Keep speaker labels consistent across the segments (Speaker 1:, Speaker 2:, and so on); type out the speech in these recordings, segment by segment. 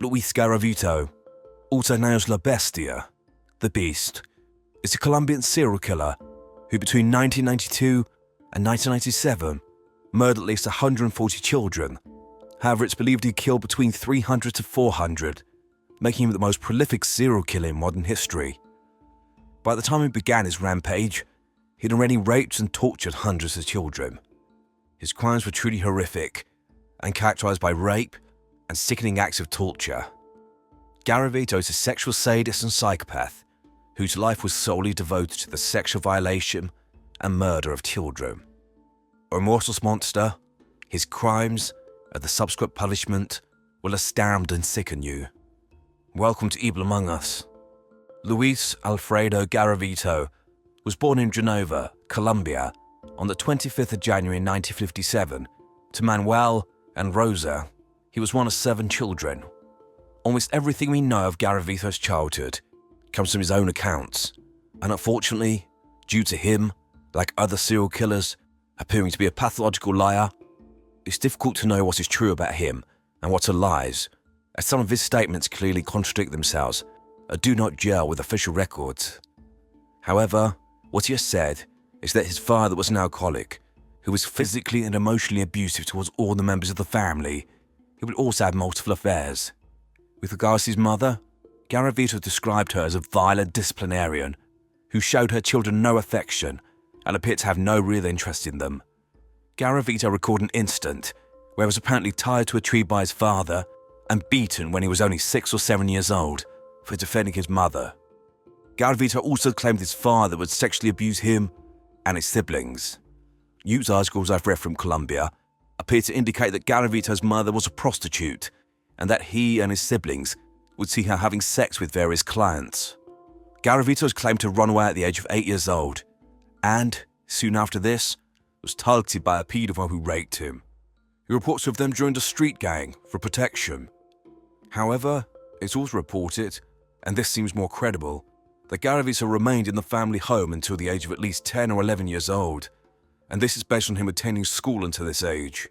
Speaker 1: Luis Garavito, also known as La Bestia, the Beast, is a Colombian serial killer who between 1992 and 1997 murdered at least 140 children. However, it's believed he killed between 300 to 400, making him the most prolific serial killer in modern history. By the time he began his rampage, he'd already raped and tortured hundreds of children. His crimes were truly horrific and characterized by rape and sickening acts of torture. Garavito is a sexual sadist and psychopath whose life was solely devoted to the sexual violation and murder of children. A remorseless monster, his crimes and the subsequent punishment will astound and sicken you. Welcome to Evil Among Us. Luis Alfredo Garavito was born in Genova, Colombia, on the 25th of January 1957 to Manuel and Rosa. He was one of 7 children. Almost everything we know of Garavito's childhood comes from his own accounts, and unfortunately, due to him, like other serial killers, appearing to be a pathological liar, it's difficult to know what is true about him and what are lies, as some of his statements clearly contradict themselves and do not gel with official records. However, what he has said is that his father was an alcoholic who was physically and emotionally abusive towards all the members of the family. He would also have multiple affairs. With regards to his mother, Garavito described her as a violent disciplinarian who showed her children no affection and appeared to have no real interest in them. Garavito recorded an incident where he was apparently tied to a tree by his father and beaten when he was only 6 or 7 years old for defending his mother. Garavito also claimed his father would sexually abuse him and his siblings. News articles I've read from Colombia appear to indicate that Garavito's mother was a prostitute and that he and his siblings would see her having sex with various clients. Garavito's claimed to run away at the age of 8 years old and, soon after this, was targeted by a paedophile who raped him. He reports to have then joined a street gang for protection. However, it's also reported, and this seems more credible, that Garavito remained in the family home until the age of at least 10 or 11 years old, and this is based on him attending school until this age.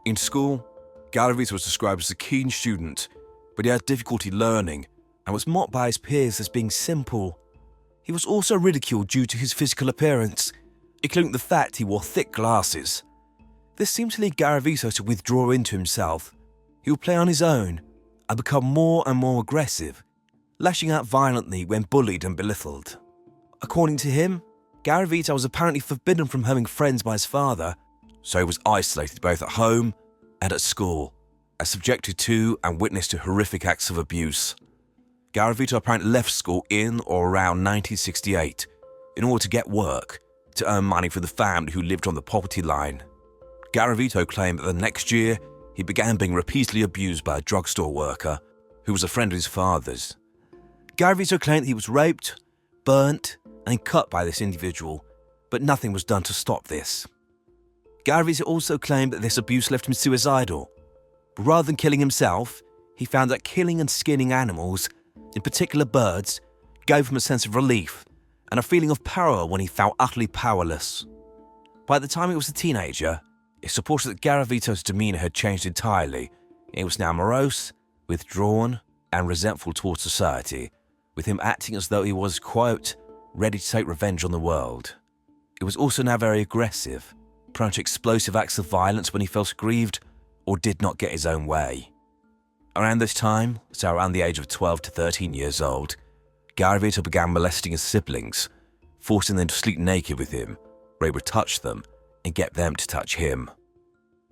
Speaker 1: In school, Garavito was described as a keen student, but he had difficulty learning and was mocked by his peers as being simple. He was also ridiculed due to his physical appearance, including the fact he wore thick glasses. This seemed to lead Garavito to withdraw into himself. He would play on his own and become more and more aggressive, lashing out violently when bullied and belittled. According to him, Garavito was apparently forbidden from having friends by his father, so he was isolated both at home and at school, and subjected to and witnessed to horrific acts of abuse. Garavito apparently left school in or around 1968 in order to get work to earn money for the family who lived on the poverty line. Garavito claimed that the next year he began being repeatedly abused by a drugstore worker who was a friend of his father's. Garavito claimed that he was raped, burnt, and cut by this individual, but nothing was done to stop this. Garavito also claimed that this abuse left him suicidal, but rather than killing himself, he found that killing and skinning animals, in particular birds, gave him a sense of relief and a feeling of power when he felt utterly powerless. By the time he was a teenager, it's supported that Garavito's demeanor had changed entirely. He was now morose, withdrawn, and resentful towards society, with him acting as though he was, quote, ready to take revenge on the world. He was also now very aggressive, prone to explosive acts of violence when he felt aggrieved or did not get his own way. Around this time, so around the age of 12 to 13 years old, Garavito began molesting his siblings, forcing them to sleep naked with him, where he would touch them and get them to touch him.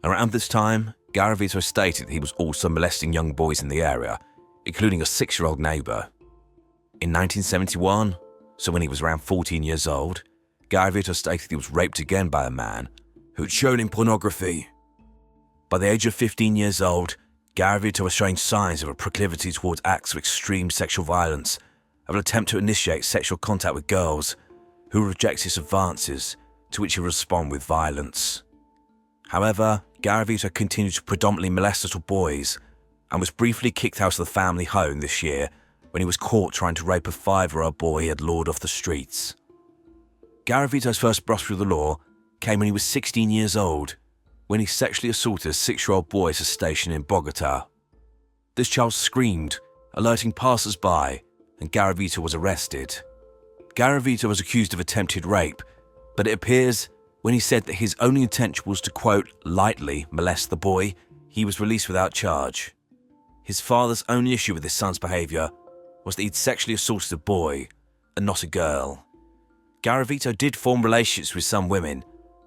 Speaker 1: Around this time, Garavito stated that he was also molesting young boys in the area, including a 6-year-old neighbor. In 1971, so when he was around 14 years old, Garavito stated he was raped again by a man who had shown him pornography. By the age of 15 years old, Garavito was showing signs of a proclivity towards acts of extreme sexual violence, of an attempt to initiate sexual contact with girls who would reject his advances, to which he would respond with violence. However, Garavito continued to predominantly molest little boys and was briefly kicked out of the family home this year when he was caught trying to rape a 5-year-old boy he had lured off the streets. Garavito's first brush with the law came when he was 16 years old, when he sexually assaulted a 6-year-old boy at a station in Bogota. This child screamed, alerting passers-by, and Garavito was arrested. Garavito was accused of attempted rape, but it appears when he said that his only intention was to, quote, lightly molest the boy, he was released without charge. His father's only issue with his son's behaviour was that he'd sexually assaulted a boy and not a girl. Garavito did form relationships with some women,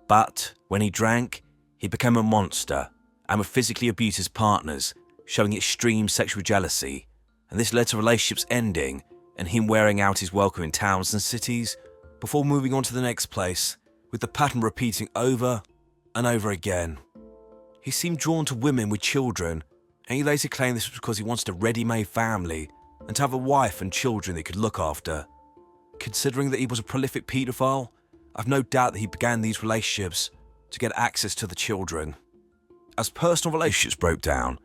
Speaker 1: but when he drank, he became a monster and would physically abuse his partners, showing extreme sexual jealousy, and this led to relationships ending and him wearing out his welcome in towns and cities before moving on to the next place, with the pattern repeating over and over again. He seemed drawn to women with children, and he later claimed this was because he wanted a ready-made family and to have a wife and children he could look after. Considering that he was a prolific paedophile, I've no doubt that he began these relationships to get access to the children. As personal relationships broke down,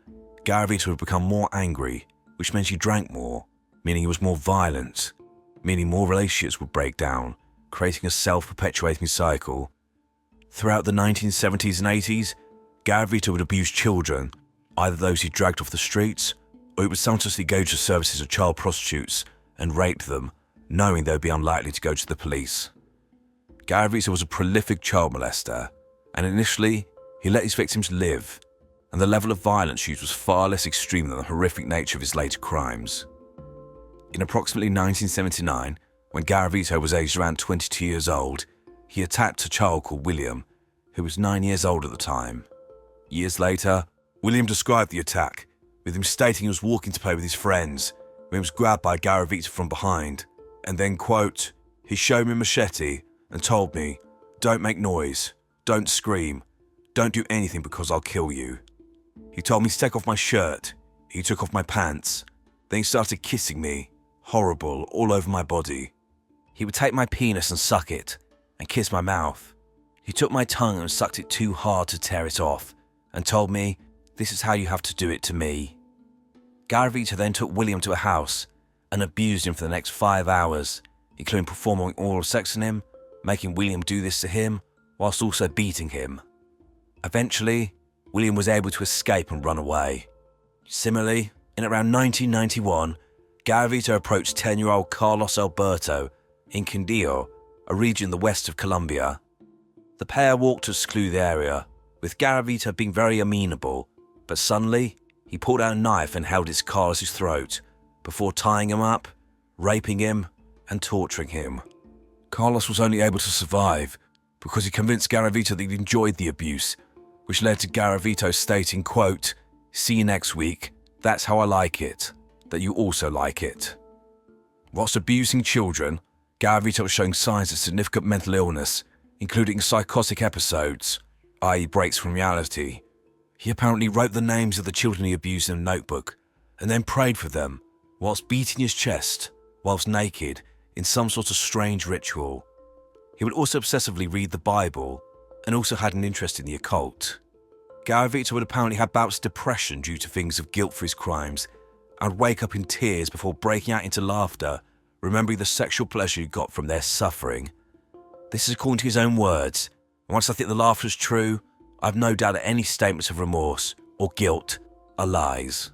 Speaker 1: Garavito would become more angry, which meant he drank more, meaning he was more violent, meaning more relationships would break down, creating a self-perpetuating cycle. Throughout the 1970s and 80s, Garavito would abuse children, either those he dragged off the streets, or he would sometimes go to services of child prostitutes and rape them, knowing they would be unlikely to go to the police. Garavito was a prolific child molester, and initially, he let his victims live, and the level of violence used was far less extreme than the horrific nature of his later crimes. In approximately 1979, when Garavito was aged around 22 years old, he attacked a child called William, who was 9 years old at the time. Years later, William described the attack, with him stating he was walking to play with his friends when he was grabbed by Garavito from behind, and then, quote, he showed me a machete and told me, "Don't make noise, don't scream, don't do anything because I'll kill you." He told me to take off my shirt, he took off my pants, then he started kissing me, horrible, all over my body. He would take my penis and suck it, and kiss my mouth. He took my tongue and sucked it too hard to tear it off, and told me, "This is how you have to do it to me." Garavito then took William to a house and abused him for the next 5 hours, including performing oral sex on him, making William do this to him, whilst also beating him. Eventually, William was able to escape and run away. Similarly, in around 1991, Garavito approached 10-year-old Carlos Alberto in Quindío, a region in the west of Colombia. The pair walked to a secluded area, with Garavito being very amenable, but suddenly, he pulled out a knife and held it to Carlos's throat, before tying him up, raping him, and torturing him. Carlos was only able to survive because he convinced Garavito that he enjoyed the abuse, which led to Garavito stating, quote, "See you next week, that's how I like it, that you also like it." Whilst abusing children, Garavito was showing signs of significant mental illness, including psychotic episodes, i.e. breaks from reality. He apparently wrote the names of the children he abused in a notebook, and then prayed for them, whilst beating his chest, whilst naked, in some sort of strange ritual. He would also obsessively read the Bible, and also had an interest in the occult. Garavito would apparently have bouts of depression due to feelings of guilt for his crimes, and would wake up in tears before breaking out into laughter, remembering the sexual pleasure he got from their suffering. This is according to his own words, and once I think the laughter is true, I have no doubt that any statements of remorse or guilt are lies.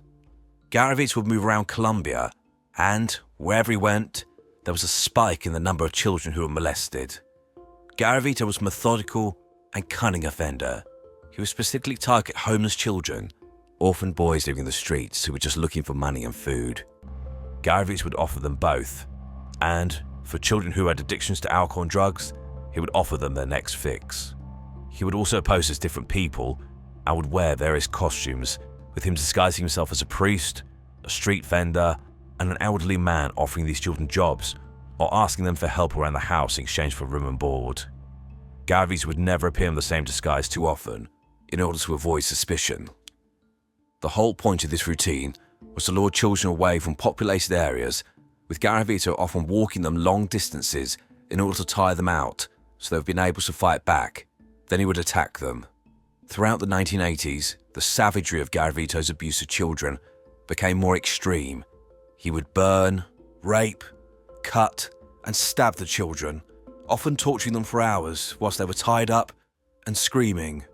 Speaker 1: Garavito would move around Colombia, and wherever he went, there was a spike in the number of children who were molested. Garavito was a methodical and cunning offender. He would specifically target homeless children, orphaned boys living in the streets who were just looking for money and food. Garavito would offer them both, and for children who had addictions to alcohol and drugs, he would offer them their next fix. He would also pose as different people and would wear various costumes, with him disguising himself as a priest, a street vendor, and an elderly man offering these children jobs or asking them for help around the house in exchange for room and board. Garavito would never appear in the same disguise too often in order to avoid suspicion. The whole point of this routine was to lure children away from populated areas, with Garavito often walking them long distances in order to tire them out so they've been able to fight back. Then he would attack them. Throughout the 1980s, the savagery of Garavito's abuse of children became more extreme. He would burn, rape, cut, and stab the children, often torturing them for hours whilst they were tied up and screaming.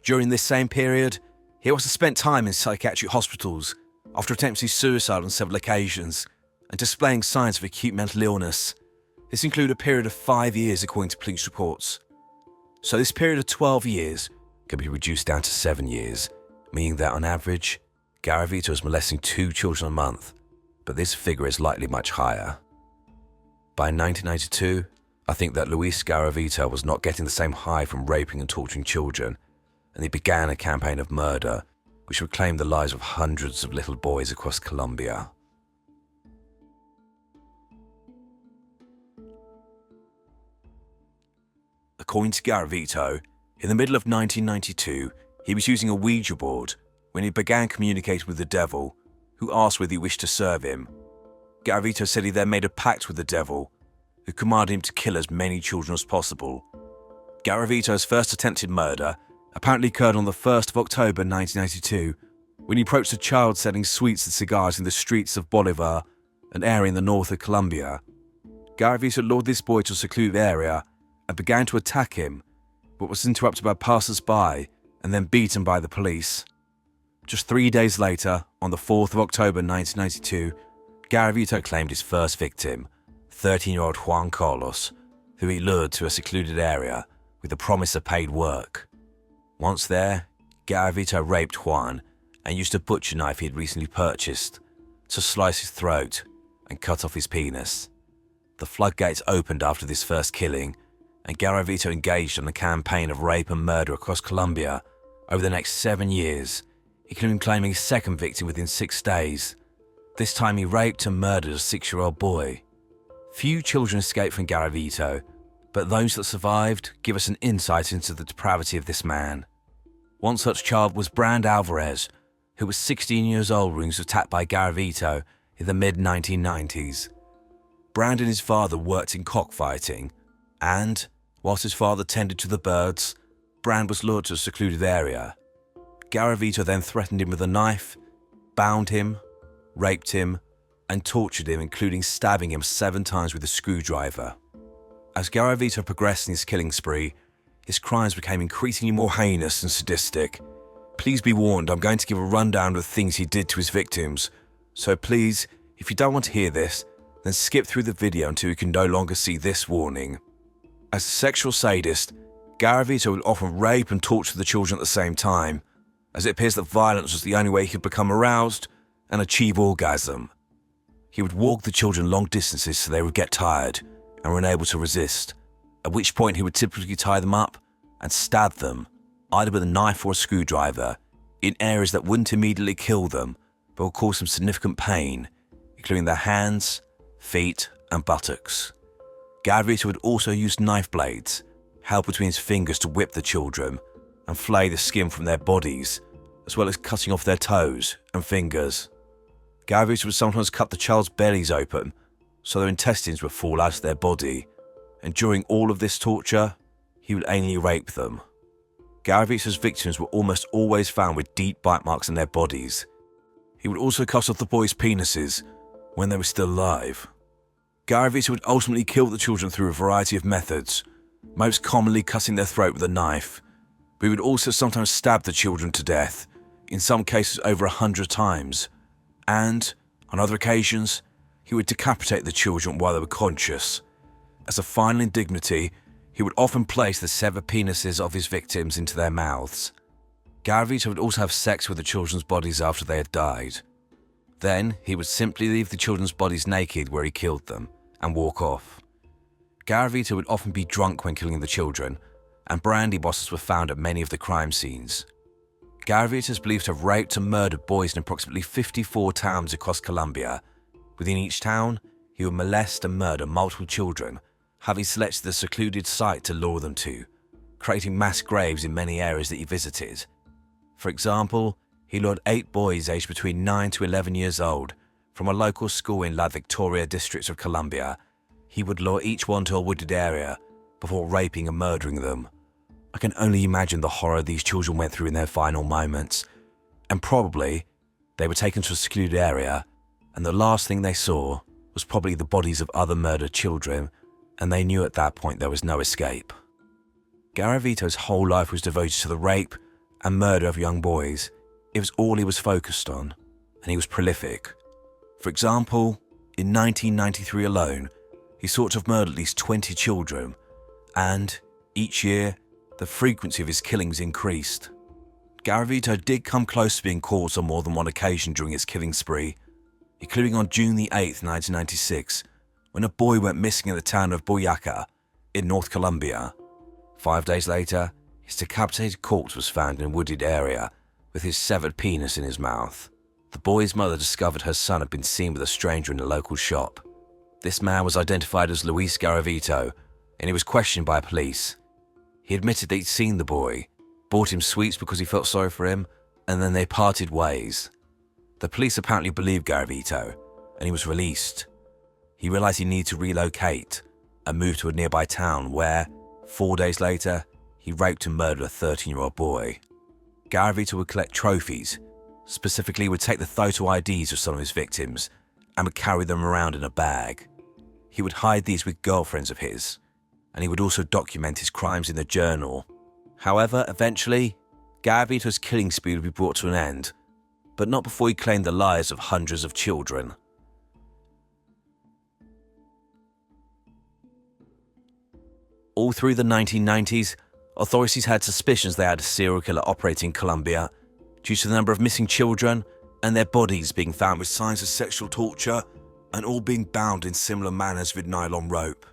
Speaker 1: During this same period, he also spent time in psychiatric hospitals after attempting suicide on several occasions and displaying signs of acute mental illness. This included a period of 5 years according to police reports. So this period of 12 years can be reduced down to 7 years, meaning that on average, Garavito is molesting 2 children a month, but this figure is likely much higher. By 1992, I think that Luis Garavito was not getting the same high from raping and torturing children, and he began a campaign of murder which would claim the lives of hundreds of little boys across Colombia. According to Garavito, in the middle of 1992, he was using a Ouija board when he began communicating with the devil, who asked whether he wished to serve him. Garavito said he then made a pact with the devil, who commanded him to kill as many children as possible. Garavito's first attempted murder apparently occurred on the 1st of October 1992, when he approached a child selling sweets and cigars in the streets of Bolivar, an area in the north of Colombia. Garavito lured this boy to a secluded area and began to attack him, but was interrupted by passers-by and then beaten by the police. Just 3 days later, on the 4th of October 1992, Garavito claimed his first victim, 13-year-old Juan Carlos, who he lured to a secluded area with the promise of paid work. Once there, Garavito raped Juan and used a butcher knife he had recently purchased to slice his throat and cut off his penis. The floodgates opened after this first killing, and Garavito engaged on a campaign of rape and murder across Colombia over the next 7 years, including claiming his second victim within 6 days. This time he raped and murdered a 6-year-old boy. Few children escaped from Garavito, but those that survived give us an insight into the depravity of this man. One such child was Brand Alvarez, who was 16 years old when he was attacked by Garavito in the mid-1990s. Brand and his father worked in cockfighting, and, whilst his father tended to the birds, Brand was lured to a secluded area. Garavito then threatened him with a knife, bound him, raped him, and tortured him, including stabbing him 7 times with a screwdriver. As Garavito progressed in his killing spree, his crimes became increasingly more heinous and sadistic. Please be warned, I'm going to give a rundown of the things he did to his victims, so please, if you don't want to hear this, then skip through the video until you can no longer see this warning. As a sexual sadist, Garavito would often rape and torture the children at the same time, as it appears that violence was the only way he could become aroused and achieve orgasm. He would walk the children long distances so they would get tired and were unable to resist, at which point he would typically tie them up and stab them, either with a knife or a screwdriver, in areas that wouldn't immediately kill them, but would cause them significant pain, including their hands, feet, and buttocks. Garavito would also use knife blades, held between his fingers, to whip the children and flay the skin from their bodies, as well as cutting off their toes and fingers. Garavito would sometimes cut the child's bellies open so their intestines would fall out of their body, and during all of this torture, he would anally rape them. Garavito's victims were almost always found with deep bite marks on their bodies. He would also cut off the boys' penises when they were still alive. Garavito would ultimately kill the children through a variety of methods, most commonly cutting their throat with a knife, but he would also sometimes stab the children to death, in some cases over 100 times, and, on other occasions, he would decapitate the children while they were conscious. As a final indignity, he would often place the severed penises of his victims into their mouths. Garavito would also have sex with the children's bodies after they had died. Then, he would simply leave the children's bodies naked where he killed them and walk off. Garavito would often be drunk when killing the children, and brandy bottles were found at many of the crime scenes. Garavito is believed to have raped and murdered boys in approximately 54 towns across Colombia. Within each town, he would molest and murder multiple children, having selected a secluded site to lure them to, creating mass graves in many areas that he visited. For example, he lured 8 boys aged between 9 to 11 years old from a local school in La Victoria district of Colombia. He would lure each one to a wooded area before raping and murdering them. I can only imagine the horror these children went through in their final moments, and probably they were taken to a secluded area, and the last thing they saw was probably the bodies of other murdered children, and they knew at that point there was no escape. Garavito's whole life was devoted to the rape and murder of young boys. It was all he was focused on, and he was prolific. For example, in 1993 alone, he sought to have murdered at least 20 children, and each year, the frequency of his killings increased. Garavito did come close to being caught on more than one occasion during his killing spree, including on June the 8th, 1996, when a boy went missing in the town of Boyaca in North Colombia. 5 days later, his decapitated corpse was found in a wooded area with his severed penis in his mouth. The boy's mother discovered her son had been seen with a stranger in a local shop. This man was identified as Luis Garavito, and he was questioned by police. He admitted that he'd seen the boy, bought him sweets because he felt sorry for him, and then they parted ways. The police apparently believed Garavito, and he was released. He realized he needed to relocate and move to a nearby town where, 4 days later, he raped and murdered a 13-year-old boy. Garavito would collect trophies, specifically would take the photo IDs of some of his victims and would carry them around in a bag. He would hide these with girlfriends of his, and he would also document his crimes in the journal. However, eventually, Garavito's killing spree would be brought to an end, but not before he claimed the lives of hundreds of children. All through the 1990s, authorities had suspicions they had a serial killer operating in Colombia due to the number of missing children and their bodies being found with signs of sexual torture and all being bound in similar manners with nylon rope.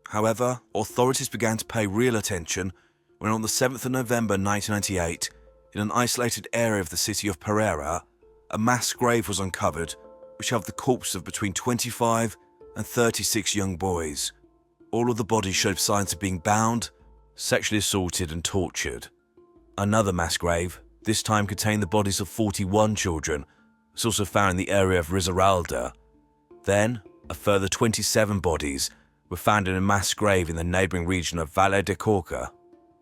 Speaker 1: However, authorities began to pay real attention when on the 7th of November 1998, in an isolated area of the city of Pereira, a mass grave was uncovered which held the corpses of between 25 and 36 young boys. All of the bodies showed signs of being bound, sexually assaulted and tortured. Another mass grave, this time contained the bodies of 41 children, was also found in the area of Risaralda. Then, a further 27 bodies were found in a mass grave in the neighbouring region of Valle de Cauca.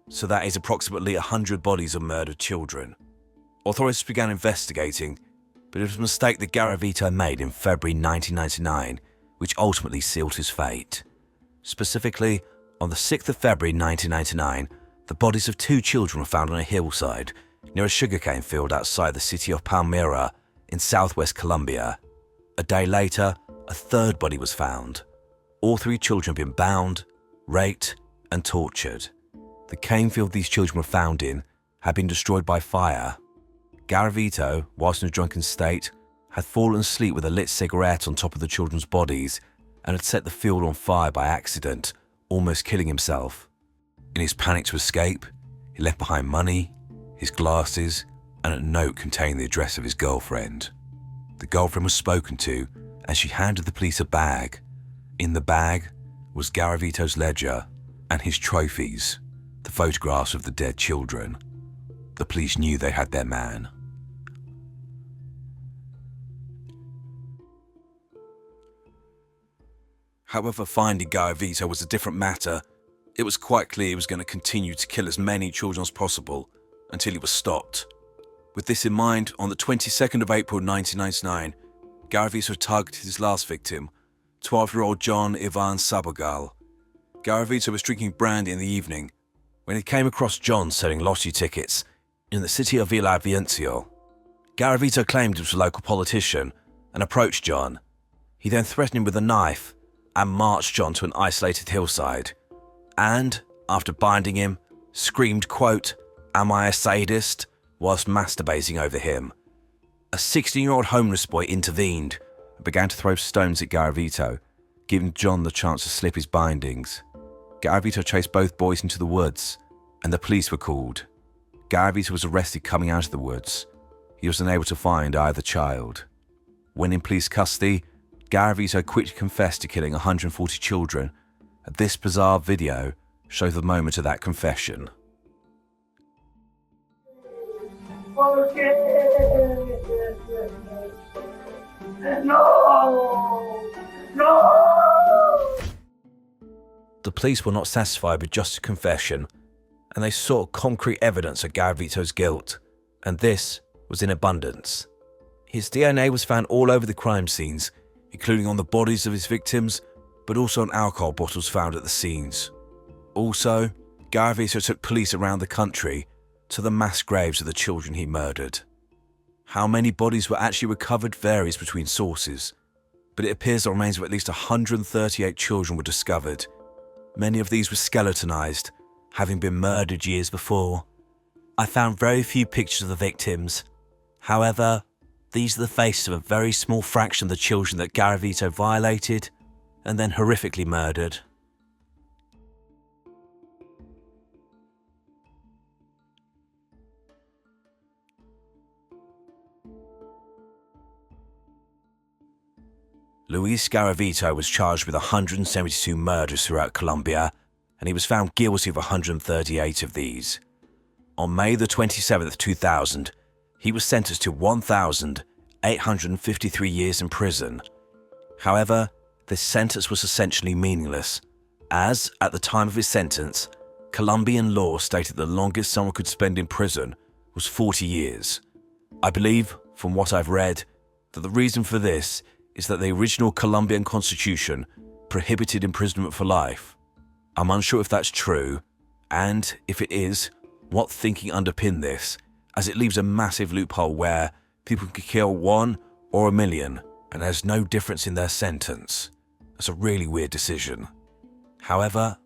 Speaker 1: So that is approximately 100 bodies of murdered children. Authorities began investigating, but it was a mistake that Garavito made in February 1999, which ultimately sealed his fate. Specifically, on the 6th of February 1999, the bodies of 2 children were found on a hillside near a sugarcane field outside the city of Palmira in southwest Colombia. A day later, a 3rd body was found. All 3 children had been bound, raped, and tortured. The cane field these children were found in had been destroyed by fire. Garavito, whilst in a drunken state, had fallen asleep with a lit cigarette on top of the children's bodies and had set the field on fire by accident, almost killing himself. In his panic to escape, he left behind money, his glasses, and a note containing the address of his girlfriend. The girlfriend was spoken to, and she handed the police a bag. In the bag was Garavito's ledger and his trophies, the photographs of the dead children. The police knew they had their man. However, finding Garavito was a different matter. It was quite clear he was going to continue to kill as many children as possible until he was stopped. With this in mind, on the 22nd of April 1999, Garavito targeted his last victim, 12-year-old John Ivan Sabogal. Garavito was drinking brandy in the evening when he came across John selling lottery tickets in the city of Villavicencio. Garavito claimed he was a local politician and approached John. He then threatened him with a knife and marched John to an isolated hillside and, after binding him, screamed, quote, "Am I a sadist?" whilst masturbating over him. A 16-year-old homeless boy intervened and began to throw stones at Garavito, giving John the chance to slip his bindings. Garavito chased both boys into the woods, and the police were called. Garavito was arrested coming out of the woods. He was unable to find either child. When in police custody, Garavito quickly confessed to killing 140 children, and this bizarre video shows the moment of that confession. No! The police were not satisfied with just a confession, and they sought concrete evidence of Garavito's guilt, and this was in abundance. His DNA was found all over the crime scenes, including on the bodies of his victims, but also on alcohol bottles found at the scenes. Also, Garavito took police around the country to the mass graves of the children he murdered. How many bodies were actually recovered varies between sources, but it appears the remains of at least 138 children were discovered. Many of these were skeletonized, having been murdered years before. I found very few pictures of the victims. However, these are the faces of a very small fraction of the children that Garavito violated and then horrifically murdered. Luis Garavito was charged with 172 murders throughout Colombia, and he was found guilty of 138 of these. On May the 27th, 2000, he was sentenced to 1,853 years in prison. However, this sentence was essentially meaningless, as, at the time of his sentence, Colombian law stated the longest someone could spend in prison was 40 years. I believe, from what I've read, that the reason for this is that the original Colombian constitution prohibited imprisonment for life. I'm unsure if that's true, and if it is, what thinking underpinned this, as it leaves a massive loophole where people can kill 1 or 1 million and there's no difference in their sentence. That's a really weird decision. However,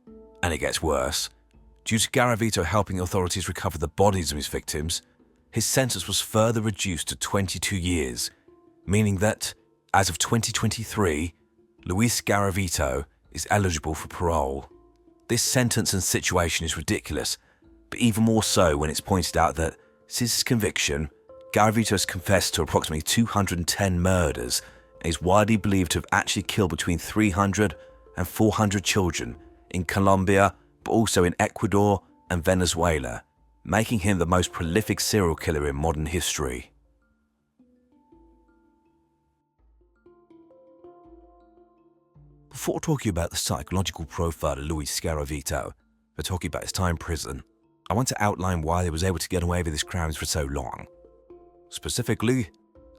Speaker 1: and it gets worse, due to Garavito helping authorities recover the bodies of his victims, his sentence was further reduced to 22 years, meaning that, as of 2023, Luis Garavito is eligible for parole. This sentence and situation is ridiculous, but even more so when it's pointed out that, since his conviction, Garavito has confessed to approximately 210 murders and is widely believed to have actually killed between 300 and 400 children in Colombia, but also in Ecuador and Venezuela, making him the most prolific serial killer in modern history. Before talking about the psychological profile of Luis Garavito, for talking about his time in prison, I want to outline why he was able to get away with his crimes for so long. Specifically,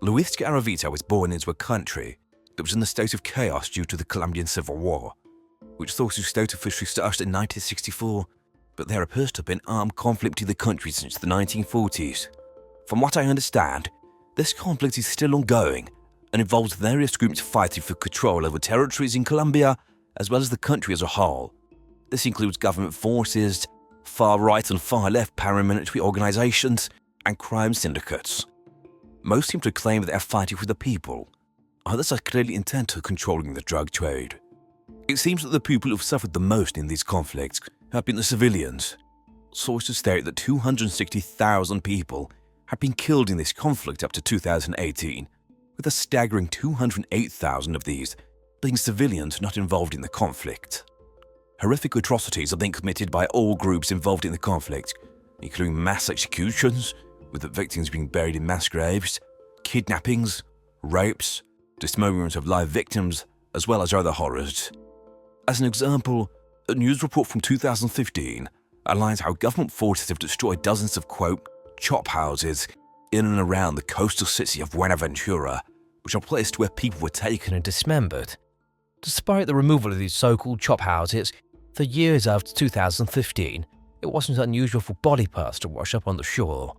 Speaker 1: Luis Garavito was born into a country that was in a state of chaos due to the Colombian Civil War, which sources state officially started in 1964, but there appears to have been armed conflict in the country since the 1940s. From what I understand, this conflict is still ongoing and involves various groups fighting for control over territories in Colombia as well as the country as a whole. This includes government forces, far-right and far-left paramilitary organizations, and crime syndicates. Most seem to claim that they are fighting for the people. Others are clearly intent on controlling the drug trade. It seems that the people who have suffered the most in these conflicts have been the civilians. Sources state that 260,000 people have been killed in this conflict up to 2018, with a staggering 208,000 of these being civilians not involved in the conflict. Horrific atrocities are being committed by all groups involved in the conflict, including mass executions, with the victims being buried in mass graves, kidnappings, rapes, dismemberment of live victims, as well as other horrors. As an example, a news report from 2015 outlines how government forces have destroyed dozens of, quote, chop houses in and around the coastal city of Buenaventura, which are placed where people were taken and dismembered. Despite the removal of these so-called chop houses, for years after 2015, it wasn't unusual for body parts to wash up on the shore.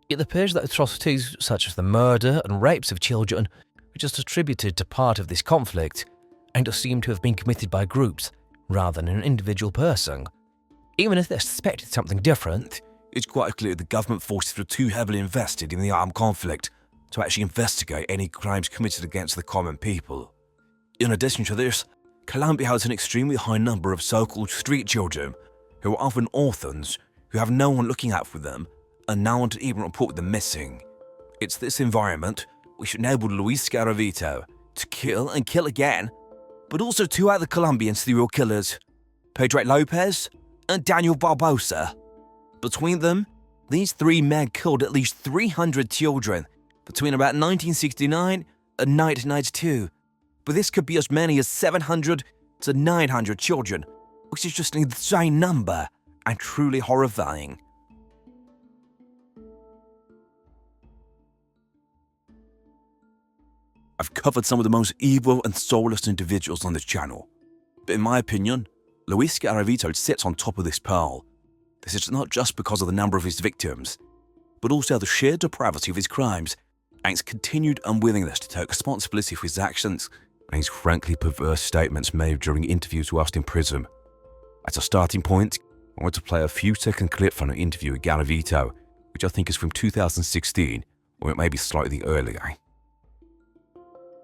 Speaker 1: It appears that atrocities such as the murder and rapes of children were just attributed to part of this conflict and seem to have been committed by groups rather than an individual person. Even if they suspected something different, it's quite clear the government forces were too heavily invested in the armed conflict to actually investigate any crimes committed against the common people. In addition to this, Colombia has an extremely high number of so-called street children who are often orphans who have no one looking out for them and no one to even report them missing. It's this environment which enabled Luis Garavito to kill and kill again, but also 2 other Colombian serial killers, Pedro Lopez and Daniel Barbosa. Between them, these 3 men killed at least 300 children between about 1969 and 1992, but this could be as many as 700 to 900 children, which is just an insane number and truly horrifying. I've covered some of the most evil and soulless individuals on this channel, but in my opinion, Luis Garavito sits on top of this pile. This is not just because of the number of his victims, but also the sheer depravity of his crimes and his continued unwillingness to take responsibility for his actions and his frankly perverse statements made during interviews whilst in prison. As a starting point, I want to play a few-second clip from an interview with Garavito, which I think is from 2016, or it may be slightly earlier.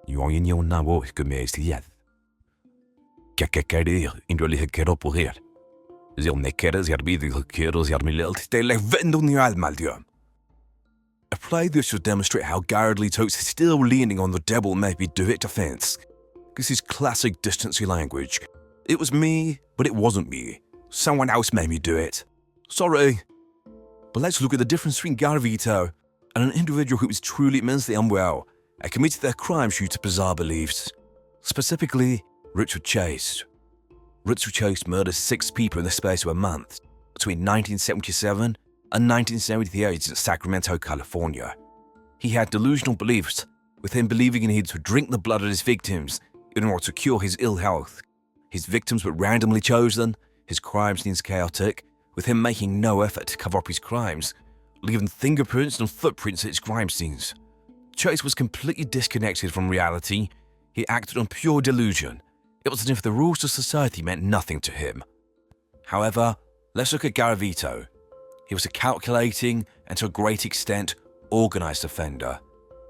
Speaker 1: Jag är ju när jag ska med sig igen. Kakakarir, inte lika upp och här. Jag neckades, jag blir det jag blir lite ställe vändon i allmaldium. I played this to demonstrate how Garavito is still leaning on the devil maybe do it defense. This is classic distancy language. It was me, but it wasn't me. Someone else made me do it. Sorry. But let's look at the difference between Garavito and an individual who is truly mentally unwell and committed their crimes due to bizarre beliefs. Specifically, Richard Chase. Richard Chase murdered 6 people in the space of a month between 1977 and 1978 in Sacramento, California. He had delusional beliefs, with him believing he needed to drink the blood of his victims in order to cure his ill health. His victims were randomly chosen, his crime scenes chaotic, with him making no effort to cover up his crimes, leaving fingerprints and footprints at his crime scenes. Chase was completely disconnected from reality. He acted on pure delusion. It was as if the rules of society meant nothing to him. However, let's look at Garavito. He was a calculating and to a great extent organized offender.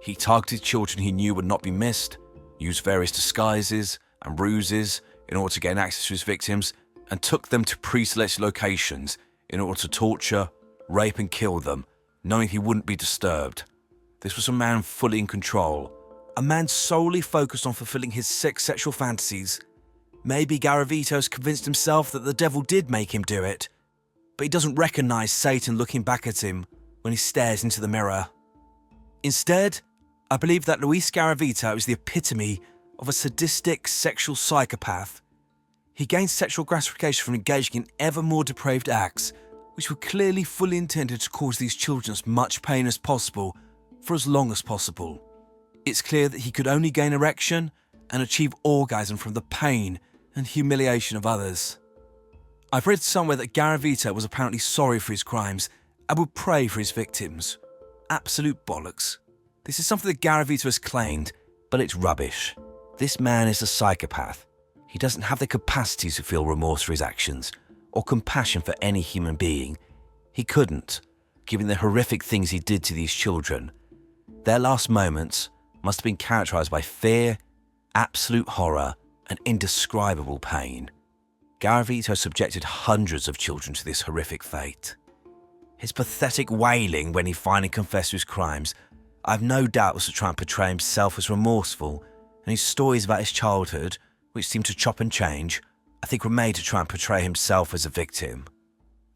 Speaker 1: He targeted children he knew would not be missed, used various disguises and ruses in order to gain access to his victims, and took them to pre-selected locations in order to torture, rape and kill them, knowing he wouldn't be disturbed. This was a man fully in control, a man solely focused on fulfilling his sick sexual fantasies. Maybe Garavito's convinced himself that the devil did make him do it, but he doesn't recognize Satan looking back at him when he stares into the mirror. Instead, I believe that Luis Garavito is the epitome of a sadistic sexual psychopath. He gains sexual gratification from engaging in ever more depraved acts, which were clearly fully intended to cause these children as much pain as possible for as long as possible. It's clear that he could only gain erection and achieve orgasm from the pain and humiliation of others. I've read somewhere that Garavito was apparently sorry for his crimes and would pray for his victims. Absolute bollocks. This is something that Garavito has claimed, but it's rubbish. This man is a psychopath. He doesn't have the capacity to feel remorse for his actions or compassion for any human being. He couldn't, given the horrific things he did to these children. Their last moments must have been characterized by fear, absolute horror, and indescribable pain. Garavito subjected hundreds of children to this horrific fate. His pathetic wailing when he finally confessed to his crimes, I have no doubt, was to try and portray himself as remorseful, and his stories about his childhood, which seemed to chop and change, I think were made to try and portray himself as a victim.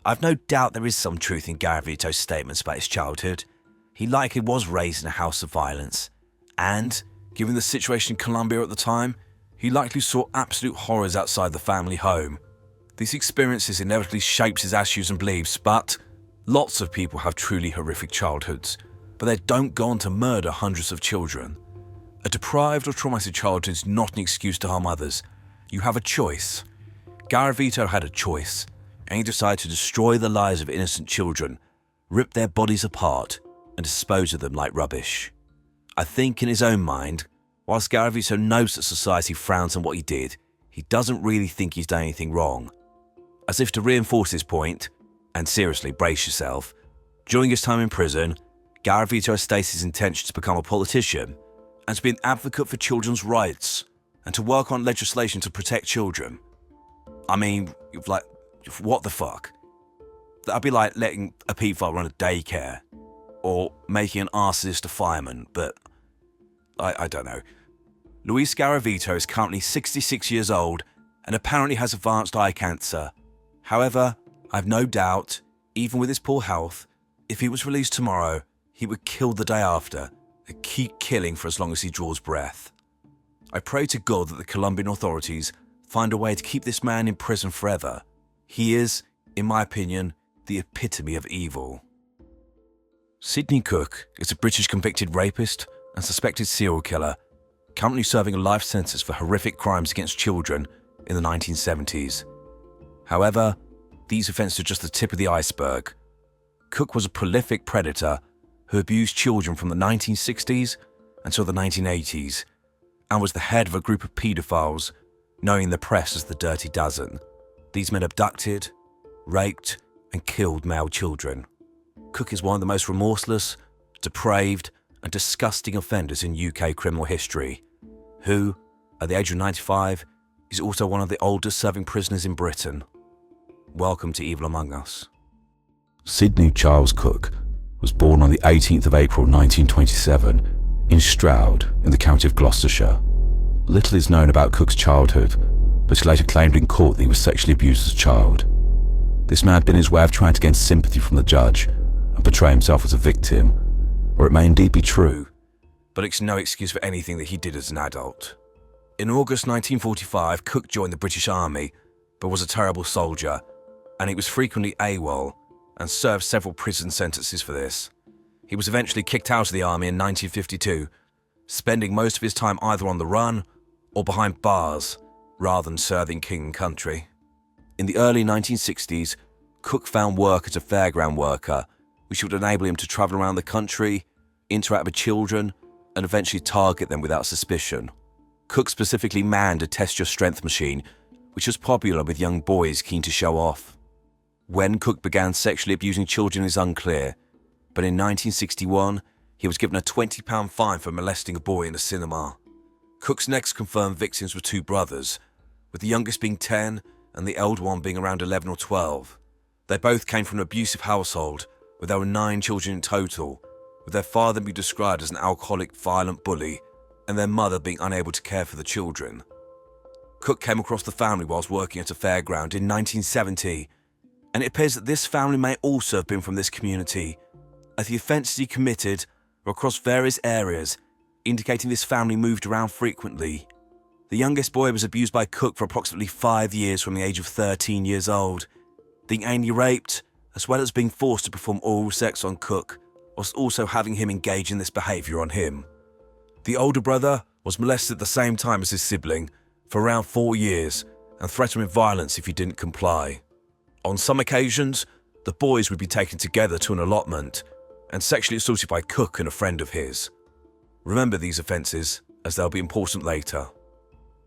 Speaker 1: I've no doubt there is some truth in Garavito's statements about his childhood. He likely was raised in a house of violence, and, given the situation in Colombia at the time, he likely saw absolute horrors outside the family home. These experiences inevitably shaped his attitudes and beliefs, but lots of people have truly horrific childhoods, but they don't go on to murder hundreds of children. A deprived or traumatic childhood is not an excuse to harm others. You have a choice. Garavito had a choice, and he decided to destroy the lives of innocent children, rip their bodies apart, and dispose of them like rubbish. I think in his own mind, whilst Garavito knows that society frowns on what he did, he doesn't really think he's done anything wrong. As if to reinforce his point, and seriously brace yourself, during his time in prison, Garavito has stated his intention to become a politician and to be an advocate for children's rights and to work on legislation to protect children. I mean, like, what the fuck? That'd be like letting a paedophile run a daycare or making an arsonist a fireman, but I don't know. Luis Garavito is currently 66 years old and apparently has advanced eye cancer. However, I've no doubt, even with his poor health, if he was released tomorrow, he would kill the day after and keep killing for as long as he draws breath. I pray to God that the Colombian authorities find a way to keep this man in prison forever. He is, in my opinion, the epitome of evil. Sidney Cook is a British convicted rapist and suspected serial killer, currently serving a life sentence for horrific crimes against children in the 1970s. However, these offences are just the tip of the iceberg. Cook was a prolific predator who abused children from the 1960s until the 1980s and was the head of a group of paedophiles known in the press as the Dirty Dozen. These men abducted, raped and killed male children. Cook is one of the most remorseless, depraved and disgusting offenders in UK criminal history, who, at the age of 95, is also one of the oldest serving prisoners in Britain. Welcome to Evil Among Us.
Speaker 2: Sidney Charles Cook was born on the 18th of April 1927 in Stroud in the county of Gloucestershire. Little is known about Cook's childhood, but he later claimed in court that he was sexually abused as a child. This may have been his way of trying to gain sympathy from the judge and portray himself as a victim, or it may indeed be true.
Speaker 1: But it's no excuse for anything that he did as an adult. In August 1945, Cook joined the British Army, but was a terrible soldier, and he was frequently AWOL and served several prison sentences for this. He was eventually kicked out of the army in 1952, spending most of his time either on the run or behind bars, rather than serving king and country. In the early 1960s, Cook found work as a fairground worker, which would enable him to travel around the country, interact with children, and eventually target them without suspicion. Cook specifically manned a test your strength machine, which was popular with young boys keen to show off. When Cook began sexually abusing children is unclear, but in 1961, he was given a £20 fine for molesting a boy in a cinema. Cook's next confirmed victims were two brothers, with the youngest being 10 and the elder one being around 11 or 12. They both came from an abusive household, where there were 9 children in total, with their father being described as an alcoholic, violent bully, and their mother being unable to care for the children. Cook came across the family whilst working at a fairground in 1970, and it appears that this family may also have been from this community, as the offences he committed were across various areas, indicating this family moved around frequently. The youngest boy was abused by Cook for approximately 5 years from the age of 13 years old, being anally raped, as well as being forced to perform oral sex on Cook, whilst also having him engage in this behaviour on him. The older brother was molested at the same time as his sibling for around 4 years and threatened with violence if he didn't comply. On some occasions, the boys would be taken together to an allotment and sexually assaulted by Cook and a friend of his. Remember these offences, as they'll be important later.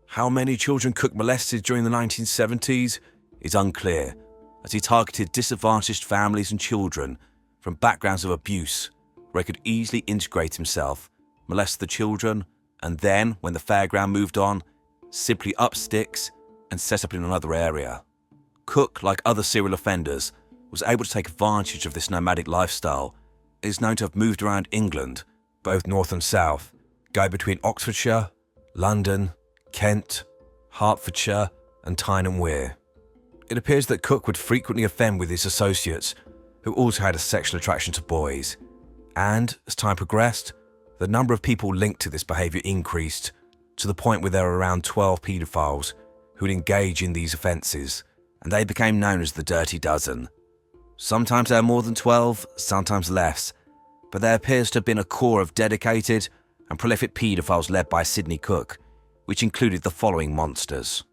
Speaker 1: How many children Cook molested during the 1970s is unclear, as he targeted disadvantaged families and children from backgrounds of abuse, where he could easily integrate himself, molest the children, and then, when the fairground moved on, simply up sticks and set up in another area. Cook, like other serial offenders, was able to take advantage of this nomadic lifestyle. It is known to have moved around England, both north and south, going between Oxfordshire, London, Kent, Hertfordshire and Tyne and Wear. It appears that Cook would frequently offend with his associates, who also had a sexual attraction to boys, and as time progressed, the number of people linked to this behaviour increased, to the point where there were around 12 paedophiles who would engage in these offences, and they became known as the Dirty Dozen. Sometimes there are more than 12, sometimes less, but there appears to have been a core of dedicated and prolific paedophiles led by Sidney Cook, which included the following monsters.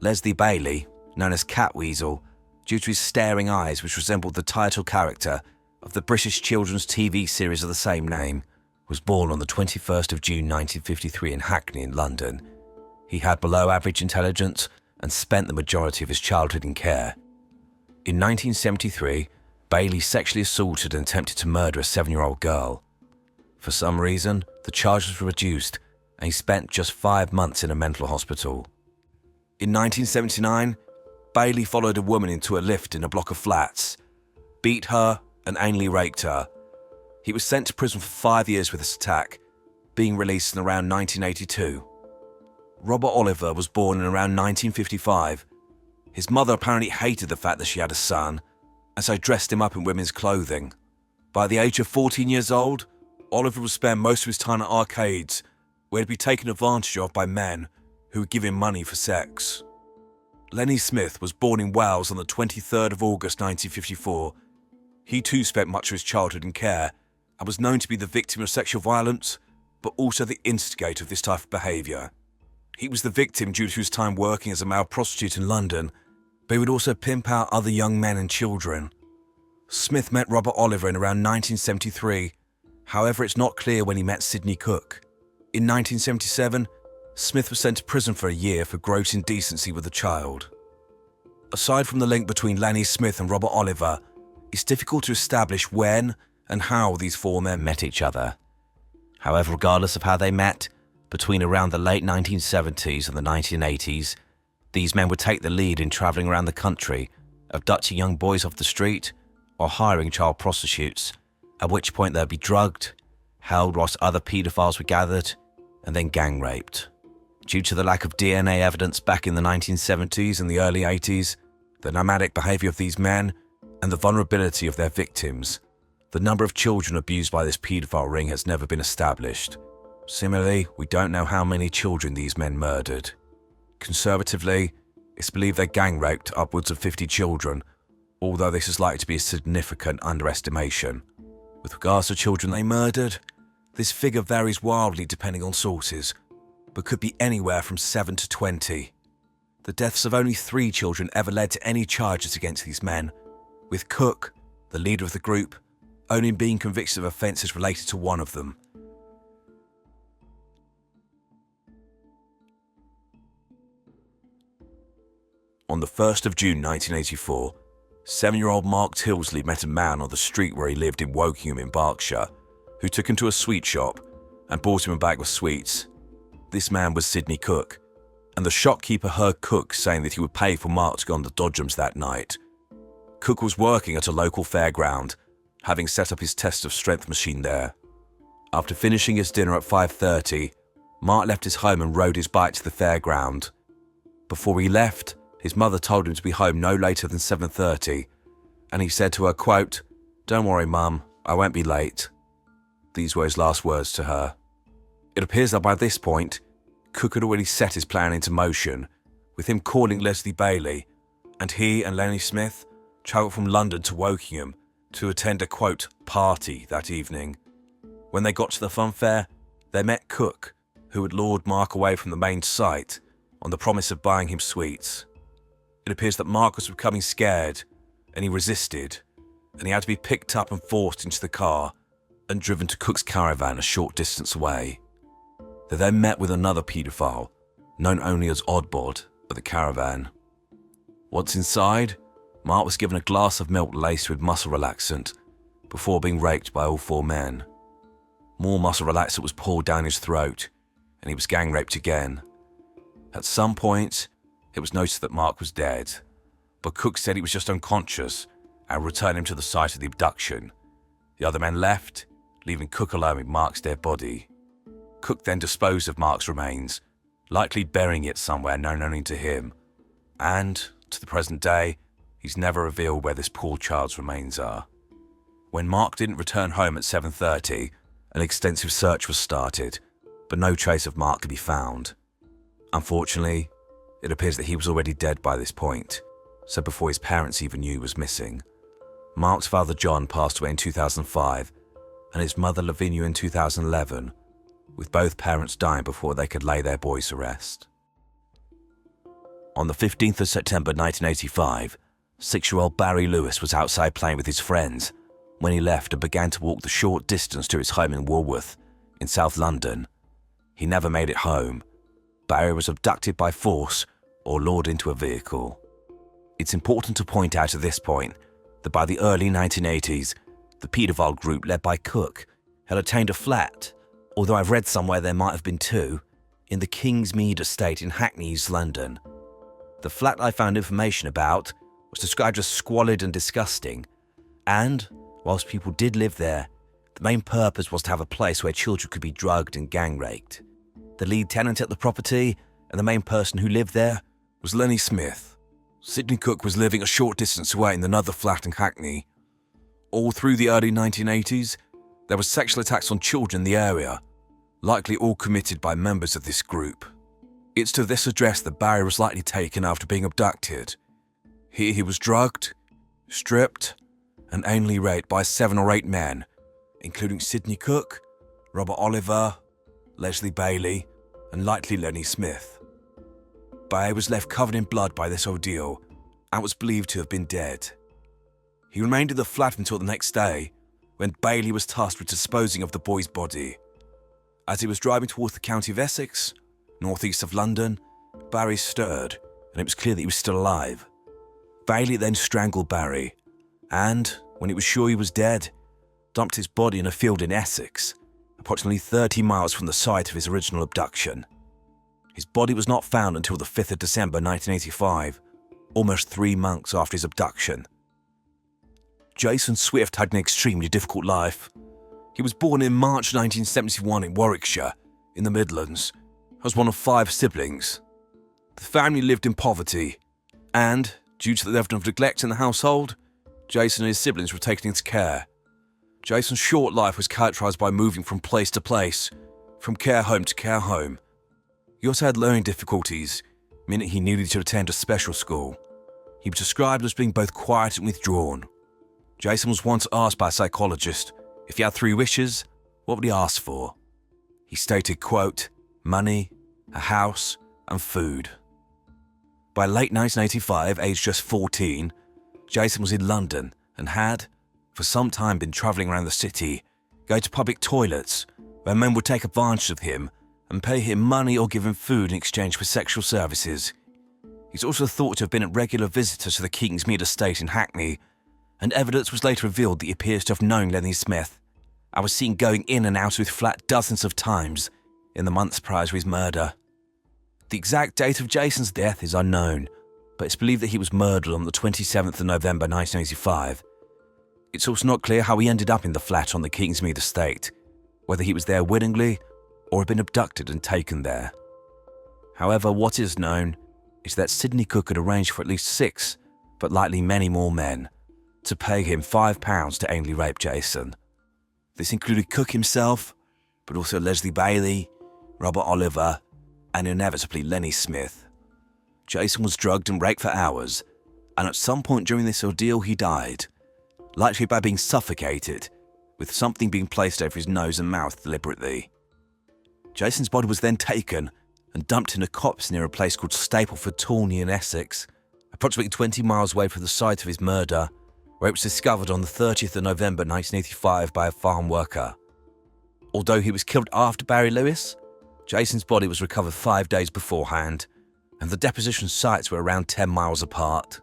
Speaker 1: Leslie Bailey, known as Catweasel, due to his staring eyes which resembled the title character of the British children's TV series of the same name, was born on the 21st of June 1953 in Hackney in London. He had below average intelligence and spent the majority of his childhood in care. In 1973, Bailey sexually assaulted and attempted to murder a 7-year-old girl. For some reason, the charges were reduced and he spent just 5 months in a mental hospital. In 1979, Bailey followed a woman into a lift in a block of flats, beat her and anally raped her. He was sent to prison for 5 years with this attack, being released in around 1982. Robert Oliver was born in around 1955. His mother apparently hated the fact that she had a son, and so dressed him up in women's clothing. By the age of 14 years old, Oliver would spend most of his time at arcades, where he'd be taken advantage of by men who would give him money for sex. Lenny Smith was born in Wales on the 23rd of August 1954. He too spent much of his childhood in care and was known to be the victim of sexual violence, but also the instigator of this type of behaviour. He was the victim due to his time working as a male prostitute in London, but he would also pimp out other young men and children. Smith met Robert Oliver in around 1973. However, it's not clear when he met Sidney Cook. In 1977, Smith was sent to prison for a year for gross indecency with a child. Aside from the link between Lenny Smith and Robert Oliver, it's difficult to establish when and how these four men met each other. However, regardless of how they met, between around the late 1970s and the 1980s, these men would take the lead in travelling around the country, abducting young boys off the street or hiring child prostitutes, at which point they'd be drugged, held whilst other paedophiles were gathered, and then gang raped. Due to the lack of DNA evidence back in the 1970s and the early 80s, the nomadic behaviour of these men, and the vulnerability of their victims, the number of children abused by this paedophile ring has never been established. Similarly, we don't know how many children these men murdered. Conservatively, it's believed they gang raped upwards of 50 children, although this is likely to be a significant underestimation. With regards to children they murdered, this figure varies wildly depending on sources, but could be anywhere from 7 to 20. The deaths of only 3 children ever led to any charges against these men, with Cook, the leader of the group, only being convicted of offences related to one of them. On the 1st of June 1984, 7-year-old Mark Tilsley met a man on the street where he lived in Wokingham in Berkshire, who took him to a sweet shop and bought him a bag of sweets. This man was Sidney Cook, and the shopkeeper heard Cook saying that he would pay for Mark to go on the Dodgems that night. Cook was working at a local fairground, having set up his test of strength machine there. After finishing his dinner at 5:30, Mark left his home and rode his bike to the fairground. Before he left, his mother told him to be home no later than 7:30, and he said to her, quote, "Don't worry, Mum, I won't be late." These were his last words to her. It appears that by this point, Cook had already set his plan into motion, with him calling Leslie Bailey, and he and Lenny Smith travelled from London to Wokingham to attend a, quote, party that evening. When they got to the fun fair, they met Cook, who had lured Mark away from the main site on the promise of buying him sweets. It appears that Mark was becoming scared, and he resisted, and he had to be picked up and forced into the car and driven to Cook's caravan a short distance away. They then met with another paedophile, known only as Oddbod, at the caravan. Once inside, Mark was given a glass of milk laced with muscle relaxant before being raped by all 4 men. More muscle relaxant was poured down his throat, and he was gang raped again. At some point, it was noticed that Mark was dead, but Cook said he was just unconscious and returned him to the site of the abduction. The other men left, leaving Cook alone with Mark's dead body. Cook then disposed of Mark's remains, likely burying it somewhere known only to him, and, to the present day, he's never revealed where this poor child's remains are. When Mark didn't return home at 7:30, an extensive search was started, but no trace of Mark could be found. Unfortunately, it appears that he was already dead by this point, so before his parents even knew he was missing. Mark's father John passed away in 2005, and his mother Lavinia in 2011, with both parents dying before they could lay their boys to rest. On the 15th of September 1985, 6-year-old Barry Lewis was outside playing with his friends when he left and began to walk the short distance to his home in Woolworth, in South London. He never made it home. Barry was abducted by force or lured into a vehicle. It's important to point out at this point that by the early 1980s, the paedophile group led by Cook had obtained a flat, although I've read somewhere there might have been 2, in the Kingsmead estate in Hackney, East London. The flat I found information about was described as squalid and disgusting, and, whilst people did live there, the main purpose was to have a place where children could be drugged and gang raped. The lead tenant at the property and the main person who lived there was Lenny Smith. Sidney Cook was living a short distance away in another flat in Hackney. All through the early 1980s, there were sexual attacks on children in the area, likely all committed by members of this group. It's to this address that Barry was likely taken after being abducted. Here he was drugged, stripped, and anally raped by 7 or 8 men, including Sidney Cook, Robert Oliver, Leslie Bailey, and likely Lenny Smith. Barry was left covered in blood by this ordeal and was believed to have been dead. He remained in the flat until the next day, when Bailey was tasked with disposing of the boy's body. As he was driving towards the county of Essex, northeast of London, Barry stirred, and it was clear that he was still alive. Bailey then strangled Barry, and, when he was sure he was dead, dumped his body in a field in Essex, approximately 30 miles from the site of his original abduction. His body was not found until the 5th of December 1985, almost 3 months after his abduction. Jason Swift had an extremely difficult life. He was born in March 1971 in Warwickshire, in the Midlands, as one of 5 siblings. The family lived in poverty, and, due to the level of neglect in the household, Jason and his siblings were taken into care. Jason's short life was characterised by moving from place to place, from care home to care home. He also had learning difficulties, meaning he needed to attend a special school. He was described as being both quiet and withdrawn. Jason was once asked by a psychologist if he had 3 wishes, what would he ask for? He stated, quote, money, a house, and food. By late 1985, aged just 14, Jason was in London and had, for some time, been travelling around the city, going to public toilets where men would take advantage of him and pay him money or give him food in exchange for sexual services. He's also thought to have been a regular visitor to the Kingsmead estate in Hackney, and evidence was later revealed that he appears to have known Lenny Smith and was seen going in and out of his flat dozens of times in the months prior to his murder. The exact date of Jason's death is unknown, but it's believed that he was murdered on the 27th of November 1985. It's also not clear how he ended up in the flat on the Kingsmead estate, whether he was there willingly or had been abducted and taken there. However, what is known is that Sidney Cook had arranged for at least 6, but likely many more men, to pay him £5 to anally rape Jason. This included Cook himself, but also Leslie Bailey, Robert Oliver, and inevitably Lenny Smith. Jason was drugged and raped for hours, and at some point during this ordeal he died, likely by being suffocated, with something being placed over his nose and mouth deliberately. Jason's body was then taken and dumped in a copse near a place called Stapleford Tawney in Essex, approximately 20 miles away from the site of his murder, where it was discovered on the 30th of November 1985 by a farm worker. Although he was killed after Barry Lewis, Jason's body was recovered 5 days beforehand, and the deposition sites were around 10 miles apart.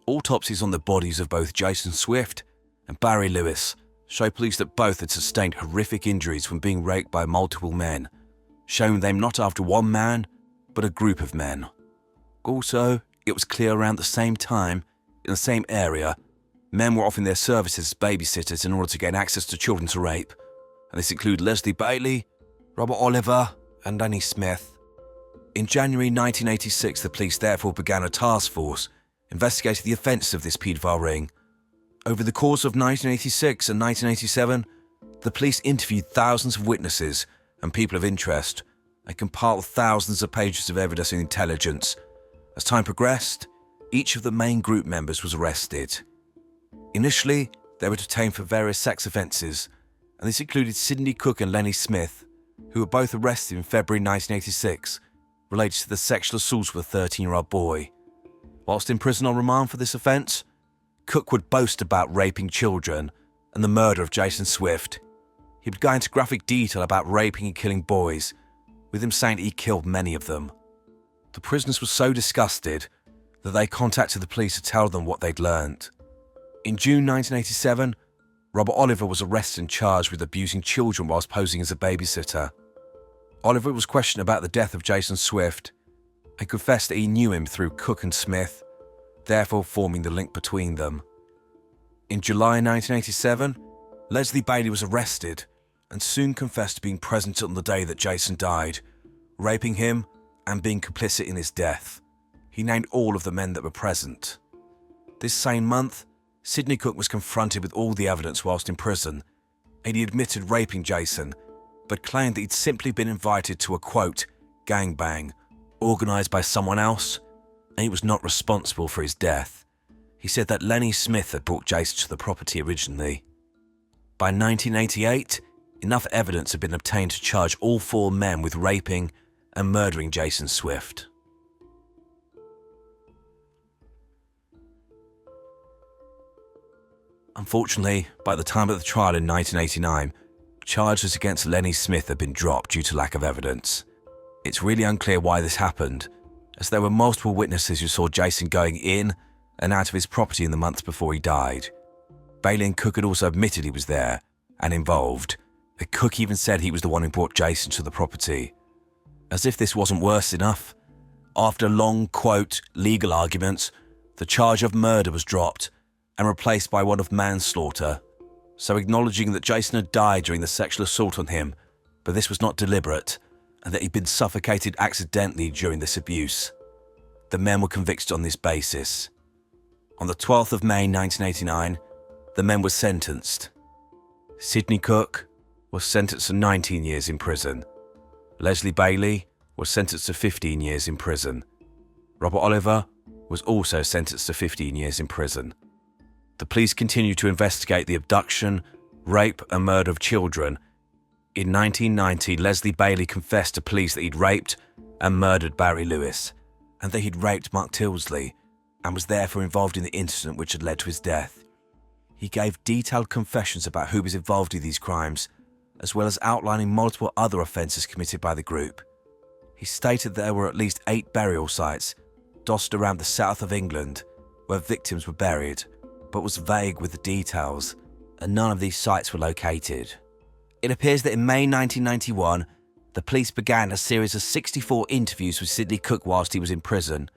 Speaker 1: Autopsies on the bodies of both Jason Swift and Barry Lewis show police that both had sustained horrific injuries from being raped by multiple men, showing them not after one man, but a group of men. Also, it was clear around the same time, in the same area, men were offering their services as babysitters in order to gain access to children to rape, and this included Leslie Bailey, Robert Oliver, and Lenny Smith. In January 1986, the police therefore began a task force investigating the offence of this paedophile ring. Over the course of 1986 and 1987, the police interviewed thousands of witnesses and people of interest and compiled thousands of pages of evidence and intelligence. As time progressed, each of the main group members was arrested. Initially, they were detained for various sex offences, and this included Sidney Cook and Lenny Smith, who were both arrested in February 1986, related to the sexual assault of a 13-year-old boy. Whilst in prison on remand for this offence, Cook would boast about raping children and the murder of Jason Swift. He would go into graphic detail about raping and killing boys, with him saying that he killed many of them. The prisoners were so disgusted that they contacted the police to tell them what they'd learnt. In June 1987, Robert Oliver was arrested and charged with abusing children whilst posing as a babysitter. Oliver was questioned about the death of Jason Swift and confessed that he knew him through Cook and Smith, therefore forming the link between them. In July 1987, Leslie Bailey was arrested and soon confessed to being present on the day that Jason died, raping him and being complicit in his death. He named all of the men that were present. This same month, Sidney Cook was confronted with all the evidence whilst in prison, and he admitted raping Jason, but claimed that he'd simply been invited to a, quote, gangbang, organised by someone else, and he was not responsible for his death. He said that Lenny Smith had brought Jason to the property originally. By 1988, enough evidence had been obtained to charge all 4 men with raping and murdering Jason Swift. Unfortunately, by the time of the trial in 1989, charges against Lenny Smith had been dropped due to lack of evidence. It's really unclear why this happened, as there were multiple witnesses who saw Jason going in and out of his property in the months before he died. Bailey and Cook had also admitted he was there and involved, and Cook even said he was the one who brought Jason to the property. As if this wasn't worse enough, after long, quote, legal arguments, the charge of murder was dropped and replaced by one of manslaughter, so acknowledging that Jason had died during the sexual assault on him, but this was not deliberate, and that he'd been suffocated accidentally during this abuse. The men were convicted on this basis. On the 12th of May 1989, the men were sentenced. Sidney Cook was sentenced to 19 years in prison. Leslie Bailey was sentenced to 15 years in prison. Robert Oliver was also sentenced to 15 years in prison. The police continued to investigate the abduction, rape and murder of children. In 1990, Leslie Bailey confessed to police that he'd raped and murdered Barry Lewis, and that he'd raped Mark Tilsley, and was therefore involved in the incident which had led to his death. He gave detailed confessions about who was involved in these crimes, as well as outlining multiple other offences committed by the group. He stated there were at least 8 burial sites dotted around the south of England where victims were buried, but was vague with the details, and none of these sites were located. It appears that in May 1991, the police began a series of 64 interviews with Sidney Cook whilst he was in prison.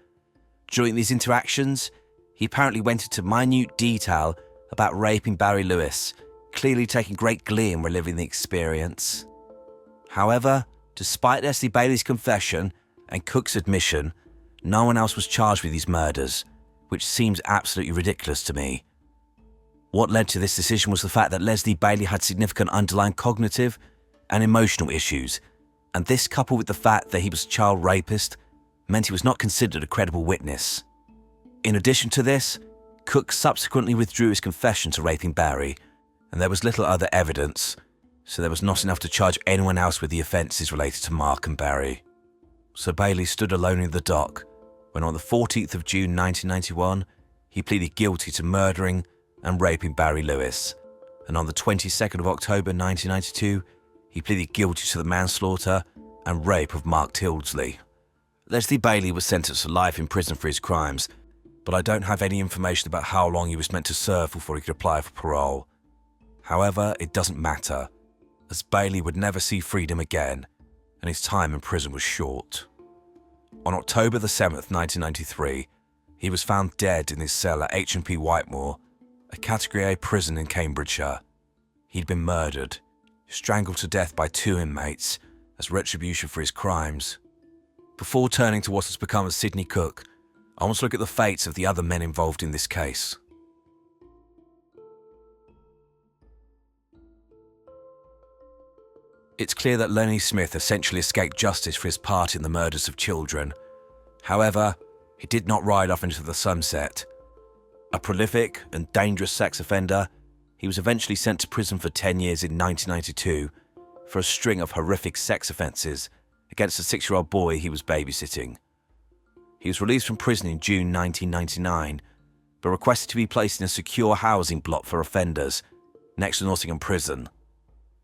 Speaker 1: During these interactions, he apparently went into minute detail about raping Barry Lewis, clearly taking great glee in reliving the experience. However, despite Leslie Bailey's confession and Cook's admission, no one else was charged with these murders, which seems absolutely ridiculous to me. What led to this decision was the fact that Leslie Bailey had significant underlying cognitive and emotional issues, and this, coupled with the fact that he was a child rapist, meant he was not considered a credible witness. In addition to this, Cook subsequently withdrew his confession to raping Barry, and there was little other evidence, so there was not enough to charge anyone else with the offences related to Mark and Barry. So Bailey stood alone in the dock when on the 14th of June 1991, he pleaded guilty to murdering and raping Barry Lewis, and on the 22nd of October 1992, he pleaded guilty to the manslaughter and rape of Mark Tilsley. Leslie Bailey was sentenced to life in prison for his crimes, but I don't have any information about how long he was meant to serve before he could apply for parole. However, it doesn't matter, as Bailey would never see freedom again, and his time in prison was short. On October the 7th, 1993, he was found dead in his cell at H&P Whitemoor, a Category A prison in Cambridgeshire. He'd been murdered, strangled to death by 2 inmates as retribution for his crimes. Before turning to what has become of Sidney Cook, I want to look at the fates of the other men involved in this case. It's clear that Lenny Smith essentially escaped justice for his part in the murders of children. However, he did not ride off into the sunset. A prolific and dangerous sex offender, he was eventually sent to prison for 10 years in 1992 for a string of horrific sex offences against a 6-year-old boy he was babysitting. He was released from prison in June 1999, but requested to be placed in a secure housing block for offenders next to Nottingham Prison.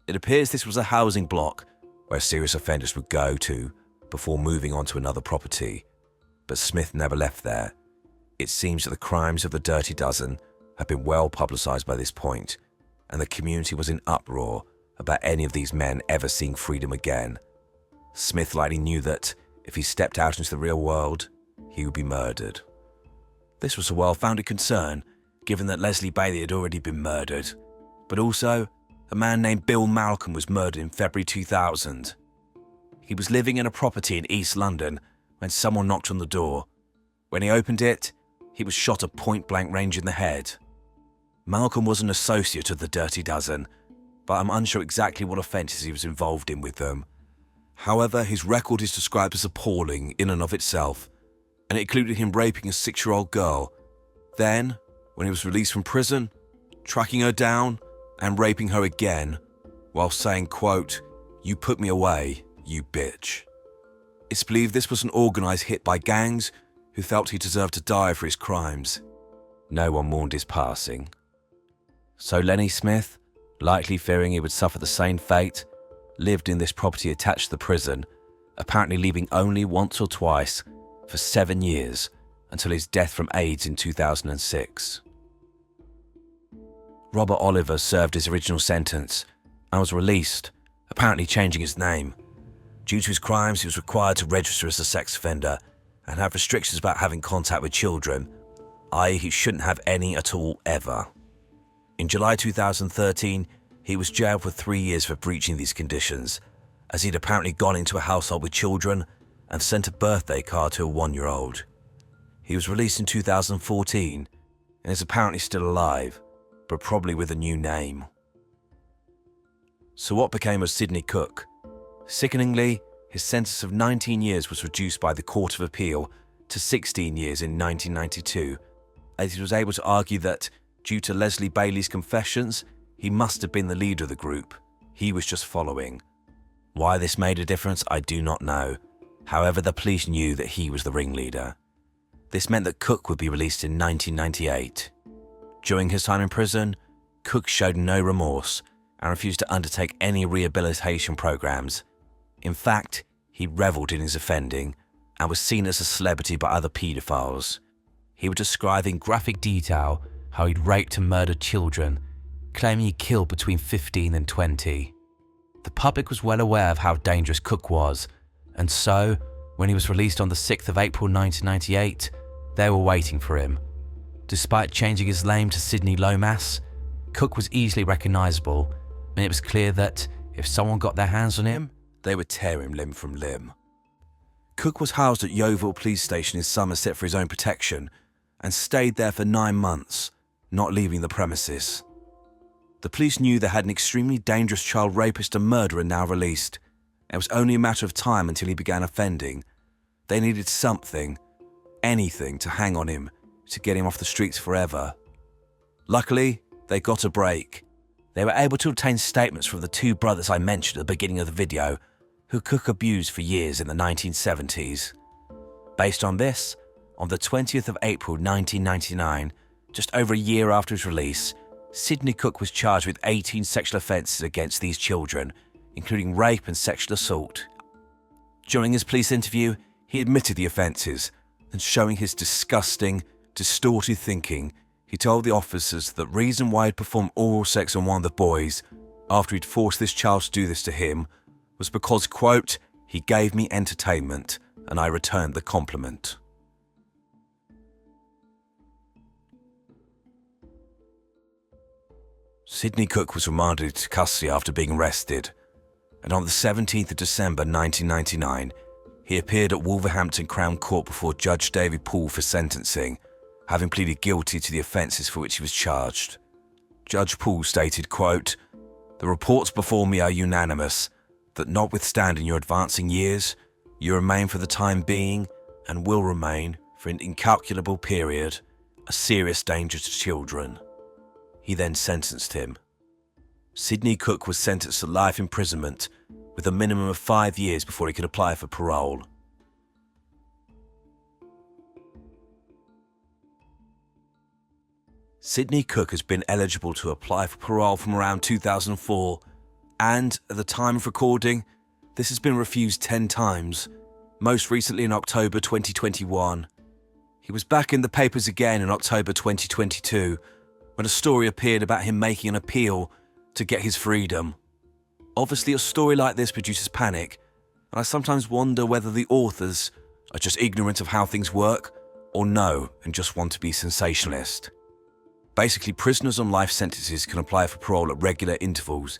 Speaker 1: It appears this was a housing block where serious offenders would go to before moving on to another property, but Smith never left there. It seems that the crimes of the Dirty Dozen had been well publicised by this point, and the community was in uproar about any of these men ever seeing freedom again. Smith likely knew that if he stepped out into the real world, he would be murdered. This was a well-founded concern, given that Leslie Bailey had already been murdered, but also a man named Bill Malcolm was murdered in February 2000. He was living in a property in East London when someone knocked on the door. When he opened it, he was shot at point-blank range in the head. Malcolm was an associate of the Dirty Dozen, but I'm unsure exactly what offences he was involved in with them. However, his record is described as appalling in and of itself, and it included him raping a 6-year-old girl. Then, when he was released from prison, tracking her down and raping her again, while saying, quote, "You put me away, you bitch." It's believed this was an organised hit by gangs who felt he deserved to die for his crimes. No one mourned his passing. So Lenny Smith, likely fearing he would suffer the same fate, lived in this property attached to the prison, apparently leaving only once or twice for 7 years until his death from AIDS in 2006. Robert Oliver served his original sentence and was released, apparently changing his name. Due to his crimes, he was required to register as a sex offender and have restrictions about having contact with children, i.e. he shouldn't have any at all ever. In July 2013, he was jailed for 3 years for breaching these conditions, as he'd apparently gone into a household with children and sent a birthday card to a 1-year-old. He was released in 2014 and is apparently still alive, but probably with a new name. So what became of Sidney Cook? Sickeningly, his sentence of 19 years was reduced by the Court of Appeal to 16 years in 1992, as he was able to argue that, due to Leslie Bailey's confessions, he must have been the leader of the group. He was just following. Why this made a difference, I do not know. However, the police knew that he was the ringleader. This meant that Cook would be released in 1998. During his time in prison, Cook showed no remorse and refused to undertake any rehabilitation programs. In fact, he revelled in his offending and was seen as a celebrity by other paedophiles. He would describe in graphic detail how he'd raped and murdered children, claiming he killed between 15 and 20. The public was well aware of how dangerous Cook was, and so, when he was released on the 6th of April 1998, they were waiting for him. Despite changing his name to Sidney Lomas, Cook was easily recognisable, and it was clear that if someone got their hands on him, they would tear him limb from limb. Cook was housed at Yeovil Police Station in Somerset for his own protection and stayed there for 9 months, not leaving the premises. The police knew they had an extremely dangerous child rapist and murderer now released. It was only a matter of time until he began offending. They needed something, anything, to hang on him, to get him off the streets forever. Luckily, they got a break. They were able to obtain statements from the 2 brothers I mentioned at the beginning of the video, who Cook abused for years in the 1970s. Based on this, on the 20th of April 1999, just over a year after his release, Sidney Cook was charged with 18 sexual offences against these children, including rape and sexual assault. During his police interview, he admitted the offences, and showing his disgusting, distorted thinking, he told the officers that the reason why he'd performed oral sex on one of the boys, after he'd forced this child to do this to him, was because, quote, he gave me entertainment, and I returned the compliment. Sidney Cook was remanded to custody after being arrested, and on the 17th of December 1999, he appeared at Wolverhampton Crown Court before Judge David Poole for sentencing, having pleaded guilty to the offences for which he was charged. Judge Poole stated, quote, "The reports before me are unanimous, that notwithstanding your advancing years, you remain for the time being, and will remain for an incalculable period, a serious danger to children." He then sentenced him. Sidney Cook was sentenced to life imprisonment with a minimum of 5 years before he could apply for parole. Sidney Cook has been eligible to apply for parole from around 2004, and at the time of recording, this has been refused 10 times, most recently in October 2021. He was back in the papers again in October 2022, when a story appeared about him making an appeal to get his freedom. Obviously, a story like this produces panic, and I sometimes wonder whether the authors are just ignorant of how things work, or know and just want to be sensationalist. Basically, prisoners on life sentences can apply for parole at regular intervals.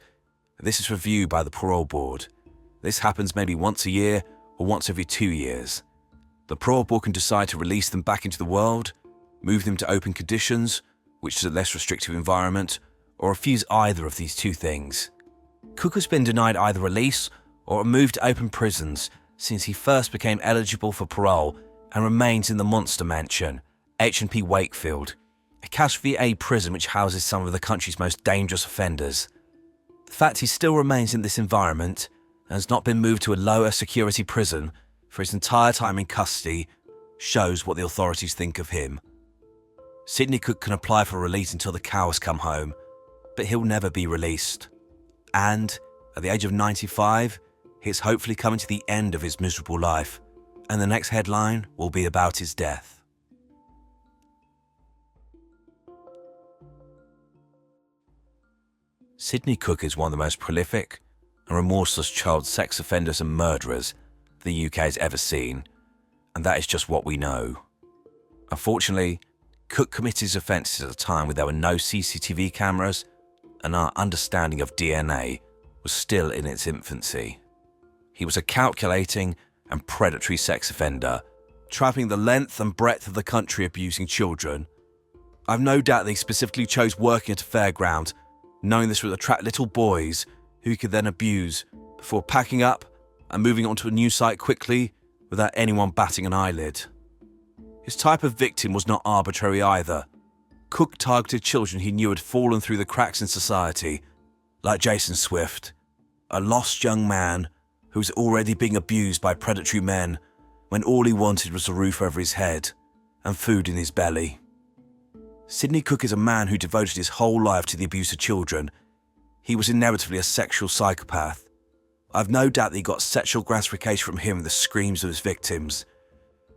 Speaker 1: This is reviewed by the parole board. This happens maybe once a year or once every 2 years. The parole board can decide to release them back into the world, move them to open conditions, which is a less restrictive environment, or refuse either of these 2 things. Cook has been denied either release or a move to open prisons since he first became eligible for parole and remains in the Monster Mansion, H&P Wakefield, a cash VA prison which houses some of the country's most dangerous offenders. The fact he still remains in this environment and has not been moved to a lower security prison for his entire time in custody shows what the authorities think of him. Sidney Cook can apply for release until the cows come home, but he'll never be released. And at the age of 95, he's hopefully coming to the end of his miserable life, and the next headline will be about his death. Sidney Cook is one of the most prolific and remorseless child sex offenders and murderers the UK has ever seen, and that is just what we know. Unfortunately, Cook committed his offences at a time when there were no CCTV cameras, and our understanding of DNA was still in its infancy. He was a calculating and predatory sex offender, travelling the length and breadth of the country abusing children. I've no doubt that he specifically chose working at a fairground, knowing this would attract little boys who he could then abuse before packing up and moving on to a new site quickly without anyone batting an eyelid. His type of victim was not arbitrary either. Cook targeted children he knew had fallen through the cracks in society, like Jason Swift, a lost young man who was already being abused by predatory men when all he wanted was a roof over his head and food in his belly. Sidney Cook is a man who devoted his whole life to the abuse of children. He was inevitably a sexual psychopath. I've no doubt that he got sexual gratification from him and the screams of his victims.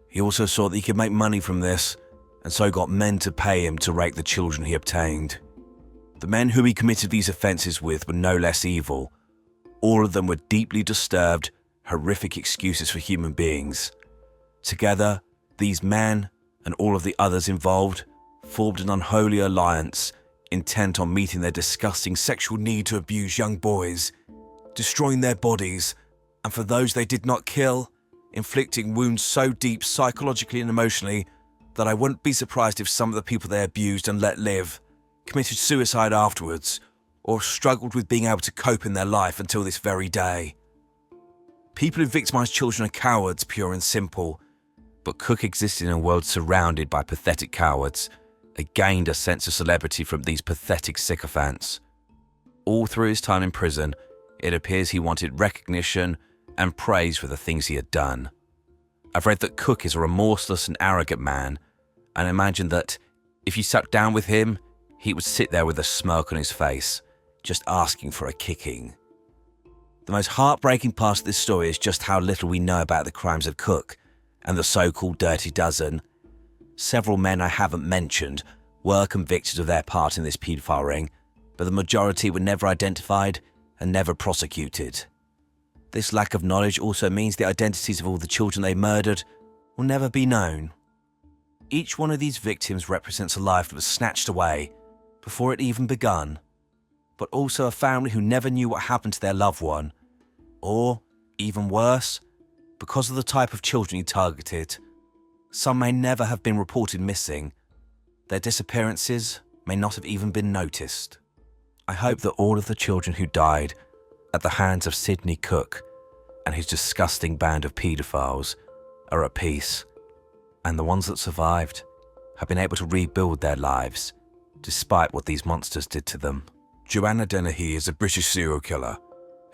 Speaker 1: He also saw that he could make money from this, and so got men to pay him to rape the children he obtained. The men whom he committed these offences with were no less evil. All of them were deeply disturbed, horrific excuses for human beings. Together, these men and all of the others involved formed an unholy alliance intent on meeting their disgusting sexual need to abuse young boys, destroying their bodies, and for those they did not kill, inflicting wounds so deep psychologically and emotionally that I wouldn't be surprised if some of the people they abused and let live committed suicide afterwards, or struggled with being able to cope in their life until this very day. People who victimise children are cowards, pure and simple, but Cook existed in a world surrounded by pathetic cowards. He gained a sense of celebrity from these pathetic sycophants. All through his time in prison, it appears he wanted recognition and praise for the things he had done. I've read that Cook is a remorseless and arrogant man, and imagine that if you sat down with him, he would sit there with a smirk on his face, just asking for a kicking. The most heartbreaking part of this story is just how little we know about the crimes of Cook and the so-called Dirty Dozen. Several men I haven't mentioned were convicted of their part in this paedophile ring, but the majority were never identified and never prosecuted. This lack of knowledge also means the identities of all the children they murdered will never be known. Each one of these victims represents a life that was snatched away before it even begun, but also a family who never knew what happened to their loved one, or, even worse, because of the type of children he targeted, some may never have been reported missing. Their disappearances may not have even been noticed. I hope that all of the children who died at the hands of Sidney Cook and his disgusting band of paedophiles are at peace, and the ones that survived have been able to rebuild their lives despite what these monsters did to them. Joanna Dennehy is a British serial killer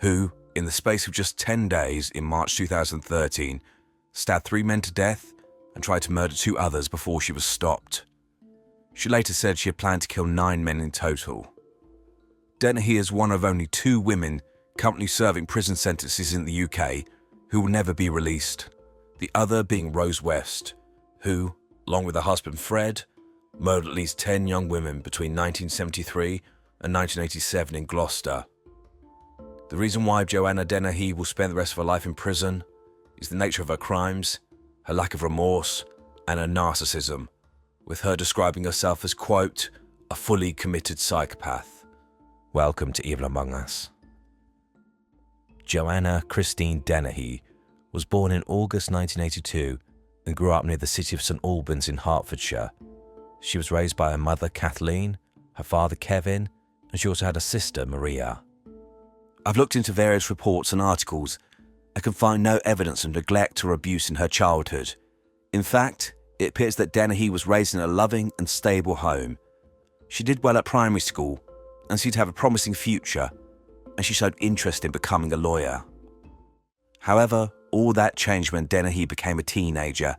Speaker 1: who, in the space of just 10 days in March 2013, stabbed 3 men to death and tried to murder 2 others before she was stopped. She later said she had planned to kill 9 men in total. Dennehy is one of only 2 women currently serving prison sentences in the UK who will never be released, the other being Rose West, who, along with her husband Fred, murdered at least 10 young women between 1973 and 1987 in Gloucester. The reason why Joanna Dennehy will spend the rest of her life in prison is the nature of her crimes, her lack of remorse, and her narcissism, with her describing herself as, quote, a fully committed psychopath. Welcome to Evil Among Us. Joanna Christine Dennehy was born in August 1982 and grew up near the city of St Albans in Hertfordshire. She was raised by her mother Kathleen, her father Kevin, and she also had a sister Maria. I've looked into various reports and articles. I can find no evidence of neglect or abuse in her childhood. In fact, it appears that Dennehy was raised in a loving and stable home. She did well at primary school and seemed to have a promising future, and she showed interest in becoming a lawyer. However, all that changed when Dennehy became a teenager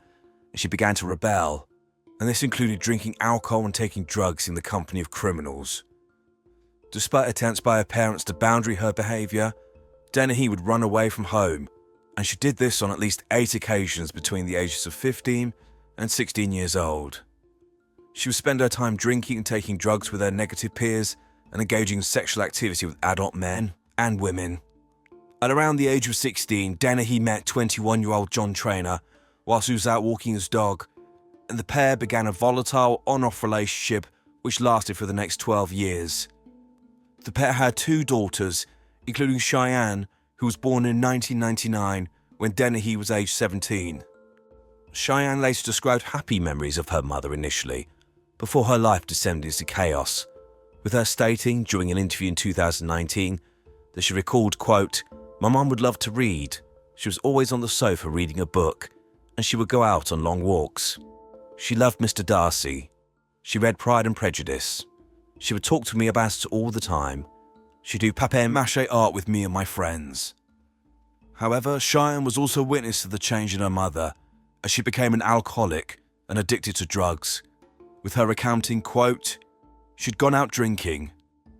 Speaker 1: and she began to rebel, and this included drinking alcohol and taking drugs in the company of criminals. Despite attempts by her parents to boundary her behaviour, Dennehy would run away from home, and she did this on at least 8 occasions between the ages of 15 and 16 years old. She would spend her time drinking and taking drugs with her negative peers and engaging in sexual activity with adult men and women. At around the age of 16, Dennehy met 21-year-old John Traynor whilst he was out walking his dog, and the pair began a volatile on-off relationship which lasted for the next 12 years. The pair had 2 daughters, including Cheyenne, who was born in 1999 when Dennehy was aged 17. Cheyenne later described happy memories of her mother initially, before her life descended into chaos, with her stating during an interview in 2019 that she recalled, quote, "My mum would love to read. She was always on the sofa reading a book, and she would go out on long walks. She loved Mr. Darcy. She read Pride and Prejudice. She would talk to me about it all the time. She'd do papier-mâché art with me and my friends." However, Cheyenne was also witness to the change in her mother, as she became an alcoholic and addicted to drugs, with her recounting, quote, "She'd gone out drinking.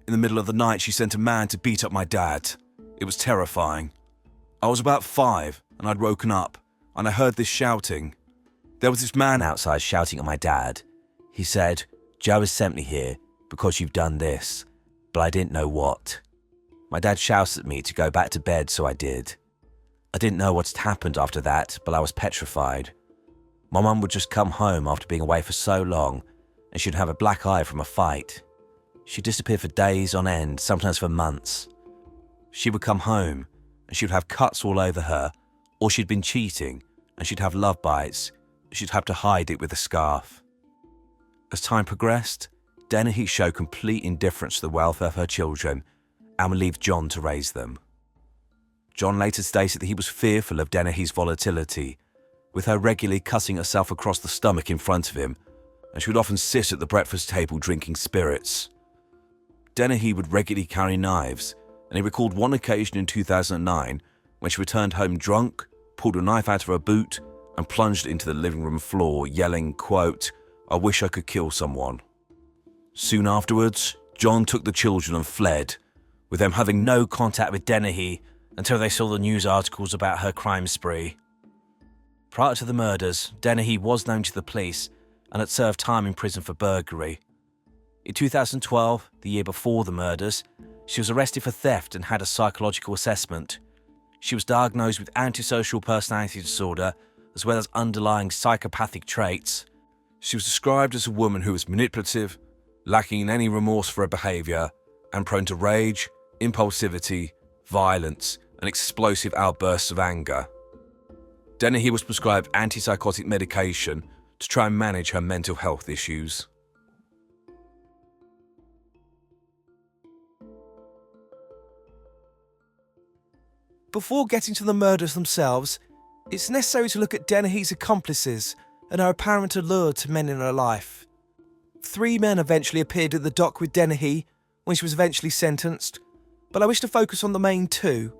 Speaker 1: In the middle of the night, she sent a man to beat up my dad. It was terrifying. I was about 5, and I'd woken up, and I heard this shouting. There was this man outside shouting at my dad. He said, 'Joe has sent me here because you've done this,' but I didn't know what. My dad shouted at me to go back to bed, so I did. I didn't know what had happened after that, but I was petrified. My mum would just come home after being away for so long, and she'd have a black eye from a fight. She'd disappear for days on end, sometimes for months. She would come home, and she would have cuts all over her, or she'd been cheating, and she'd have love bites. She'd have to hide it with a scarf." As time progressed, Dennehy showed complete indifference to the welfare of her children and would leave John to raise them. John later stated that he was fearful of Dennehy's volatility, with her regularly cutting herself across the stomach in front of him, and she would often sit at the breakfast table drinking spirits. Dennehy would regularly carry knives, and he recalled one occasion in 2009 when she returned home drunk, pulled a knife out of her boot, and plunged it into the living room floor, yelling, quote, "I wish I could kill someone." Soon afterwards, John took the children and fled, with them having no contact with Dennehy until they saw the news articles about her crime spree. Prior to the murders, Dennehy was known to the police and had served time in prison for burglary. In 2012, the year before the murders, she was arrested for theft and had a psychological assessment. She was diagnosed with antisocial personality disorder as well as underlying psychopathic traits. She was described as a woman who was manipulative, lacking in any remorse for her behaviour, and prone to rage, impulsivity, violence, and explosive outbursts of anger. Dennehy was prescribed antipsychotic medication to try and manage her mental health issues. Before getting to the murders themselves, it's necessary to look at Dennehy's accomplices and her apparent allure to men in her life. 3 men eventually appeared at the dock with Dennehy when she was eventually sentenced, but I wish to focus on the main 2.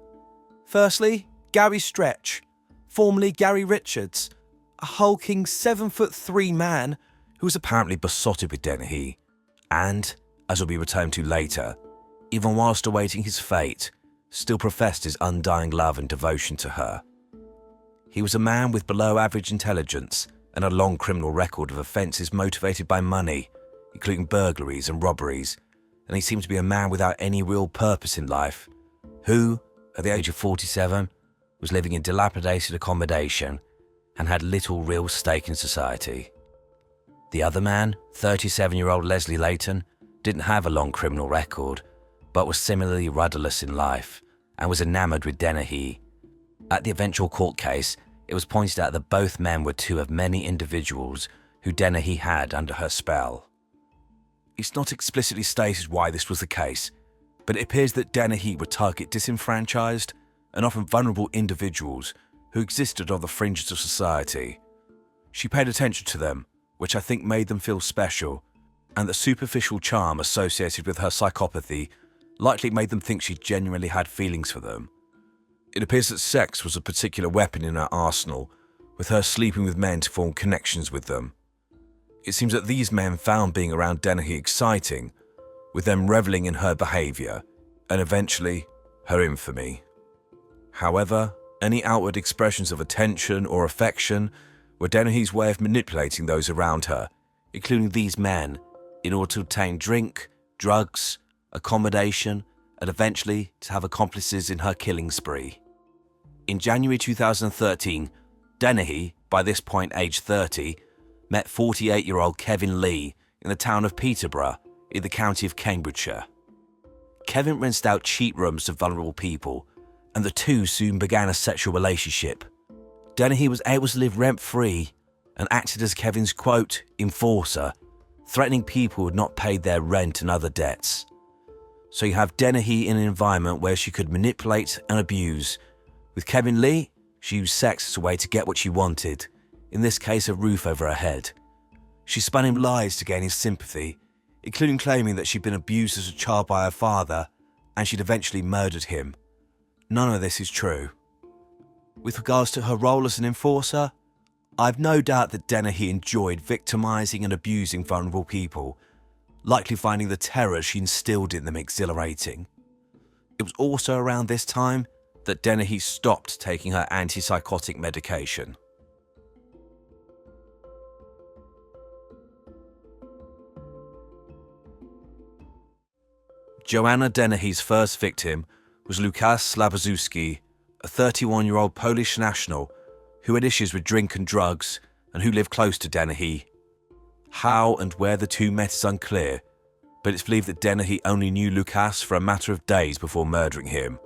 Speaker 1: Firstly, Gary Stretch, formerly Gary Richards, a hulking 7'3" man who was apparently besotted with Dennehy, and, as will be returned to later, even whilst awaiting his fate, still professed his undying love and devotion to her. He was a man with below-average intelligence and a long criminal record of offences motivated by money, including burglaries and robberies, and he seemed to be a man without any real purpose in life, who, at the age of 47, was living in dilapidated accommodation and had little real stake in society. The other man, 37-year-old Leslie Layton, didn't have a long criminal record, but was similarly rudderless in life and was enamoured with Dennehy. At the eventual court case, it was pointed out that both men were 2 of many individuals who Dennehy had under her spell. It's not explicitly stated why this was the case, but it appears that Dennehy would target disenfranchised and often vulnerable individuals who existed on the fringes of society. She paid attention to them, which I think made them feel special, and the superficial charm associated with her psychopathy likely made them think she genuinely had feelings for them. It appears that sex was a particular weapon in her arsenal, with her sleeping with men to form connections with them. It seems that these men found being around Dennehy exciting, with them reveling in her behaviour and eventually her infamy. However, any outward expressions of attention or affection were Dennehy's way of manipulating those around her, including these men, in order to obtain drink, drugs, accommodation, and eventually to have accomplices in her killing spree. In January 2013, Dennehy, by this point aged 30, met 48-year-old Kevin Lee in the town of Peterborough in the county of Cambridgeshire. Kevin rented out cheap rooms to vulnerable people, and the two soon began a sexual relationship. Dennehy was able to live rent-free and acted as Kevin's, quote, enforcer, threatening people who had not paid their rent and other debts. So you have Dennehy in an environment where she could manipulate and abuse. With Kevin Lee, she used sex as a way to get what she wanted, in this case a roof over her head. She spun him lies to gain his sympathy, including claiming that she'd been abused as a child by her father and she'd eventually murdered him. None of this is true. With regards to her role as an enforcer, I've no doubt that Dennehy enjoyed victimising and abusing vulnerable people, likely finding the terror she instilled in them exhilarating. It was also around this time that Dennehy stopped taking her antipsychotic medication. Joanna Dennehy's first victim was Lukas Slabozewski, a 31-year-old Polish national who had issues with drink and drugs and who lived close to Dennehy. How and where the two met is unclear, but it's believed that Dennehy only knew Lukas for a matter of days before murdering him.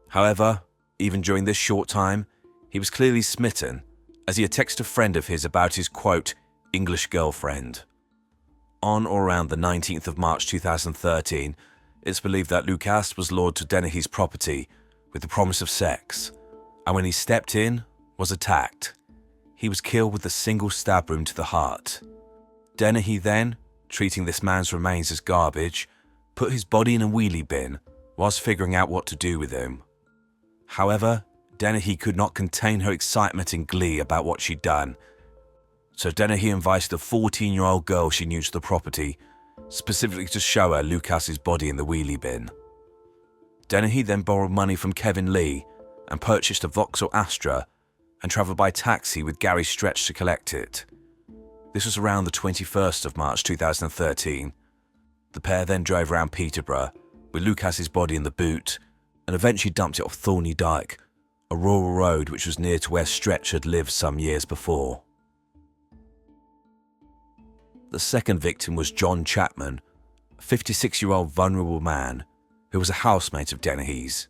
Speaker 1: However, even during this short time, he was clearly smitten, as he had texted a friend of his about his, quote, English girlfriend. On or around the 19th of March 2013, it's believed that Lukas was lured to Dennehy's property with the promise of sex, and when he stepped in, was attacked. He was killed with a single stab wound to the heart. Dennehy then, treating this man's remains as garbage, put his body in a wheelie bin whilst figuring out what to do with him. However, Dennehy could not contain her excitement and glee about what she'd done, so Dennehy invited a 14-year-old girl she knew to the property, specifically to show her Lukas's body in the wheelie bin. Dennehy then borrowed money from Kevin Lee and purchased a Vauxhall Astra and travelled by taxi with Gary Stretch to collect it. This was around the 21st of March 2013. The pair then drove around Peterborough with Lukas's body in the boot and eventually dumped it off Thorney Dyke, a rural road which was near to where Stretch had lived some years before. The second victim was John Chapman, a 56-year-old vulnerable man who was a housemate of Dennehy's.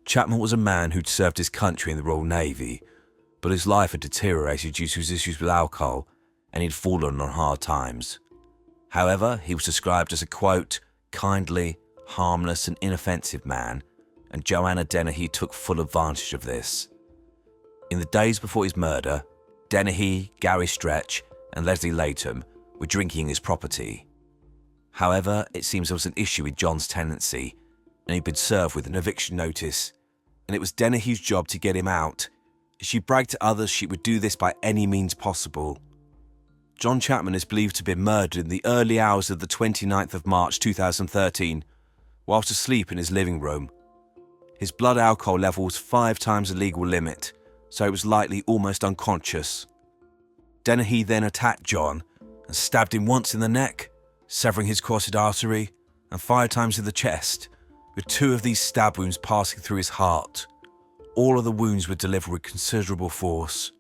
Speaker 1: Chapman was a man who'd served his country in the Royal Navy, but his life had deteriorated due to his issues with alcohol and he'd fallen on hard times. However, he was described as a, quote, kindly, harmless and inoffensive man, and Joanna Dennehy took full advantage of this. In the days before his murder, Dennehy, Gary Stretch and Leslie Latham were drinking his property. However, it seems there was an issue with John's tenancy, and he'd been served with an eviction notice, and it was Dennehy's job to get him out. She bragged to others she would do this by any means possible. John Chapman is believed to have been murdered in the early hours of the 29th of March 2013, whilst asleep in his living room. His blood alcohol level was 5 times the legal limit, so he was likely almost unconscious. Dennehy then attacked John and stabbed him once in the neck, severing his carotid artery, and 5 times in the chest, with 2 of these stab wounds passing through his heart. All of the wounds were delivered with considerable force.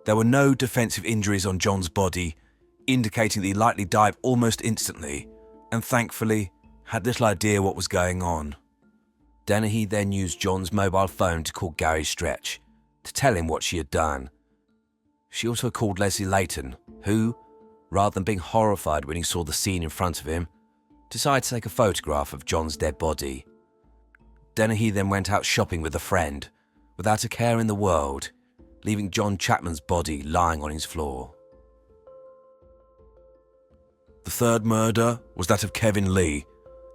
Speaker 1: There were no defensive injuries on John's body, indicating that he likely died almost instantly, and thankfully had little idea what was going on. Dennehy then used John's mobile phone to call Gary Stretch to tell him what she had done. She also called Leslie Layton, who, rather than being horrified when he saw the scene in front of him, decided to take a photograph of John's dead body. Dennehy then went out shopping with a friend, without a care in the world, leaving John Chapman's body lying on his floor. The third murder was that of Kevin Lee,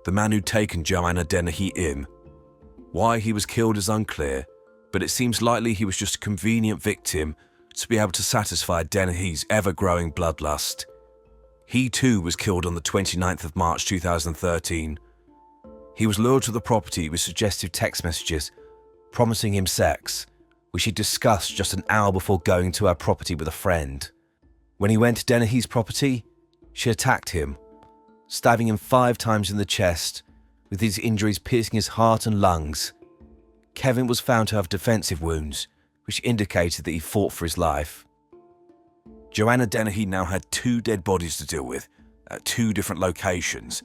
Speaker 1: the man who'd taken Joanna Dennehy in. Why he was killed is unclear, but it seems likely he was just a convenient victim to be able to satisfy Dennehy's ever-growing bloodlust. He too was killed on the 29th of March 2013. He was lured to the property with suggestive text messages promising him sex, which he discussed just an hour before going to her property with a friend. When he went to Dennehy's property, she attacked him, stabbing him 5 times in the chest, with these injuries piercing his heart and lungs. Kevin was found to have defensive wounds, which indicated that he fought for his life. Joanna Dennehy now had 2 dead bodies to deal with at 2 different locations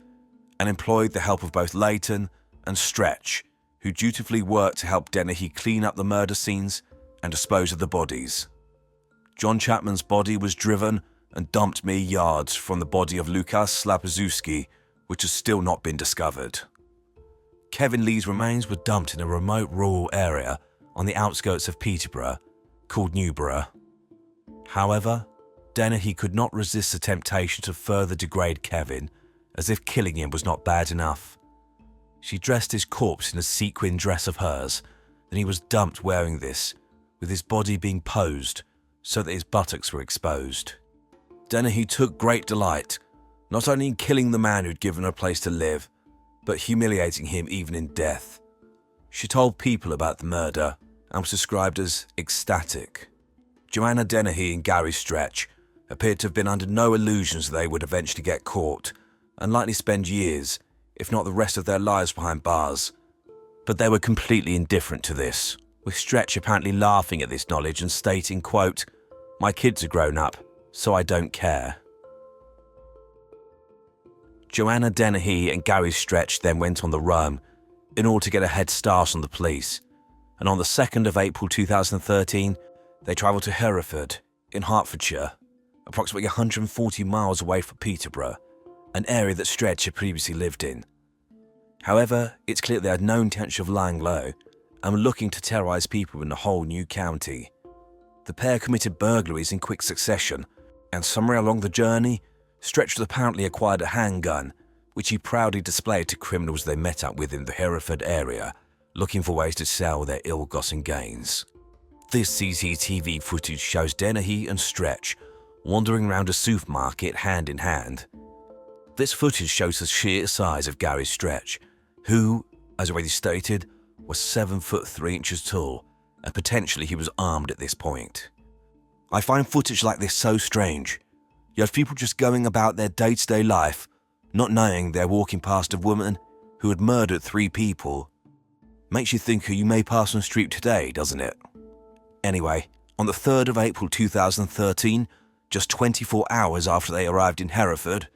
Speaker 1: and employed the help of both Leighton and Stretch, who dutifully worked to help Dennehy clean up the murder scenes and dispose of the bodies. John Chapman's body was driven and dumped mere yards from the body of Lukas Slapaszewski, which has still not been discovered. Kevin Lee's remains were dumped in a remote rural area on the outskirts of Peterborough called Newborough. However, Dennehy could not resist the temptation to further degrade Kevin, as if killing him was not bad enough. She dressed his corpse in a sequin dress of hers, and he was dumped wearing this, with his body being posed so that his buttocks were exposed. Dennehy took great delight, not only in killing the man who'd given her a place to live, but humiliating him even in death. She told people about the murder and was described as ecstatic. Joanna Dennehy and Gary Stretch appeared to have been under no illusions that they would eventually get caught and likely spend years, if not the rest of their lives, behind bars. But they were completely indifferent to this, with Stretch apparently laughing at this knowledge and stating, quote, "My kids are grown up, so I don't care." Joanna Dennehy and Gary Stretch then went on the run in order to get a head start on the police, and on the 2nd of April 2013, they travelled to Hereford in Hertfordshire, approximately 140 miles away from Peterborough, an area that Stretch had previously lived in. However, it's clear they had no intention of lying low and were looking to terrorise people in a whole new county. The pair committed burglaries in quick succession, and somewhere along the journey, Stretch had apparently acquired a handgun, which he proudly displayed to criminals they met up with in the Hereford area, looking for ways to sell their ill-gotten gains. This CCTV footage shows Dennehy and Stretch wandering around a supermarket hand in hand. This footage shows the sheer size of Gary Stretch, who, as already stated, was 7 foot 3 inches tall, and potentially he was armed at this point. I find footage like this so strange. You have people just going about their day-to-day life, not knowing they're walking past a woman who had murdered 3 people. Makes you think who you may pass on the street today, doesn't it? Anyway, on the 3rd of April 2013, just 24 hours after they arrived in Hereford,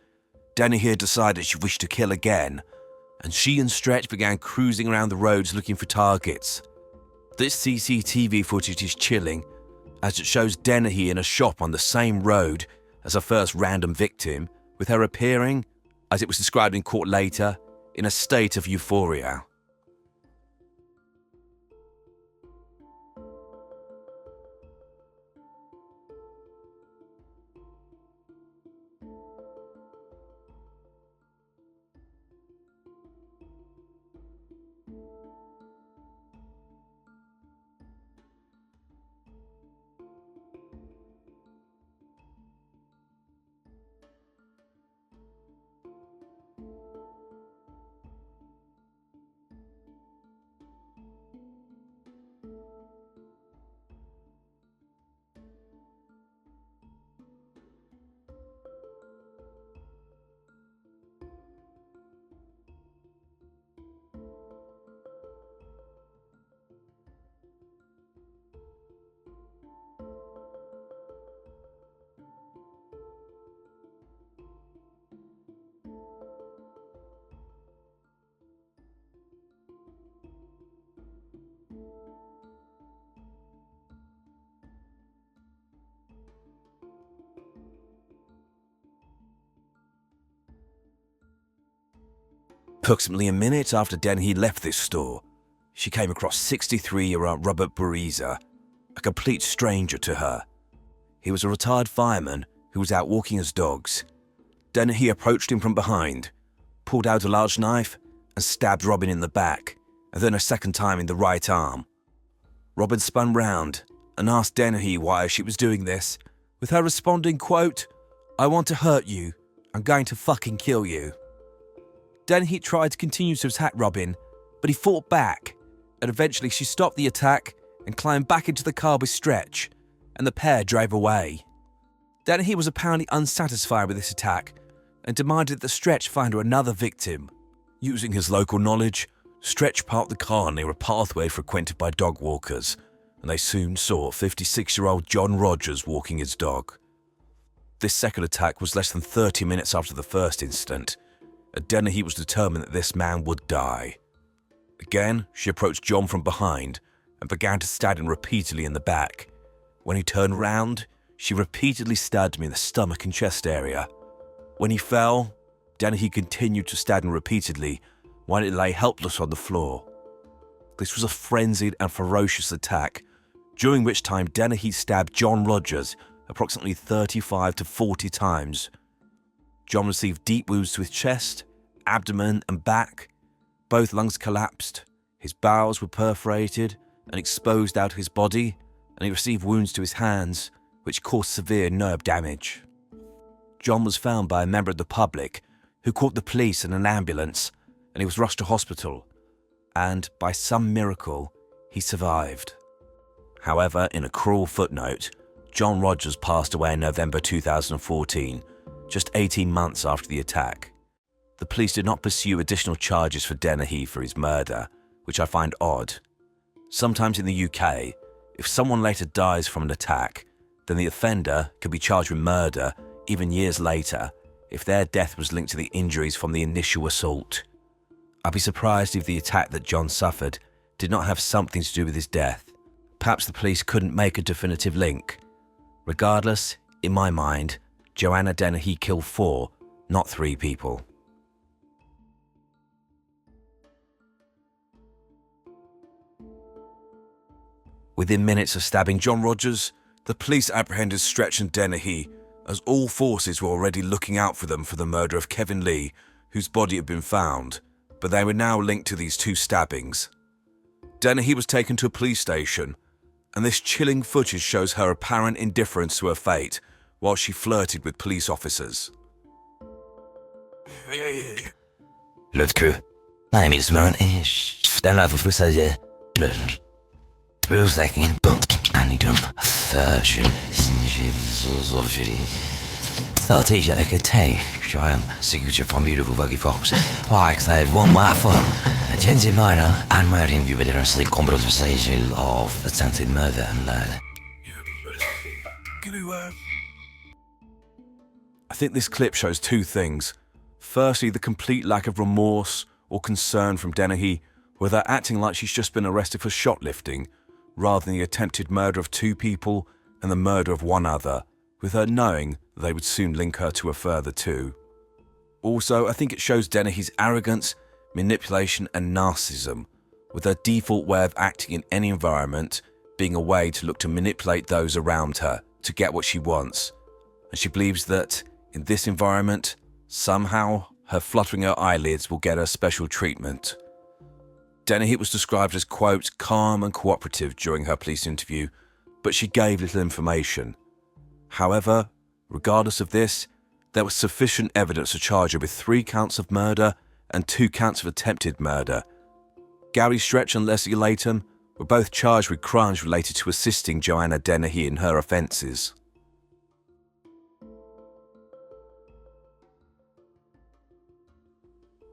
Speaker 1: Dennehy had decided she wished to kill again, and she and Stretch began cruising around the roads looking for targets. This CCTV footage is chilling, as it shows Dennehy in a shop on the same road as her first random victim, with her appearing, as it was described in court later, in a state of euphoria. Approximately a minute after Dennehy left this store, she came across 63-year-old Robert Buriza, a complete stranger to her. He was a retired fireman who was out walking his dogs. Dennehy approached him from behind, pulled out a large knife and stabbed Robin in the back, and then a second time in the right arm. Robin spun round and asked Dennehy why she was doing this, with her responding, quote, "I want to hurt you, I'm going to fucking kill you. Dennehy tried to continue to attack Robin, but he fought back, and eventually she stopped the attack and climbed back into the car with Stretch, and the pair drove away. Dennehy was apparently unsatisfied with this attack and demanded that Stretch find her another victim. Using his local knowledge, Stretch parked the car near a pathway frequented by dog walkers, and they soon saw 56-year-old John Rogers walking his dog. This second attack was less than 30 minutes after the first incident, and Dennehy was determined that this man would die. Again, she approached John from behind and began to stab him repeatedly in the back. When he turned round, she repeatedly stabbed him in the stomach and chest area. When he fell, Dennehy continued to stab him repeatedly while he lay helpless on the floor. This was a frenzied and ferocious attack, during which time Dennehy stabbed John Rogers approximately 35 to 40 times. John received deep wounds to his chest, abdomen and back. Both lungs collapsed, his bowels were perforated and exposed out of his body, and he received wounds to his hands, which caused severe nerve damage. John was found by a member of the public who called the police and an ambulance, and he was rushed to hospital, and by some miracle, he survived. However, in a cruel footnote, John Rogers passed away in November 2014, just 18 months after the attack. The police did not pursue additional charges for Dennehy for his murder, which I find odd. Sometimes in the UK, if someone later dies from an attack, then the offender could be charged with murder even years later if their death was linked to the injuries from the initial assault. I'd be surprised if the attack that John suffered did not have something to do with his death. Perhaps the police couldn't make a definitive link. Regardless, in my mind, Joanna Dennehy killed 4, not 3 people. Within minutes of stabbing John Rogers, the police apprehended Stretch and Dennehy, as all forces were already looking out for them for the murder of Kevin Lee, whose body had been found, but they were now linked to these 2 stabbings. Dennehy was taken to a police station, and this chilling footage shows her apparent indifference to her fate while she flirted with police officers.
Speaker 3: L'autre que, nej, min smörn är den där för sig. Brödsäckningen på anidum försion. Så så tidigt jag kan ta. Jag am signature from beautiful buggy fox. Like that one more for. Gentle minor and my review with a sleep conversation of attempted murder and murder.
Speaker 1: I think this clip shows 2 things. Firstly, the complete lack of remorse or concern from Dennehy, with her acting like she's just been arrested for shoplifting, rather than the attempted murder of 2 people and the murder of 1 other, with her knowing they would soon link her to a further 2. Also, I think it shows Dennehy's arrogance, manipulation and narcissism, with her default way of acting in any environment being a way to look to manipulate those around her to get what she wants. And she believes that, in this environment, somehow her fluttering her eyelids will get her special treatment. Dennehy was described as, quote, calm and cooperative during her police interview, but she gave little information. However, regardless of this, there was sufficient evidence to charge her with 3 counts of murder and 2 counts of attempted murder. Gary Stretch and Leslie Latham were both charged with crimes related to assisting Joanna Dennehy in her offences.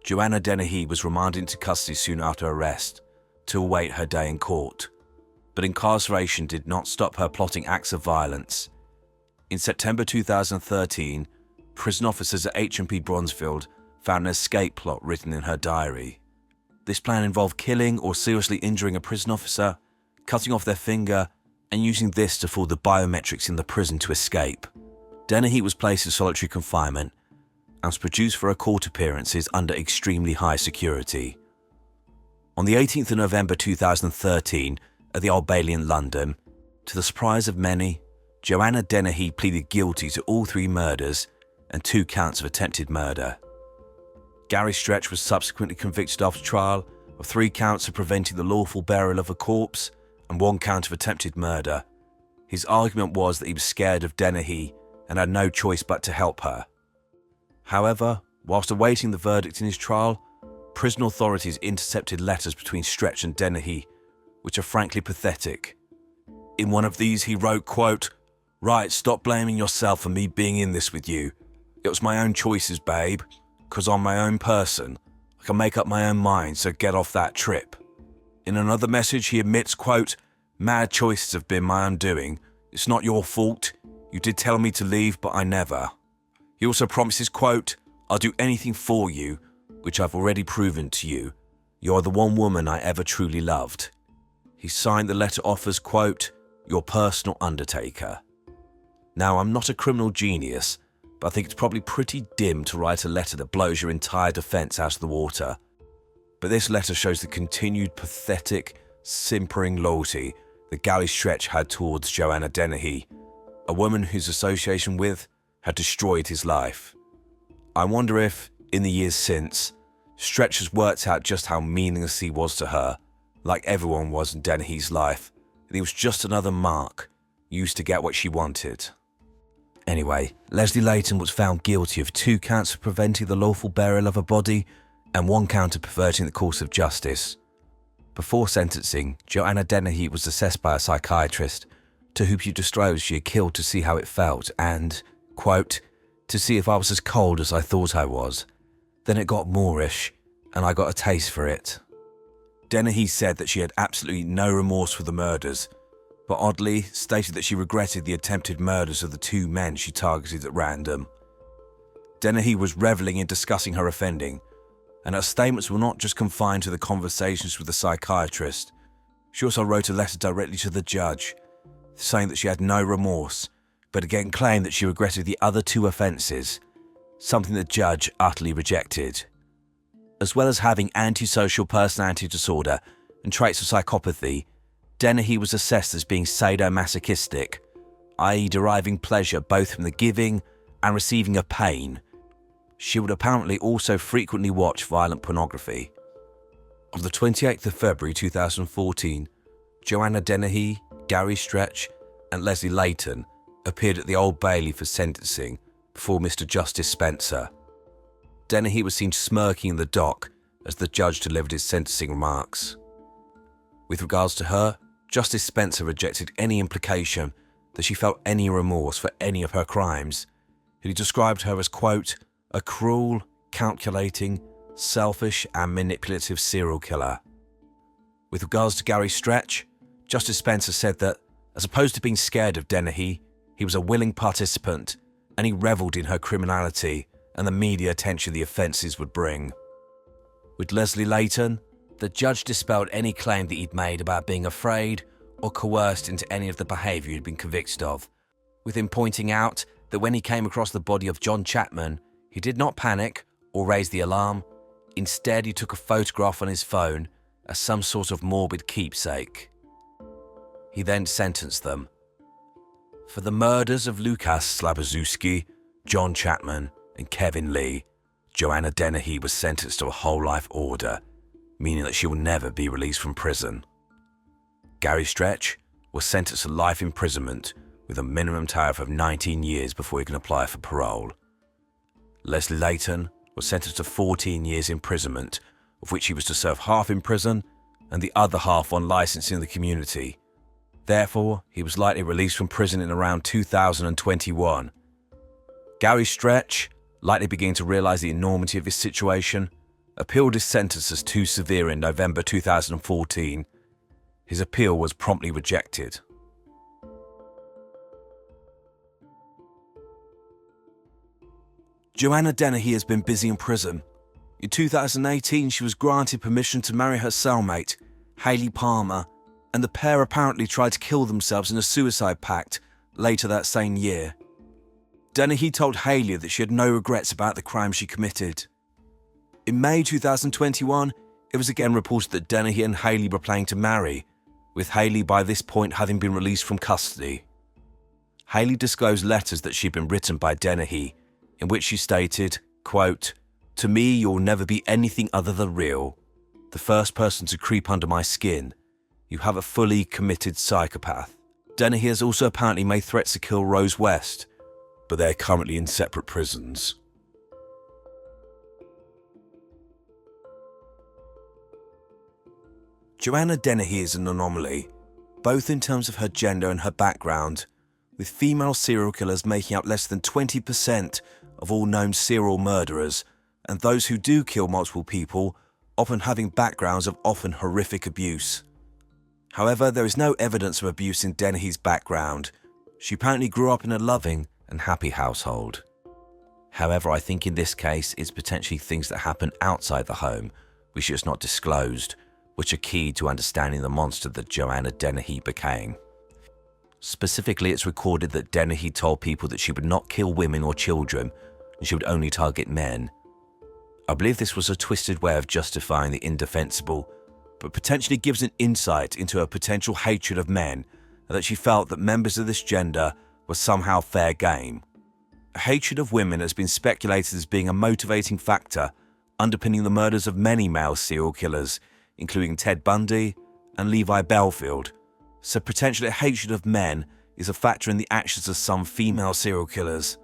Speaker 1: Joanna Dennehy was remanded into custody soon after arrest to await her day in court, but incarceration did not stop her plotting acts of violence. In September 2013, prison officers at H&P Bronzefield found an escape plot written in her diary. This plan involved killing or seriously injuring a prison officer, cutting off their finger, and using this to fool the biometrics in the prison to escape. Dennehy was placed in solitary confinement and was produced for her court appearances under extremely high security. On the 18th of November 2013, at the Old Bailey in London, to the surprise of many, Joanna Dennehy pleaded guilty to all 3 murders and 2 counts of attempted murder. Gary Stretch was subsequently convicted after trial of 3 counts of preventing the lawful burial of a corpse and 1 count of attempted murder. His argument was that he was scared of Dennehy and had no choice but to help her. However, whilst awaiting the verdict in his trial, prison authorities intercepted letters between Stretch and Dennehy, which are frankly pathetic. In one of these, he wrote, quote, "Right, stop blaming yourself for me being in this with you. It was my own choices, babe, 'cause I'm my own person. I can make up my own mind, so get off that trip." In another message, he admits, quote, "Mad choices have been my undoing. It's not your fault. You did tell me to leave, but I never." He also promises, quote, "I'll do anything for you, which I've already proven to you. You are the one woman I ever truly loved." He signed the letter off as, quote, "Your personal undertaker." Now, I'm not a criminal genius, but I think it's probably pretty dim to write a letter that blows your entire defence out of the water. But this letter shows the continued pathetic, simpering loyalty that Gary Stretch had towards Joanna Dennehy, a woman whose association with had destroyed his life. I wonder if, in the years since, Stretch has worked out just how meaningless he was to her, like everyone was in Dennehy's life, and he was just another mark, used to get what she wanted. Anyway, Leslie Layton was found guilty of 2 counts of preventing the lawful burial of a body and 1 count of perverting the course of justice. Before sentencing, Joanna Dennehy was assessed by a psychiatrist, to whom she disclosed she had killed to see how it felt and, quote, "to see if I was as cold as I thought I was. Then it got moreish, and I got a taste for it." Dennehy said that she had absolutely no remorse for the murders, but oddly stated that she regretted the attempted murders of the 2 men she targeted at random. Dennehy was reveling in discussing her offending, and her statements were not just confined to the conversations with the psychiatrist. She also wrote a letter directly to the judge, saying that she had no remorse, but again claimed that she regretted the other 2 offences, something the judge utterly rejected. As well as having antisocial personality disorder and traits of psychopathy, Dennehy was assessed as being sadomasochistic, i.e. deriving pleasure both from the giving and receiving of pain. She would apparently also frequently watch violent pornography. On the 28th of February 2014, Joanna Dennehy, Gary Stretch and Leslie Layton appeared at the Old Bailey for sentencing before Mr. Justice Spencer. Dennehy was seen smirking in the dock as the judge delivered his sentencing remarks. With regards to her, Justice Spencer rejected any implication that she felt any remorse for any of her crimes, and he described her as, quote, "a cruel, calculating, selfish and manipulative serial killer." With regards to Gary Stretch, Justice Spencer said that, as opposed to being scared of Dennehy, he was a willing participant and he revelled in her criminality and the media attention the offences would bring. With Leslie Layton, the judge dispelled any claim that he'd made about being afraid or coerced into any of the behaviour he'd been convicted of, with him pointing out that when he came across the body of John Chapman, he did not panic or raise the alarm. Instead, he took a photograph on his phone as some sort of morbid keepsake. He then sentenced them. For the murders of Lukas Slabozewski, John Chapman, and Kevin Lee, Joanna Dennehy was sentenced to a whole life order, meaning that she will never be released from prison. Gary Stretch was sentenced to life imprisonment with a minimum tariff of 19 years before he can apply for parole. Leslie Layton was sentenced to 14 years imprisonment, of which he was to serve half in prison and the other half on licence in the community. Therefore, he was likely released from prison in around 2021. Gary Stretch, likely beginning to realise the enormity of his situation, appealed his sentence as too severe in November 2014. His appeal was promptly rejected. Joanna Dennehy has been busy in prison. In 2018, she was granted permission to marry her cellmate, Hayley Palmer, and the pair apparently tried to kill themselves in a suicide pact later that same year. Dennehy told Hayley that she had no regrets about the crime she committed. In May 2021, it was again reported that Dennehy and Hayley were planning to marry, with Hayley by this point having been released from custody. Hayley disclosed letters that she'd been written by Dennehy, in which she stated, quote, "To me, you'll never be anything other than real. The first person to creep under my skin. You have a fully committed psychopath." Dennehy has also apparently made threats to kill Rose West, but they're currently in separate prisons. Joanna Dennehy is an anomaly, both in terms of her gender and her background, with female serial killers making up less than 20% of all known serial murderers, and those who do kill multiple people often having backgrounds of often horrific abuse. However, there is no evidence of abuse in Dennehy's background. She apparently grew up in a loving and happy household. However, I think in this case it's potentially things that happen outside the home, which is not disclosed, which are key to understanding the monster that Joanna Dennehy became. Specifically, it's recorded that Dennehy told people that she would not kill women or children, and she would only target men. I believe this was a twisted way of justifying the indefensible, but potentially gives an insight into her potential hatred of men, and that she felt that members of this gender were somehow fair game. A hatred of women has been speculated as being a motivating factor underpinning the murders of many male serial killers, including Ted Bundy and Levi Belfield, so potentially a hatred of men is a factor in the actions of some female serial killers.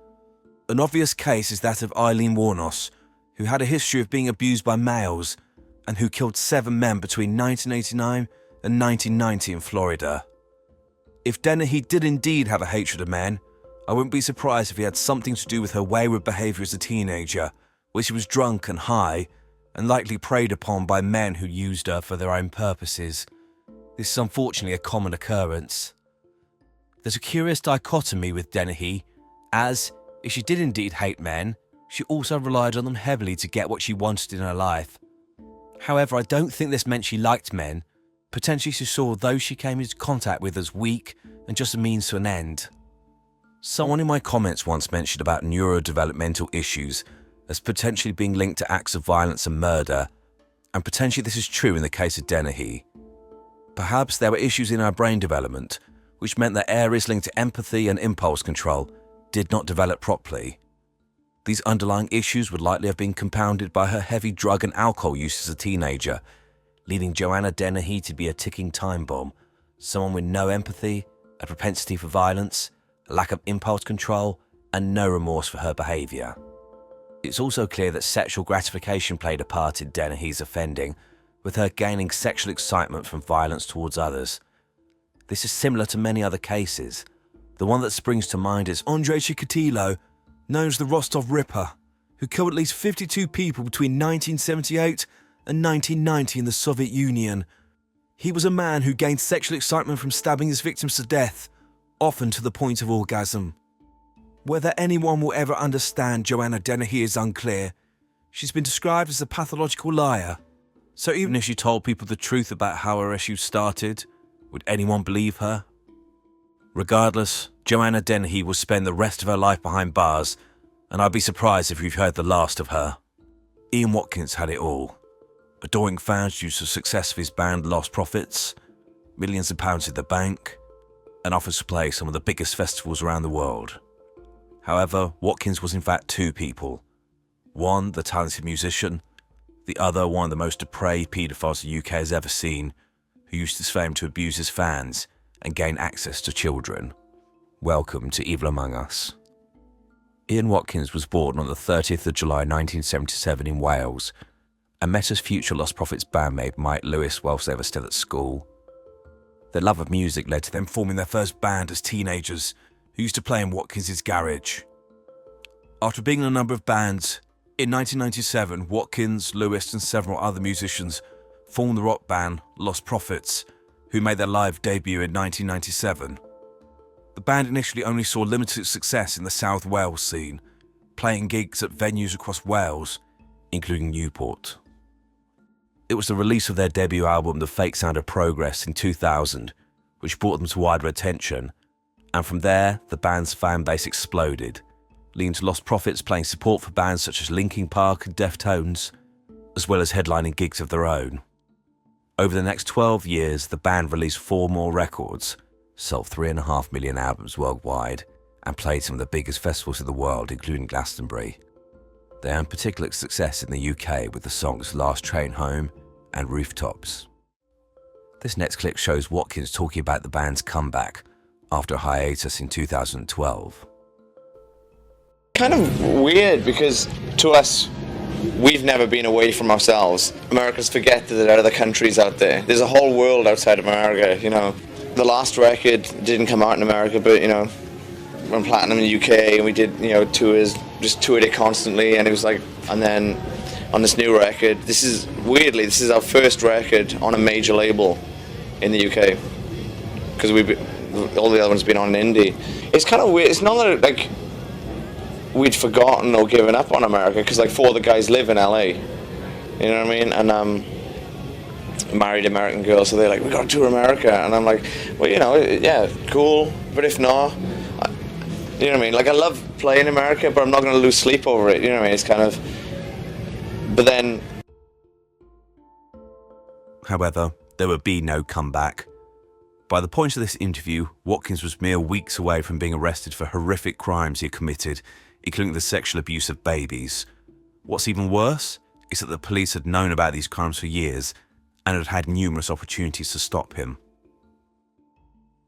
Speaker 1: An obvious case is that of Eileen Wuornos, who had a history of being abused by males and who killed 7 men between 1989 and 1990 in Florida. If Dennehy did indeed have a hatred of men, I wouldn't be surprised if he had something to do with her wayward behaviour as a teenager, where she was drunk and high, and likely preyed upon by men who used her for their own purposes. This is unfortunately a common occurrence. There's a curious dichotomy with Dennehy, as, if she did indeed hate men, she also relied on them heavily to get what she wanted in her life. However, I don't think this meant she liked men. Potentially she saw those she came into contact with as weak and just a means to an end. Someone in my comments once mentioned about neurodevelopmental issues as potentially being linked to acts of violence and murder, and potentially this is true in the case of Dennehy. Perhaps there were issues in her brain development, which meant that areas linked to empathy and impulse control did not develop properly. These underlying issues would likely have been compounded by her heavy drug and alcohol use as a teenager, leading Joanna Dennehy to be a ticking time bomb, someone with no empathy, a propensity for violence, a lack of impulse control, and no remorse for her behaviour. It's also clear that sexual gratification played a part in Dennehy's offending, with her gaining sexual excitement from violence towards others. This is similar to many other cases. The one that springs to mind is Andrei Chikatilo, known as the Rostov Ripper, who killed at least 52 people between 1978 and 1990 in the Soviet Union. He was a man who gained sexual excitement from stabbing his victims to death, often to the point of orgasm. Whether anyone will ever understand Joanna Dennehy is unclear. She's been described as a pathological liar. So even if she told people the truth about how her issues started, would anyone believe her? Regardless, Joanna Dennehy will spend the rest of her life behind bars, and I'd be surprised if we've heard the last of her. Ian Watkins had it all. Adoring fans due to the success of his band Lost Prophets, millions of pounds in the bank, and offers to play some of the biggest festivals around the world. However, Watkins was in fact 2 people. One, the talented musician, the other, one of the most depraved paedophiles the UK has ever seen, who used his fame to abuse his fans and gain access to children. Welcome to Evil Among Us. Ian Watkins was born on the 30th of July 1977 in Wales, and met his future Lost Prophets bandmate Mike Lewis whilst they were still at school. Their love of music led to them forming their first band as teenagers, who used to play in Watkins' garage. After being in a number of bands, in 1997 Watkins, Lewis and several other musicians formed the rock band Lost Prophets, who made their live debut in 1997. The band initially only saw limited success in the South Wales scene, playing gigs at venues across Wales, including Newport. It was the release of their debut album The Fake Sound of Progress in 2000, which brought them to wider attention, and from there the band's fan base exploded, leading to Lost Prophets playing support for bands such as Linkin Park and Deftones, as well as headlining gigs of their own. Over the next 12 years, the band released 4 more records, sold 3.5 million albums worldwide, and played some of the biggest festivals in the world, including Glastonbury. They earned particular success in the UK with the songs Last Train Home and Rooftops. This next clip shows Watkins talking about the band's comeback after a hiatus in 2012.
Speaker 4: Kind of weird because to us we've never been away from ourselves. Americans forget that there are other countries out there. There's a whole world outside of America, you know. The last record didn't come out in America, but, you know, went platinum in the UK, and we did, you know, tours, just toured it constantly, and it was like, and then on this new record, this is our first record on a major label in the UK, because all the other ones have been on an indie. It's kind of weird. It's not that, like, we'd forgotten or given up on America, because like 4 of the guys live in LA, you know what I mean, and married American girls, so they're like, we got to tour America, and I'm like, well, you know, yeah, cool, but if not, you know what I mean, like, I love playing America, but I'm not going to lose sleep over it, you know what I mean, it's kind of, but then...
Speaker 1: However, there would be no comeback. By the point of this interview, Watkins was mere weeks away from being arrested for horrific crimes he had committed, including the sexual abuse of babies. What's even worse is that the police had known about these crimes for years and had had numerous opportunities to stop him.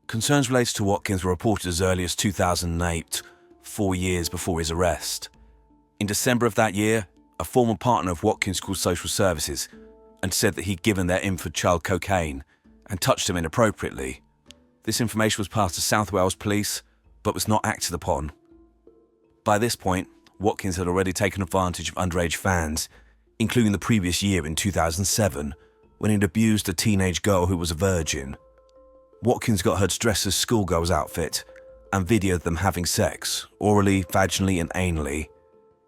Speaker 1: Concerns related to Watkins were reported as early as 2008, 4 years before his arrest. In December of that year, a former partner of Watkins called social services and said that he'd given their infant child cocaine and touched him inappropriately. This information was passed to South Wales Police, but was not acted upon. By this point, Watkins had already taken advantage of underage fans, including the previous year in 2007, when he'd abused a teenage girl who was a virgin. Watkins got her to dress as schoolgirl's outfit and videoed them having sex, orally, vaginally and anally.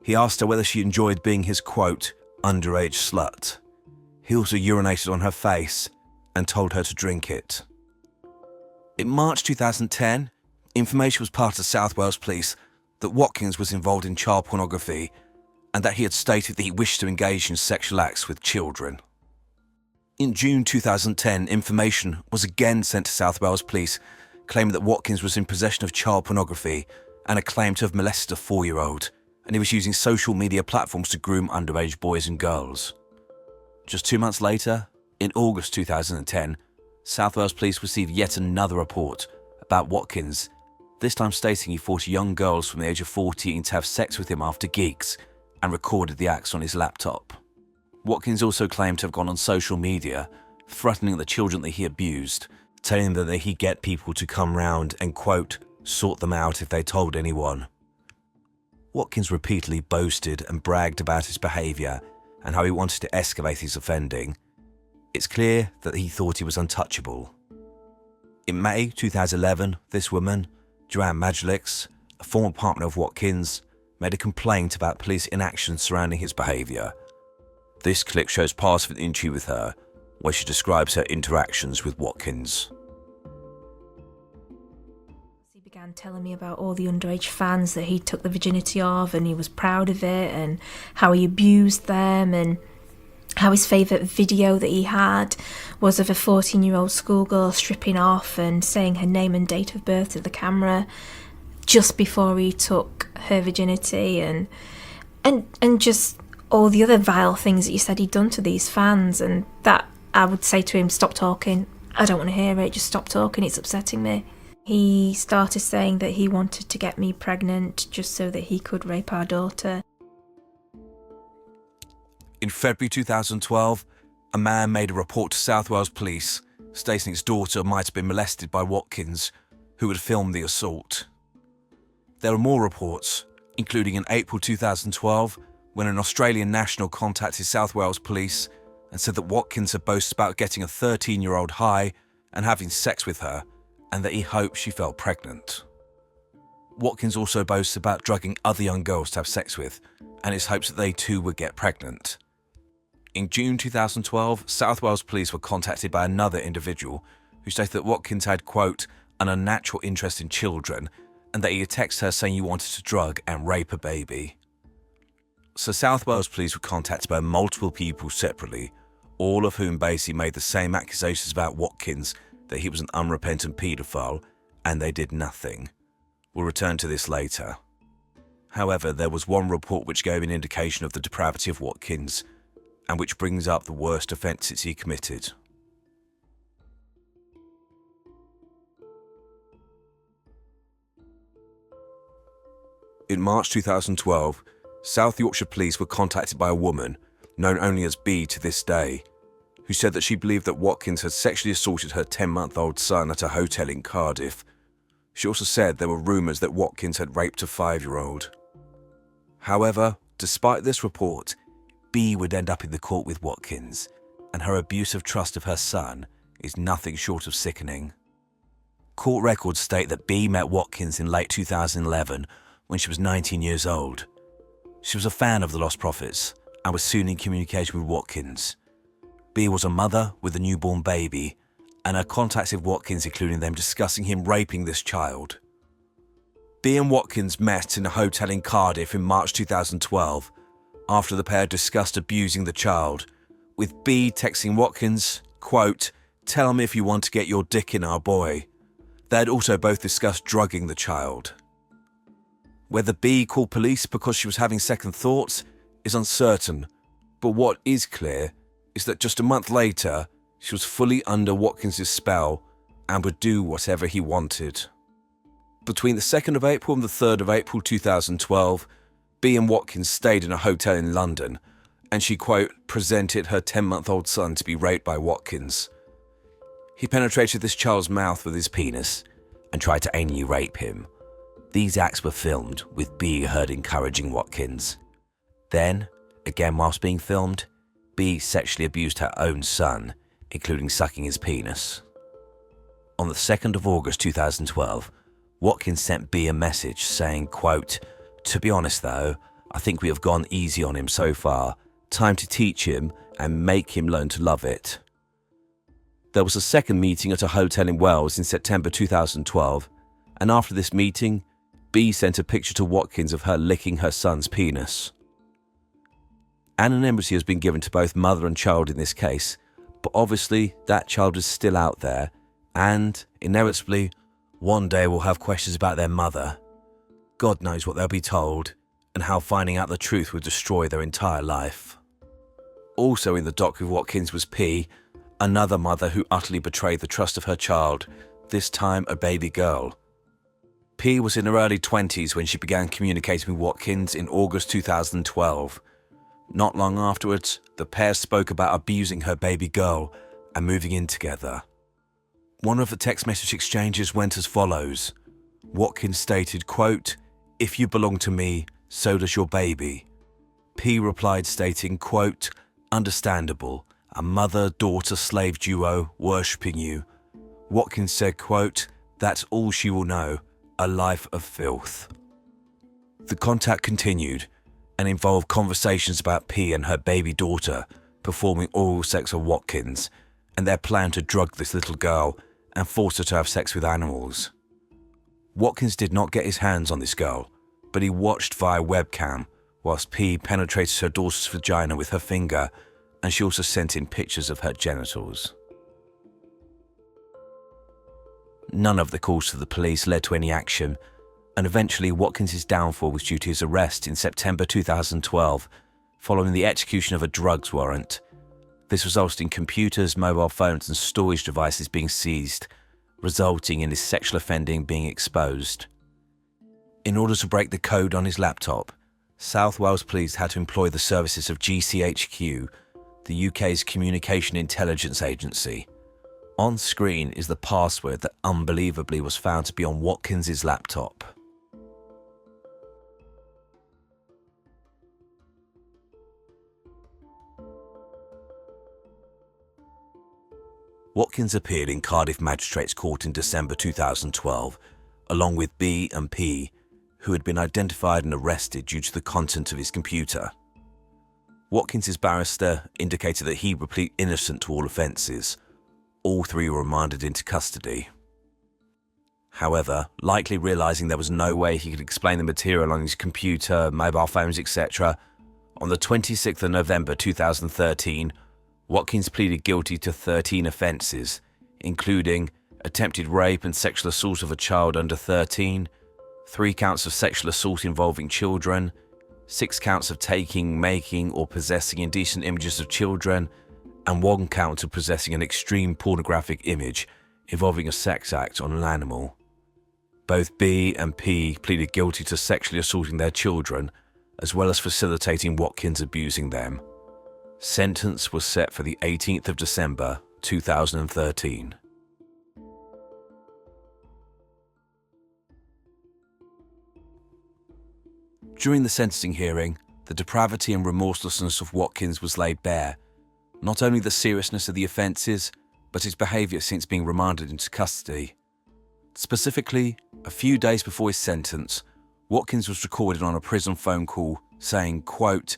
Speaker 1: He asked her whether she enjoyed being his, quote, underage slut. He also urinated on her face and told her to drink it. In March 2010, information was passed to South Wales Police that Watkins was involved in child pornography and that he had stated that he wished to engage in sexual acts with children. In June 2010, information was again sent to South Wales Police claiming that Watkins was in possession of child pornography and had claimed to have molested a 4-year-old, and he was using social media platforms to groom underage boys and girls. Just 2 months later, in August 2010, South Wales Police received yet another report about Watkins, this time stating he forced young girls from the age of 14 to have sex with him after gigs and recorded the acts on his laptop. Watkins also claimed to have gone on social media, threatening the children that he abused, telling them that he'd get people to come round and, quote, sort them out if they told anyone. Watkins repeatedly boasted and bragged about his behaviour and how he wanted to escalate his offending. It's clear that he thought he was untouchable. In May 2011, this woman, Joanne Majalix, a former partner of Watkins, made a complaint about police inaction surrounding his behaviour. This clip shows part of an interview with her, where she describes her interactions with Watkins.
Speaker 5: He began telling me about all the underage fans that he took the virginity of, and he was proud of it, and how he abused them, and how his favourite video that he had was of a 14-year-old schoolgirl stripping off and saying her name and date of birth to the camera just before he took her virginity, and just all the other vile things that he said he'd done to these fans. And that I would say to him, stop talking, I don't want to hear it, just stop talking, it's upsetting me. He started saying that he wanted to get me pregnant just so that he could rape our daughter.
Speaker 1: In February 2012, a man made a report to South Wales Police stating his daughter might have been molested by Watkins, who had filmed the assault. There are more reports, including in April 2012, when an Australian national contacted South Wales Police and said that Watkins had boasted about getting a 13-year-old high and having sex with her, and that he hoped she fell pregnant. Watkins also boasts about drugging other young girls to have sex with, and his hopes that they too would get pregnant. In June 2012, South Wales Police were contacted by another individual who stated that Watkins had, quote, an unnatural interest in children, and that he had texted her saying he wanted to drug and rape a baby. So South Wales Police were contacted by multiple people separately, all of whom basically made the same accusations about Watkins, that he was an unrepentant paedophile, and they did nothing. We'll return to this later. However, there was one report which gave an indication of the depravity of Watkins, and which brings up the worst offences he committed. In March 2012, South Yorkshire police were contacted by a woman, known only as B to this day, who said that she believed that Watkins had sexually assaulted her 10-month-old son at a hotel in Cardiff. She also said there were rumours that Watkins had raped a 5-year-old. However, despite this report, B would end up in the court with Watkins, and her abuse of trust of her son is nothing short of sickening. Court records state that B met Watkins in late 2011 when she was 19 years old. She was a fan of the Lost Prophets and was soon in communication with Watkins. B was a mother with a newborn baby, and her contacts with Watkins including them discussing him raping this child. B and Watkins met in a hotel in Cardiff in March 2012 after the pair discussed abusing the child, with B texting Watkins, quote, "Tell me if you want to get your dick in our boy." They had also both discussed drugging the child. Whether B called police because she was having second thoughts is uncertain, but what is clear is that just a month later, she was fully under Watkins' spell and would do whatever he wanted. Between the 2nd of April and the 3rd of April 2012, B and Watkins stayed in a hotel in London, and she, quote, presented her 10-month-old son to be raped by Watkins. He penetrated this child's mouth with his penis and tried to anally rape him. These acts were filmed, with B heard encouraging Watkins. Then, again whilst being filmed, B sexually abused her own son, including sucking his penis. On the 2nd of August 2012, Watkins sent B a message saying, quote, "To be honest though, I think we have gone easy on him so far. Time to teach him and make him learn to love it." There was a second meeting at a hotel in Wales in September 2012, and after this meeting, B sent a picture to Watkins of her licking her son's penis. Anonymity has been given to both mother and child in this case, but obviously that child is still out there, and, inevitably, one day will have questions about their mother. God knows what they'll be told, and how finding out the truth would destroy their entire life. Also in the dock with Watkins was P, another mother who utterly betrayed the trust of her child, this time a baby girl. P was in her early 20s when she began communicating with Watkins in August 2012. Not long afterwards, the pair spoke about abusing her baby girl and moving in together. One of the text message exchanges went as follows. Watkins stated, quote, "If you belong to me, so does your baby." P replied stating, quote, "Understandable, a mother-daughter slave duo worshipping you." Watkins said, quote, "That's all she will know, a life of filth." The contact continued and involved conversations about P and her baby daughter performing oral sex on Watkins and their plan to drug this little girl and force her to have sex with animals. Watkins did not get his hands on this girl, but he watched via webcam whilst P penetrated her daughter's vagina with her finger, and she also sent in pictures of her genitals. None of the calls to the police led to any action, and eventually Watkins' downfall was due to his arrest in September 2012 following the execution of a drugs warrant. This resulted in computers, mobile phones and storage devices being seized, resulting in his sexual offending being exposed. In order to break the code on his laptop, South Wales Police had to employ the services of GCHQ, the UK's Communication Intelligence Agency. On screen is the password that unbelievably was found to be on Watkins' laptop. Watkins appeared in Cardiff Magistrates Court in December 2012, along with B and P, who had been identified and arrested due to the content of his computer. Watkins' barrister indicated that he would plead innocent to all offences. All three were remanded into custody. However, likely realising there was no way he could explain the material on his computer, mobile phones, etc., on the 26th of November 2013, Watkins pleaded guilty to 13 offences, including attempted rape and sexual assault of a child under 13, 3 counts of sexual assault involving children, 6 counts of taking, making or possessing indecent images of children, and 1 count of possessing an extreme pornographic image involving a sex act on an animal. Both B and P pleaded guilty to sexually assaulting their children, as well as facilitating Watkins abusing them. Sentence was set for the 18th of December 2013. During the sentencing hearing, the depravity and remorselessness of Watkins was laid bare. Not only the seriousness of the offences, but his behaviour since being remanded into custody. Specifically, a few days before his sentence, Watkins was recorded on a prison phone call saying, quote,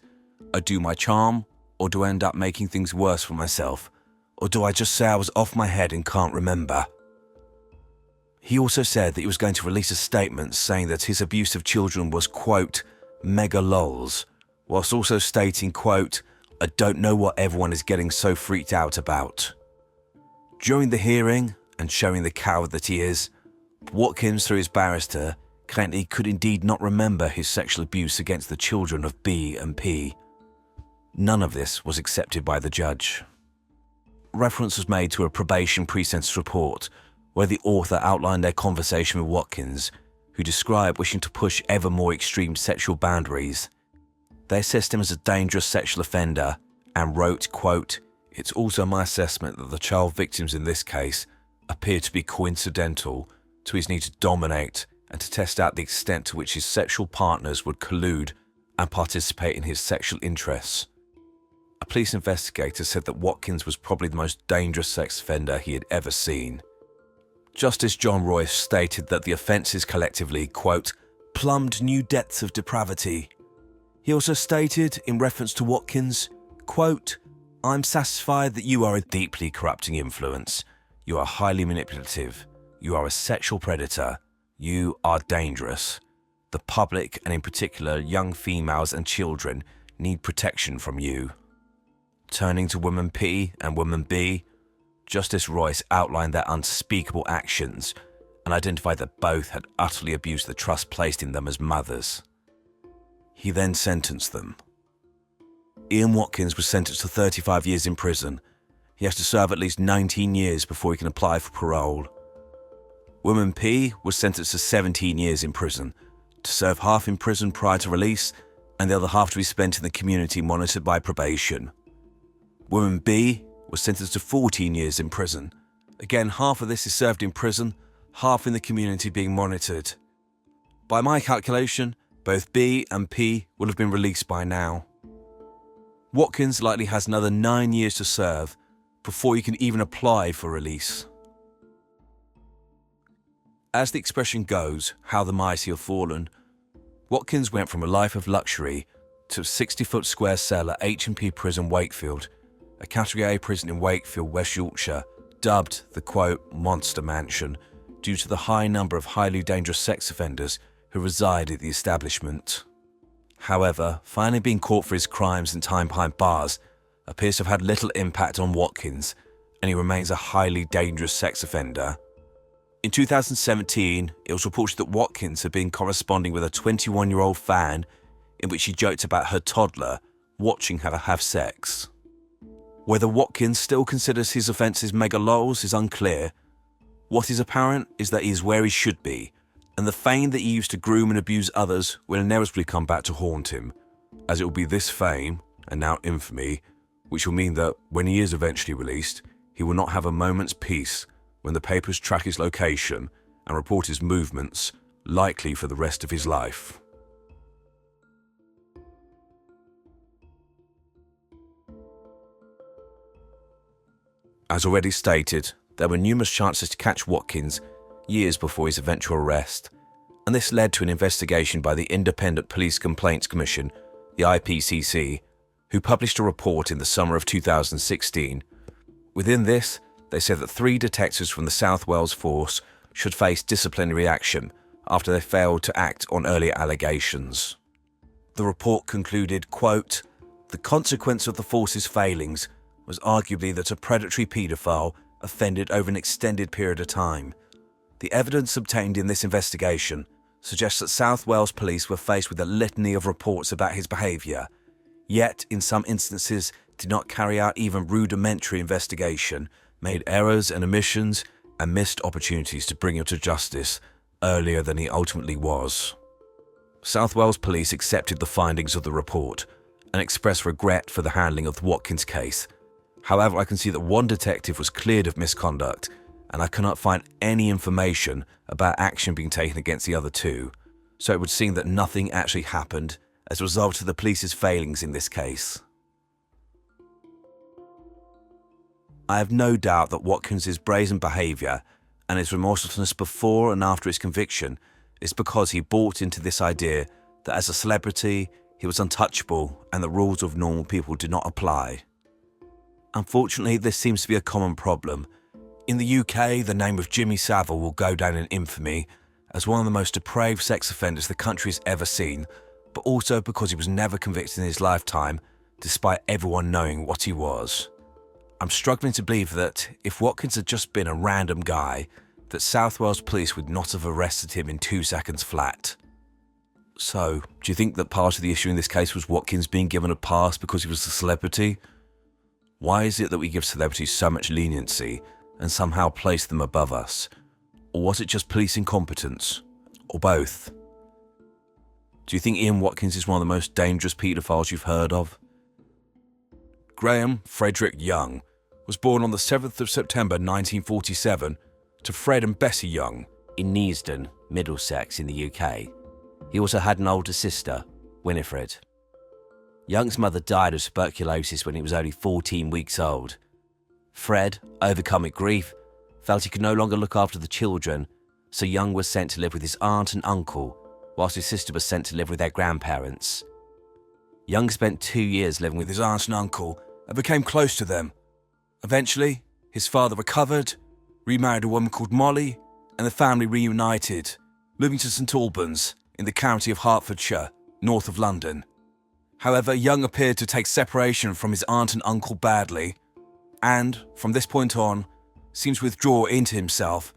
Speaker 1: "I do my charm, or do I end up making things worse for myself? Or do I just say I was off my head and can't remember?" He also said that he was going to release a statement saying that his abuse of children was, quote, "mega lols," whilst also stating, quote, "I don't know what everyone is getting so freaked out about." During the hearing, and showing the coward that he is, Watkins, through his barrister, claimed he could indeed not remember his sexual abuse against the children of B and P. None of this was accepted by the judge. Reference was made to a probation pre-sentence report where the author outlined their conversation with Watkins, who described wishing to push ever more extreme sexual boundaries. They assessed him as a dangerous sexual offender and wrote, quote, "It's also my assessment that the child victims in this case appear to be coincidental to his need to dominate and to test out the extent to which his sexual partners would collude and participate in his sexual interests." A police investigator said that Watkins was probably the most dangerous sex offender he had ever seen. Justice John Royce stated that the offences collectively, quote, "plumbed new depths of depravity." He also stated, in reference to Watkins, quote, "I'm satisfied that you are a deeply corrupting influence. You are highly manipulative. You are a sexual predator. You are dangerous. The public, and in particular young females and children, need protection from you." Turning to woman P and woman B, Justice Royce outlined their unspeakable actions and identified that both had utterly abused the trust placed in them as mothers. He then sentenced them. Ian Watkins was sentenced to 35 years in prison. He has to serve at least 19 years before he can apply for parole. Woman P was sentenced to 17 years in prison, to serve half in prison prior to release and the other half to be spent in the community monitored by probation. Woman B was sentenced to 14 years in prison. Again, half of this is served in prison, half in the community being monitored. By my calculation, both B and P will have been released by now. Watkins likely has another 9 years to serve before he can even apply for release. As the expression goes, how the mighty have fallen, Watkins went from a life of luxury to a 60-foot square cell at H&P Prison, Wakefield, a Category A prison in Wakefield, West Yorkshire, dubbed the, quote, "monster mansion," due to the high number of highly dangerous sex offenders who reside at the establishment. However, finally being caught for his crimes and time behind bars appears to have had little impact on Watkins, and he remains a highly dangerous sex offender. In 2017, it was reported that Watkins had been corresponding with a 21-year-old fan in which he joked about her toddler watching her have sex. Whether Watkins still considers his offences mega lols is unclear. What is apparent is that he is where he should be, and the fame that he used to groom and abuse others will inevitably come back to haunt him, as it will be this fame, and now infamy, which will mean that when he is eventually released, he will not have a moment's peace when the papers track his location and report his movements, likely for the rest of his life. As already stated, there were numerous chances to catch Watkins years before his eventual arrest, and this led to an investigation by the Independent Police Complaints Commission, the IPCC, who published a report in the summer of 2016. Within this, they said that 3 detectives from the South Wales force should face disciplinary action after they failed to act on earlier allegations. The report concluded, quote, "The consequence of the force's failings was arguably that a predatory paedophile offended over an extended period of time. The evidence obtained in this investigation suggests that South Wales police were faced with a litany of reports about his behaviour, yet in some instances did not carry out even rudimentary investigation, made errors and omissions, and missed opportunities to bring him to justice earlier than he ultimately was." South Wales Police accepted the findings of the report and expressed regret for the handling of the Watkins case. However, I can see that one detective was cleared of misconduct, and I cannot find any information about action being taken against the other two, so it would seem that nothing actually happened as a result of the police's failings in this case. I have no doubt that Watkins' brazen behaviour and his remorselessness before and after his conviction is because he bought into this idea that as a celebrity he was untouchable and the rules of normal people did not apply. Unfortunately, this seems to be a common problem. In the UK, the name of Jimmy Savile will go down in infamy as one of the most depraved sex offenders the country has ever seen, but also because he was never convicted in his lifetime, despite everyone knowing what he was. I'm struggling to believe that if Watkins had just been a random guy, that South Wales Police would not have arrested him in 2 seconds flat. So, do you think that part of the issue in this case was Watkins being given a pass because he was a celebrity? Why is it that we give celebrities so much leniency and somehow place them above us? Or was it just police incompetence? Or both? Do you think Ian Watkins is one of the most dangerous paedophiles you've heard of? Graham Frederick Young was born on the 7th of September 1947 to Fred and Bessie Young
Speaker 3: In Neasden, Middlesex in the UK. He also had an older sister, Winifred. Young's mother died of tuberculosis when he was only 14 weeks old. Fred, overcome with grief, felt he could no longer look after the children, so Young was sent to live with his aunt and uncle, whilst his sister was sent to live with their grandparents. Young spent 2 years living with his aunt and uncle and became close to them. Eventually, his father recovered, remarried a woman called Molly, and the family reunited, moving to St Albans in the county of Hertfordshire, north of London. However, Young appeared to take separation from his aunt and uncle badly, and, from this point on, seems to withdraw into himself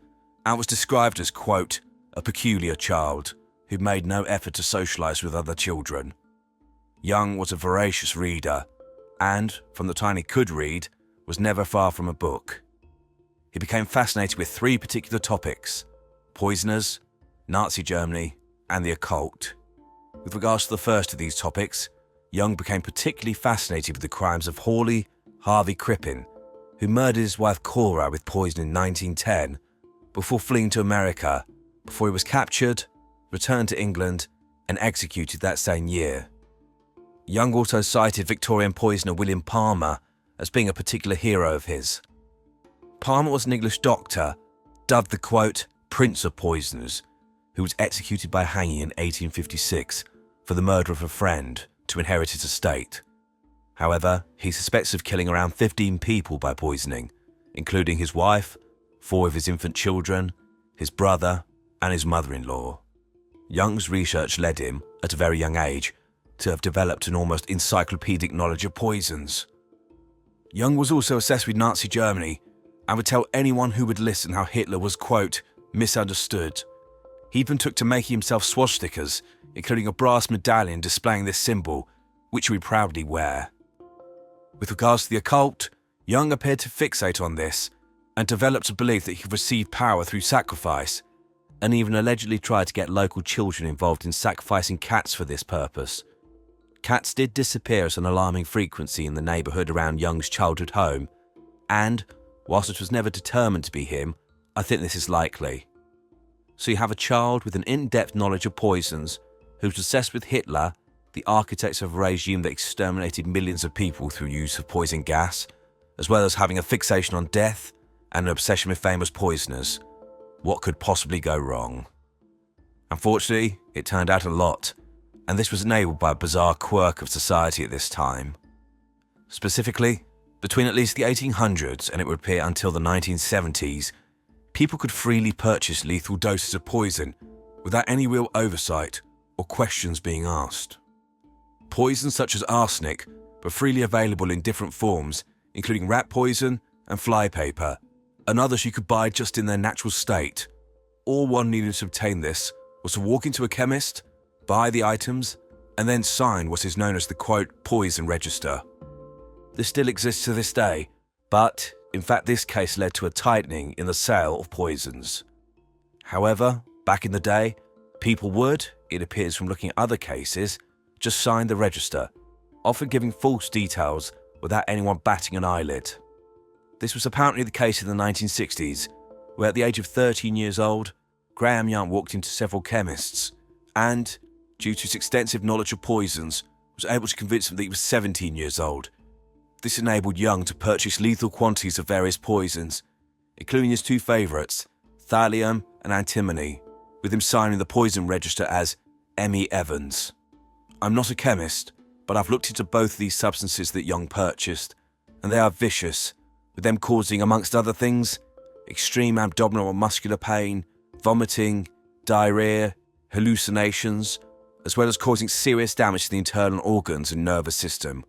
Speaker 3: and was described as, quote, a peculiar child who made no effort to socialise with other children. Young was a voracious reader and, from the time he could read, was never far from a book. He became fascinated with 3 particular topics: poisoners, Nazi Germany, and the occult. With regards to the first of these topics, Young became particularly fascinated with the crimes of Hawley Harvey Crippen, who murdered his wife Cora with poison in 1910 before fleeing to America, before he was captured, returned to England, and executed that same year. Young also cited Victorian poisoner William Palmer as being a particular hero of his. Palmer was an English doctor, dubbed the, quote, Prince of Poisoners, who was executed by hanging in 1856 for the murder of a friend to inherit his estate. However, he suspects of killing around 15 people by poisoning, including his wife, 4 of his infant children, his brother, and his mother-in-law. Young's research led him, at a very young age, to have developed an almost encyclopedic knowledge of poisons. Young was also obsessed with Nazi Germany and would tell anyone who would listen how Hitler was, quote, misunderstood. He even took to making himself swastikas, including a brass medallion displaying this symbol, which he would proudly wear. With regards to the occult, Young appeared to fixate on this and developed a belief that he could receive power through sacrifice, and even allegedly tried to get local children involved in sacrificing cats for this purpose. Cats did disappear at an alarming frequency in the neighbourhood around Young's childhood home, and, whilst it was never determined to be him, I think this is likely. So you have a child with an in-depth knowledge of poisons who's obsessed with Hitler, the architect of a regime that exterminated millions of people through use of poison gas, as well as having a fixation on death and an obsession with famous poisoners. What could possibly go wrong? Unfortunately, it turned out a lot, and this was enabled by a bizarre quirk of society at this time. Specifically, between at least the 1800s and it would appear until the 1970s, people could freely purchase lethal doses of poison without any real oversight or questions being asked. Poisons such as arsenic were freely available in different forms, including rat poison and flypaper, and others you could buy just in their natural state. All one needed to obtain this was to walk into a chemist, buy the items, and then sign what is known as the, quote, poison register. This still exists to this day, but in fact this case led to a tightening in the sale of poisons. However, back in the day, people would,
Speaker 1: it appears from looking at other cases, just signed the register, often giving false details without anyone batting an eyelid. This was apparently the case in the 1960s, where at the age of 13 years old, Graham Young walked into several chemists and, due to his extensive knowledge of poisons, was able to convince them that he was 17 years old. This enabled Young to purchase lethal quantities of various poisons, including his two favourites, thallium and antimony, with him signing the poison register as Emmy Evans. I'm not a chemist, but I've looked into both of these substances that Young purchased, and they are vicious, with them causing, amongst other things, extreme abdominal and muscular pain, vomiting, diarrhea, hallucinations, as well as causing serious damage to the internal organs and nervous system.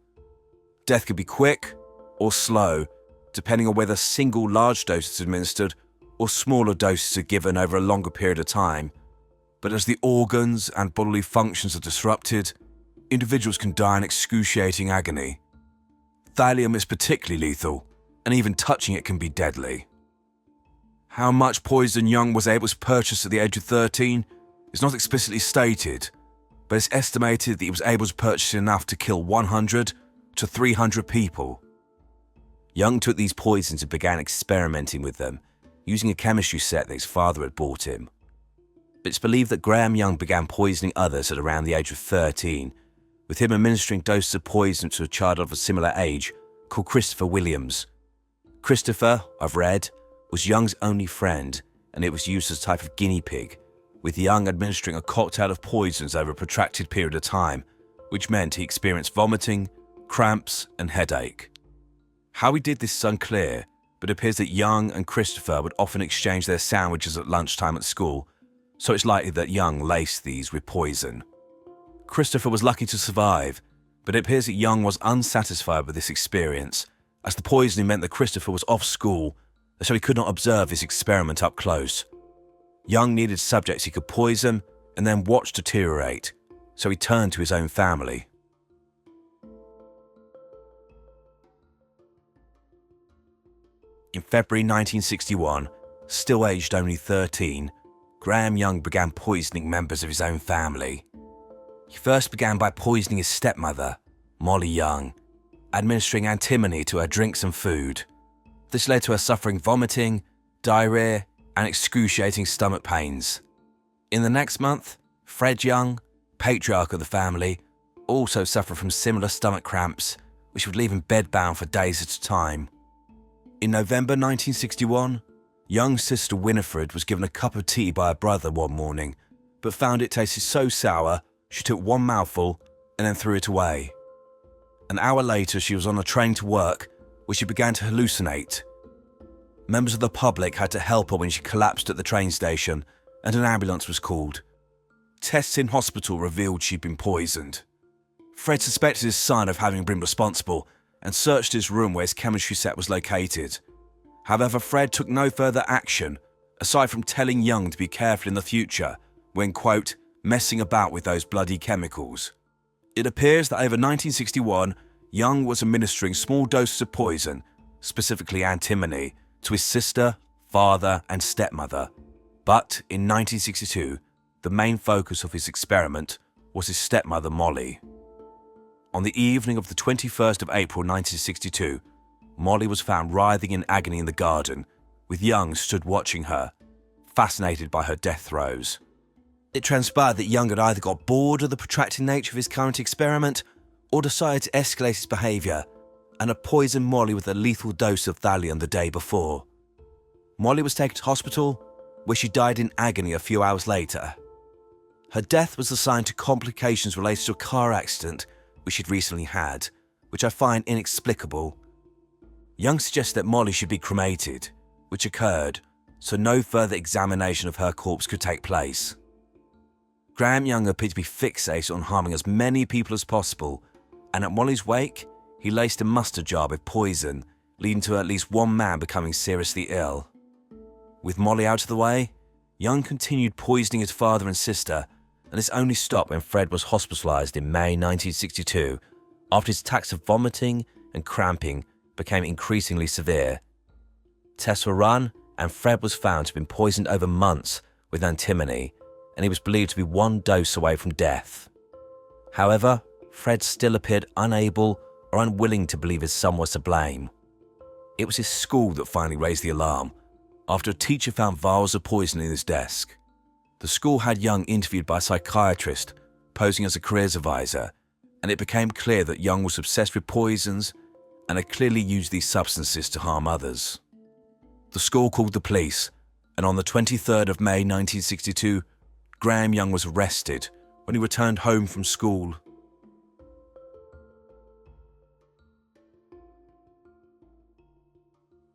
Speaker 1: Death could be quick or slow, depending on whether single large doses are administered or smaller doses are given over a longer period of time. But as the organs and bodily functions are disrupted, individuals can die in excruciating agony. Thallium is particularly lethal, and even touching it can be deadly. How much poison Young was able to purchase at the age of 13 is not explicitly stated, but it's estimated that he was able to purchase enough to kill 100 to 300 people. Young took these poisons and began experimenting with them, using a chemistry set that his father had bought him. It's believed that Graham Young began poisoning others at around the age of 13, with him administering doses of poison to a child of a similar age called Christopher Williams. Christopher, I've read, was Young's only friend, and it was used as a type of guinea pig, with Young administering a cocktail of poisons over a protracted period of time, which meant he experienced vomiting, cramps, and headache. How he did this is unclear, but it appears that Young and Christopher would often exchange their sandwiches at lunchtime at school, so it's likely that Young laced these with poison. Christopher was lucky to survive, but it appears that Young was unsatisfied with this experience, as the poisoning meant that Christopher was off school, so he could not observe his experiment up close. Young needed subjects he could poison and then watch deteriorate, so he turned to his own family. In February 1961, still aged only 13, Graham Young began poisoning members of his own family. He first began by poisoning his stepmother, Molly Young, administering antimony to her drinks and food. This led to her suffering vomiting, diarrhea, and excruciating stomach pains. In the next month, Fred Young, patriarch of the family, also suffered from similar stomach cramps, which would leave him bedbound for days at a time. In November 1961, Young's sister Winifred was given a cup of tea by her brother one morning, but found it tasted so sour she took one mouthful and then threw it away. An hour later, she was on a train to work, where she began to hallucinate. Members of the public had to help her when she collapsed at the train station, and an ambulance was called. Tests in hospital revealed she'd been poisoned. Fred suspected his son of having been responsible and searched his room where his chemistry set was located. However, Fred took no further action, aside from telling Young to be careful in the future when, quote, messing about with those bloody chemicals. It appears that over 1961, Young was administering small doses of poison, specifically antimony, to his sister, father, and stepmother. But in 1962, the main focus of his experiment was his stepmother, Molly. On the evening of the 21st of April 1962, Molly was found writhing in agony in the garden, with Young stood watching her, fascinated by her death throes. It transpired that Young had either got bored of the protracted nature of his current experiment or decided to escalate his behaviour and had poisoned Molly with a lethal dose of thallium the day before. Molly was taken to hospital, where she died in agony a few hours later. Her death was assigned to complications related to a car accident which she'd recently had, which I find inexplicable. Young suggested that Molly should be cremated, which occurred, so no further examination of her corpse could take place. Graham Young appeared to be fixated on harming as many people as possible, and at Molly's wake, he laced a mustard jar with poison, leading to at least one man becoming seriously ill. With Molly out of the way, Young continued poisoning his father and sister, and this only stopped when Fred was hospitalised in May 1962, after his attacks of vomiting and cramping became increasingly severe. Tests were run, and Fred was found to have been poisoned over months with antimony, and he was believed to be one dose away from death. However, Fred still appeared unable or unwilling to believe his son was to blame. It was his school that finally raised the alarm after a teacher found vials of poison in his desk. The school had Young interviewed by a psychiatrist posing as a careers advisor, and it became clear that Young was obsessed with poisons and had clearly used these substances to harm others. The school called the police, and on the 23rd of May 1962, Graham Young was arrested when he returned home from school.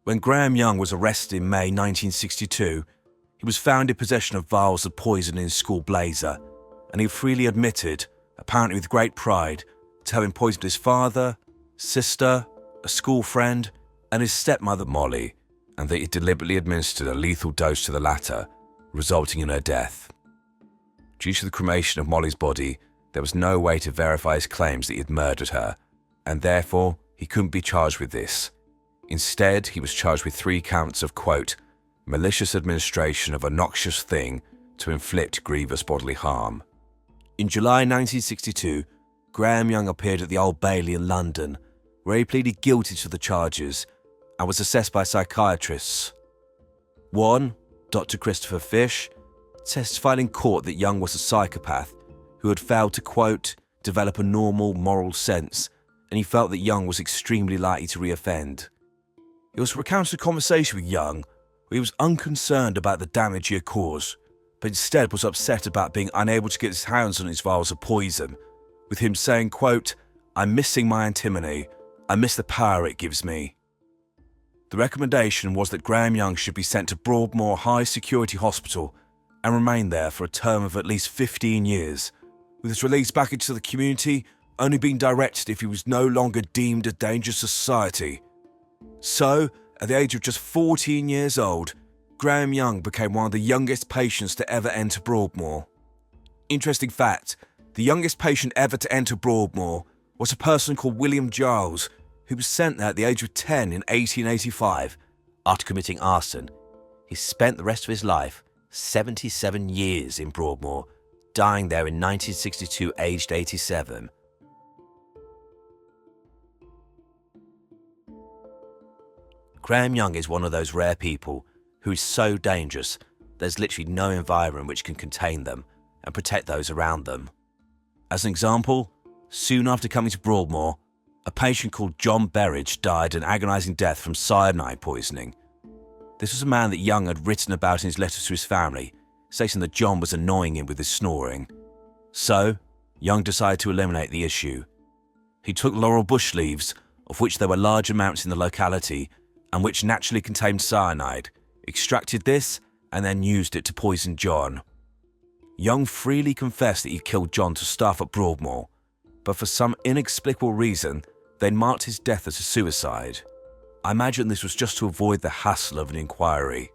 Speaker 1: When Graham Young was arrested in May 1962, he was found in possession of vials of poison in his school blazer, and he freely admitted, apparently with great pride, to having poisoned his father, sister, a school friend, and his stepmother Molly, and that he deliberately administered a lethal dose to the latter, resulting in her death. Due to the cremation of Molly's body, there was no way to verify his claims that he had murdered her, and therefore he couldn't be charged with this. Instead, he was charged with 3 counts of, quote, malicious administration of a noxious thing to inflict grievous bodily harm. In July 1962, Graham Young appeared at the Old Bailey in London, where he pleaded guilty to the charges and was assessed by psychiatrists. One, Dr. Christopher Fish, testified in court that Young was a psychopath who had failed to, quote, develop a normal moral sense, and he felt that Young was extremely likely to reoffend. It was recounted a conversation with Young where he was unconcerned about the damage he had caused, but instead was upset about being unable to get his hands on his vials of poison, with him saying, quote, I'm missing my antimony, I miss the power it gives me. The recommendation was that Graham Young should be sent to Broadmoor High Security Hospital and remain there for a term of at least 15 years, with his release back into the community only being directed if he was no longer deemed a danger to society. So, at the age of just 14 years old, Graham Young became one of the youngest patients to ever enter Broadmoor. Interesting fact, the youngest patient ever to enter Broadmoor was a person called William Giles, who was sent there at the age of 10 in 1885 after committing arson. He spent the rest of his life, 77 years in Broadmoor, dying there in 1962 aged 87. Graham Young is one of those rare people who is so dangerous there's literally no environment which can contain them and protect those around them. As an example, soon after coming to Broadmoor, a patient called John Berridge died an agonising death from cyanide poisoning. This was a man that Young had written about in his letters to his family, stating that John was annoying him with his snoring. So, Young decided to eliminate the issue. He took laurel bush leaves, of which there were large amounts in the locality, and which naturally contained cyanide, extracted this, and then used it to poison John. Young freely confessed that he killed John to staff at Broadmoor, but for some inexplicable reason, they marked his death as a suicide. I imagine this was just to avoid the hassle of an inquiry.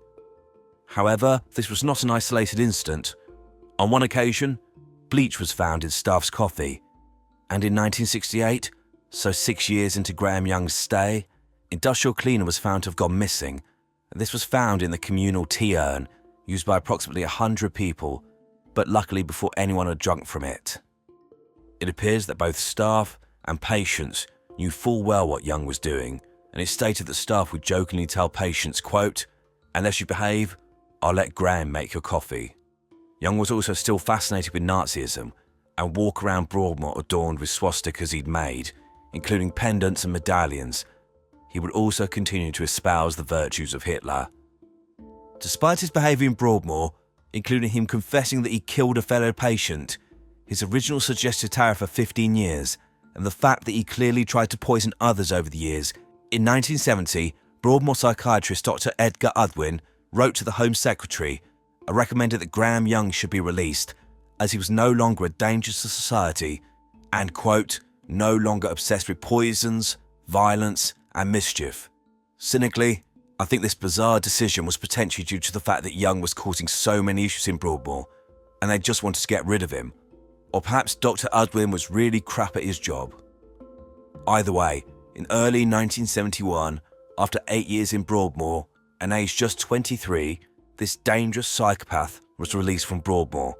Speaker 1: However, this was not an isolated incident. On one occasion, bleach was found in staff's coffee, and in 1968, so 6 years into Graham Young's stay, industrial cleaner was found to have gone missing. This was found in the communal tea urn used by approximately 100 people, but luckily before anyone had drunk from it. It appears that both staff and patients knew full well what Young was doing, and it stated that staff would jokingly tell patients, quote, unless you behave, I'll let Graham make your coffee. Young was also still fascinated with Nazism and walk around Broadmoor adorned with swastikas he'd made, including pendants and medallions. He would also continue to espouse the virtues of Hitler. Despite his behaviour in Broadmoor, including him confessing that he killed a fellow patient, his original suggested tariff of 15 years, and the fact that he clearly tried to poison others over the years, in 1970, Broadmoor psychiatrist Dr. Edgar Udwin wrote to the Home Secretary and recommended that Graham Young should be released, as he was no longer a danger to society and, quote, no longer obsessed with poisons, violence, and mischief. Cynically, I think this bizarre decision was potentially due to the fact that Young was causing so many issues in Broadmoor, and they just wanted to get rid of him. Or perhaps Dr. Udwin was really crap at his job. Either way, in early 1971, after 8 years in Broadmoor, and aged just 23, this dangerous psychopath was released from Broadmoor,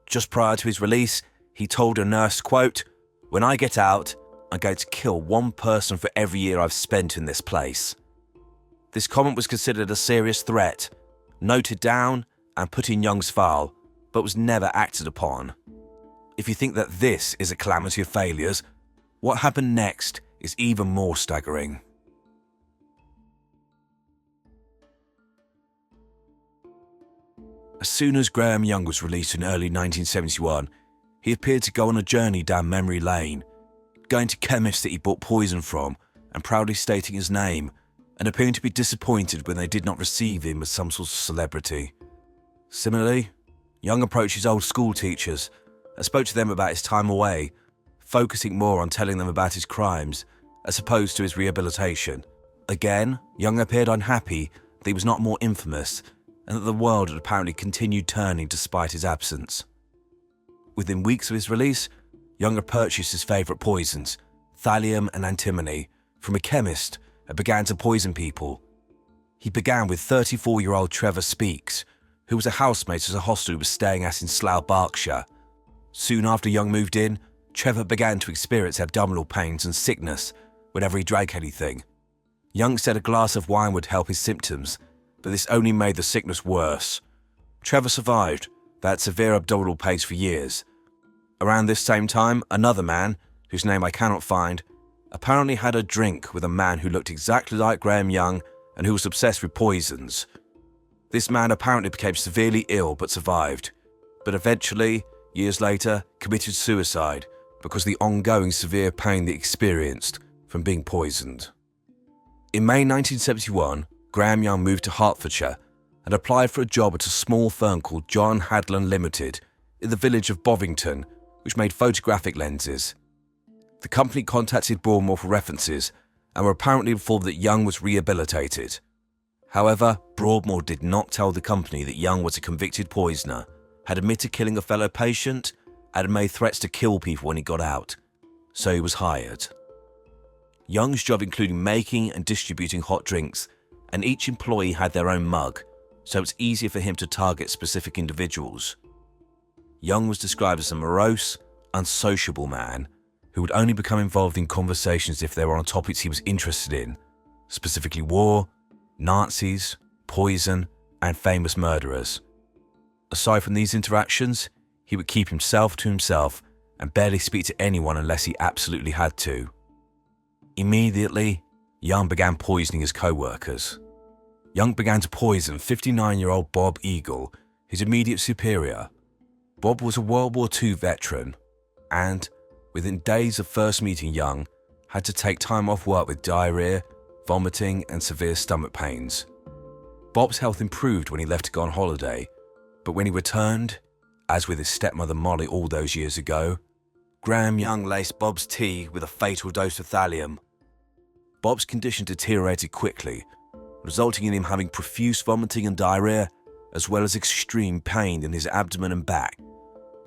Speaker 1: Just prior to his release, he told a nurse, quote, "When I get out, I'm going to kill one person for every year I've spent in this place." This comment was considered a serious threat, noted down and put in Young's file, but was never acted upon. If you think that this is a calamity of failures, what happened next is even more staggering. As soon as Graham Young was released in early 1971, he appeared to go on a journey down memory lane, going to chemists that he bought poison from and proudly stating his name, and appearing to be disappointed when they did not receive him as some sort of celebrity. Similarly, Young approached his old school teachers and spoke to them about his time away, focusing more on telling them about his crimes as opposed to his rehabilitation. Again, Young appeared unhappy that he was not more infamous and that the world had apparently continued turning despite his absence. Within weeks of his release, Young had purchased his favourite poisons, thallium and antimony, from a chemist and began to poison people. He began with 34-year-old Trevor Speaks, who was a housemate at a hostel he was staying at in Slough, Berkshire. Soon after Young moved in, Trevor began to experience abdominal pains and sickness whenever he drank anything. Young said a glass of wine would help his symptoms, but this only made the sickness worse. Trevor survived, but had severe abdominal pains for years. Around this same time, another man, whose name I cannot find, apparently had a drink with a man who looked exactly like Graham Young and who was obsessed with poisons. This man apparently became severely ill but survived, but eventually, years later, committed suicide because of the ongoing severe pain that he experienced from being poisoned. In May 1971, Graham Young moved to Hertfordshire and applied for a job at a small firm called John Hadland Limited in the village of Bovington, which made photographic lenses. The company contacted Broadmoor for references and were apparently informed that Young was rehabilitated. However, Broadmoor did not tell the company that Young was a convicted poisoner, had admitted killing a fellow patient, and had made threats to kill people when he got out, so he was hired. Young's job included making and distributing hot drinks, and each employee had their own mug, so it's easier for him to target specific individuals. Young was described as a morose, unsociable man who would only become involved in conversations if they were on topics he was interested in, specifically war, Nazis, poison, and famous murderers. Aside from these interactions, he would keep himself to himself and barely speak to anyone unless he absolutely had to. Immediately, Young began poisoning his co-workers. Young began to poison 59-year-old Bob Eagle, his immediate superior. Bob was a World War II veteran and, within days of first meeting Young, had to take time off work with diarrhea, vomiting and severe stomach pains. Bob's health improved when he left to go on holiday, but when he returned, as with his stepmother Molly all those years ago, Graham Young laced Bob's tea with a fatal dose of thallium. Bob's condition deteriorated quickly, resulting in him having profuse vomiting and diarrhea, as well as extreme pain in his abdomen and back.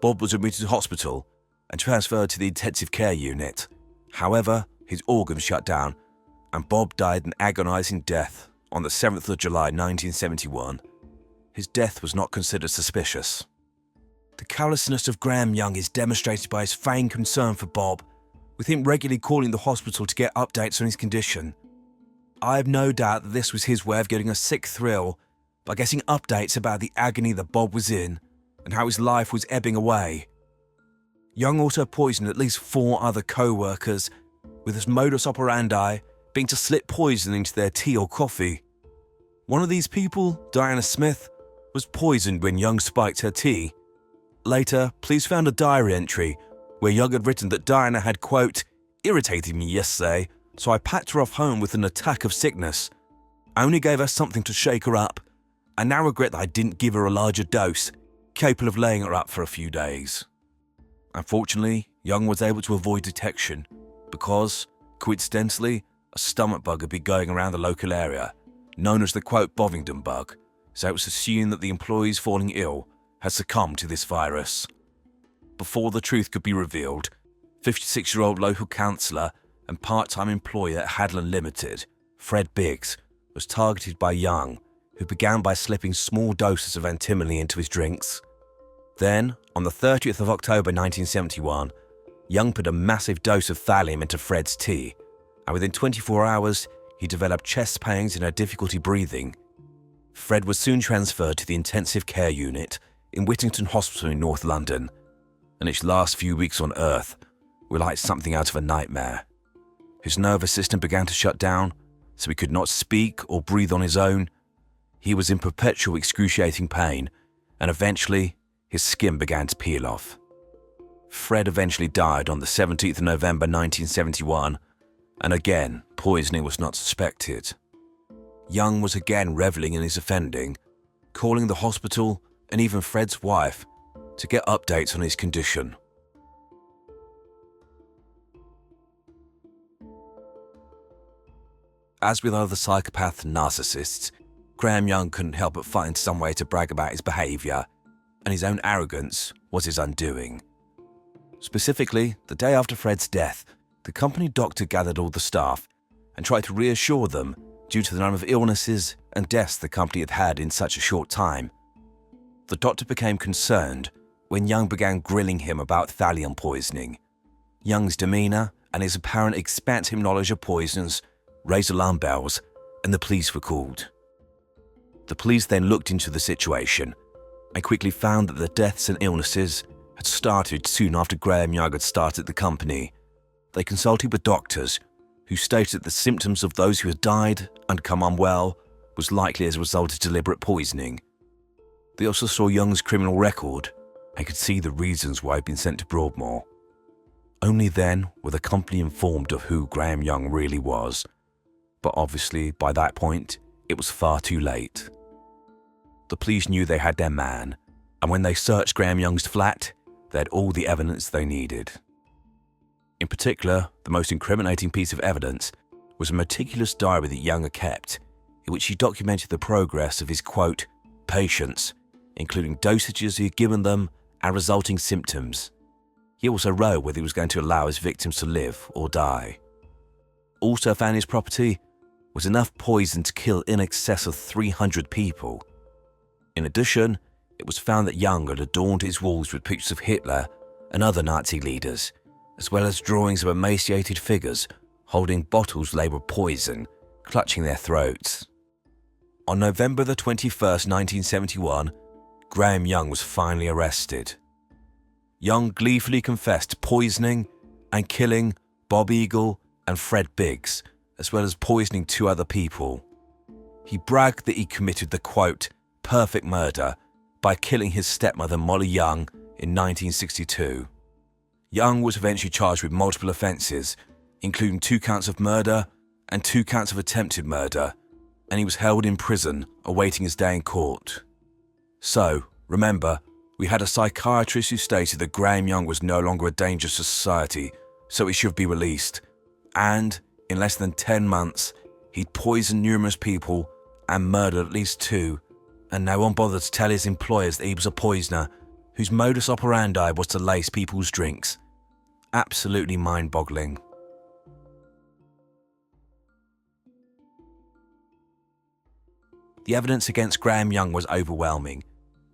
Speaker 1: Bob was admitted to hospital and transferred to the intensive care unit. However, his organs shut down, and Bob died an agonizing death on the 7th of July 1971. His death was not considered suspicious. The callousness of Graham Young is demonstrated by his feigned concern for Bob, with him regularly calling the hospital to get updates on his condition. I have no doubt that this was his way of getting a sick thrill by getting updates about the agony that Bob was in and how his life was ebbing away. Young also poisoned at least 4 other co-workers, with his modus operandi being to slip poison into their tea or coffee. One of these people, Diana Smith, was poisoned when Young spiked her tea. Later, police found a diary entry where Young had written that Diana had, quote, "irritated me yesterday, so I packed her off home with an attack of sickness. I only gave her something to shake her up. I now regret that I didn't give her a larger dose, capable of laying her up for a few days." Unfortunately, Young was able to avoid detection because, coincidentally, a stomach bug had been going around the local area, known as the, quote, Bovington bug, so it was assumed that the employees falling ill had succumbed to this virus. Before the truth could be revealed, 56-year-old local councillor and part-time employee at Hadland Limited, Fred Biggs, was targeted by Young, who began by slipping small doses of antimony into his drinks. Then, on the 30th of October 1971, Young put a massive dose of thallium into Fred's tea, and within 24 hours, he developed chest pains and had difficulty breathing. Fred was soon transferred to the intensive care unit in Whittington Hospital in North London, and his last few weeks on Earth were like something out of a nightmare. His nervous system began to shut down, so he could not speak or breathe on his own. He was in perpetual excruciating pain, and eventually, his skin began to peel off. Fred eventually died on the 17th of November 1971, and again, poisoning was not suspected. Young was again reveling in his offending, calling the hospital and even Fred's wife to get updates on his condition. As with other psychopaths and narcissists, Graham Young couldn't help but find some way to brag about his behaviour, and his own arrogance was his undoing. Specifically, the day after Fred's death, the company doctor gathered all the staff and tried to reassure them due to the number of illnesses and deaths the company had had in such a short time. The doctor became concerned when Young began grilling him about thallium poisoning. Young's demeanour and his apparent expansive knowledge of poisons raised alarm bells, and the police were called. The police then looked into the situation and quickly found that the deaths and illnesses had started soon after Graham Young had started the company. They consulted with doctors who stated that the symptoms of those who had died and come unwell was likely as a result of deliberate poisoning. They also saw Young's criminal record and could see the reasons why he'd been sent to Broadmoor. Only then were the company informed of who Graham Young really was, but obviously by that point it was far too late. The police knew they had their man, and when they searched Graham Young's flat, they had all the evidence they needed. In particular, the most incriminating piece of evidence was a meticulous diary that Young had kept, in which he documented the progress of his, quote, patients, including dosages he had given them and resulting symptoms. He also wrote whether he was going to allow his victims to live or die. Also found in his property was enough poison to kill in excess of 300 people. In addition, it was found that Young had adorned his walls with pictures of Hitler and other Nazi leaders, as well as drawings of emaciated figures holding bottles labelled poison, clutching their throats. On November the 21st, 1971, Graham Young was finally arrested. Young gleefully confessed poisoning and killing Bob Eagle and Fred Biggs, as well as poisoning 2 other people. He bragged that he committed the, quote, perfect murder by killing his stepmother Molly Young in 1962. Young was eventually charged with multiple offences, including 2 counts of murder and 2 counts of attempted murder, and he was held in prison awaiting his day in court. So, remember, we had a psychiatrist who stated that Graham Young was no longer a danger to society, so he should be released. And, in less than 10 months, he'd poisoned numerous people and murdered at least 2, and no one bothered to tell his employers that he was a poisoner whose modus operandi was to lace people's drinks. Absolutely mind-boggling. The evidence against Graham Young was overwhelming,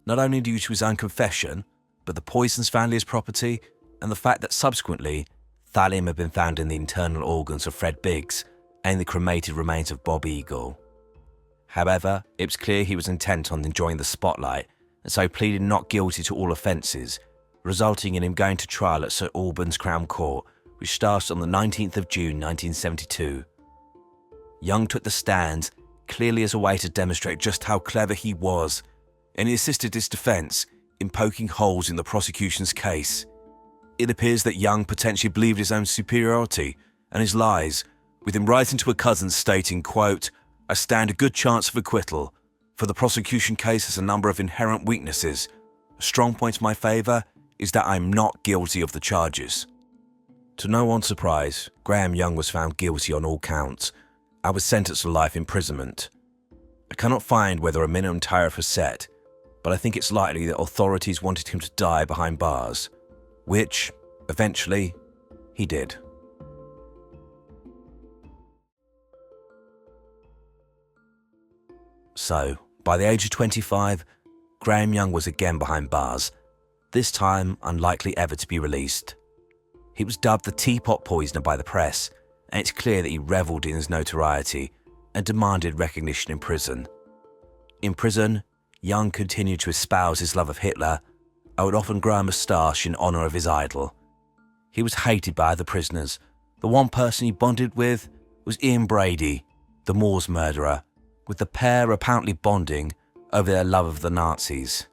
Speaker 1: not only due to his own confession, but the poisons found in his property and the fact that subsequently, thallium had been found in the internal organs of Fred Biggs and the cremated remains of Bob Eagle. However, it was clear he was intent on enjoying the spotlight, and so pleaded not guilty to all offences, resulting in him going to trial at St Albans Crown Court, which started on the 19th of June 1972. Young took the stand clearly as a way to demonstrate just how clever he was, and he assisted his defence in poking holes in the prosecution's case. It appears that Young potentially believed his own superiority and his lies, with him writing to a cousin stating, quote, I stand a good chance of acquittal, for the prosecution case has a number of inherent weaknesses. A strong point in my favour is that I am not guilty of the charges. To no one's surprise, Graham Young was found guilty on all counts and was sentenced to life imprisonment. I cannot find whether a minimum tariff was set, but I think it's likely that authorities wanted him to die behind bars, which, eventually, he did. So, by the age of 25, Graham Young was again behind bars, this time unlikely ever to be released. He was dubbed the teapot poisoner by the press, and it's clear that he revelled in his notoriety and demanded recognition in prison. In prison, Young continued to espouse his love of Hitler and would often grow a moustache in honour of his idol. He was hated by other prisoners. The one person he bonded with was Ian Brady, the Moors murderer, with the pair apparently bonding over their love of the Nazis.